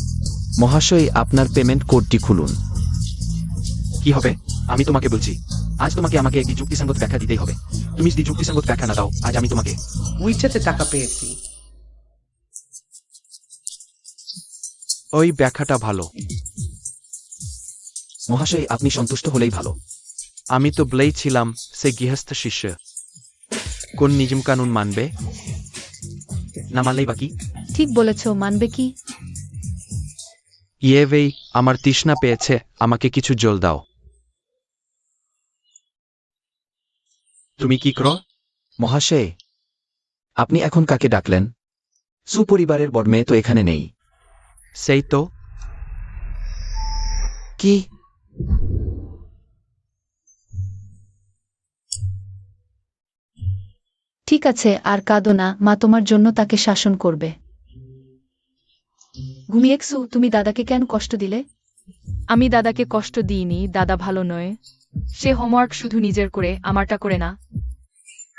S3: মহাশয়, আপনার পেমেন্ট কোডটি খুলুন।
S1: কি হবে? আমি তোমাকে বলছি, আজ তোমাকে আমাকে একটি যুক্তিসঙ্গত ব্যাখ্যা দিতেই হবে। তুমি যদি যুক্তিসঙ্গত ব্যাখ্যা না দাও, আজ আমি তোমাকে।
S4: উইচেতে টাকা পেয়েছি।
S1: ওই ব্যাখ্যাটা ভালো।
S3: মহাশয়, আপনি সন্তুষ্ট হলেই ভালো।
S1: আমি তো বলেই ছিলাম সে গৃহস্থ শিষ্য। কোন নিয়ম কানুন মানবে? না মানলেই বাকি।
S2: ঠিক বলেছ, মানবে কি?
S1: ইয়েভেই, আমার তৃষ্ণা পেয়েছে, আমাকে কিছু জল দাও। তুমি কি করো?
S3: মহাশয়, আপনি এখন কাকে ডাকলেন? সুপরিবারের বড় মেয়ে তো এখানে নেই।
S1: সেই তো।
S3: কি?
S2: ঠিক আছে, আর কাঁদো না, মা তোমার জন্য তাকে শাসন করবে। ঘুমিয়েকসু, তুমি দাদাকে কেন কষ্ট দিলে?
S5: আমি দাদাকে কষ্ট দিইনি, দাদা ভালো নয়। সে হোমওয়ার্ক শুধু নিজের করে, আমারটা করে না।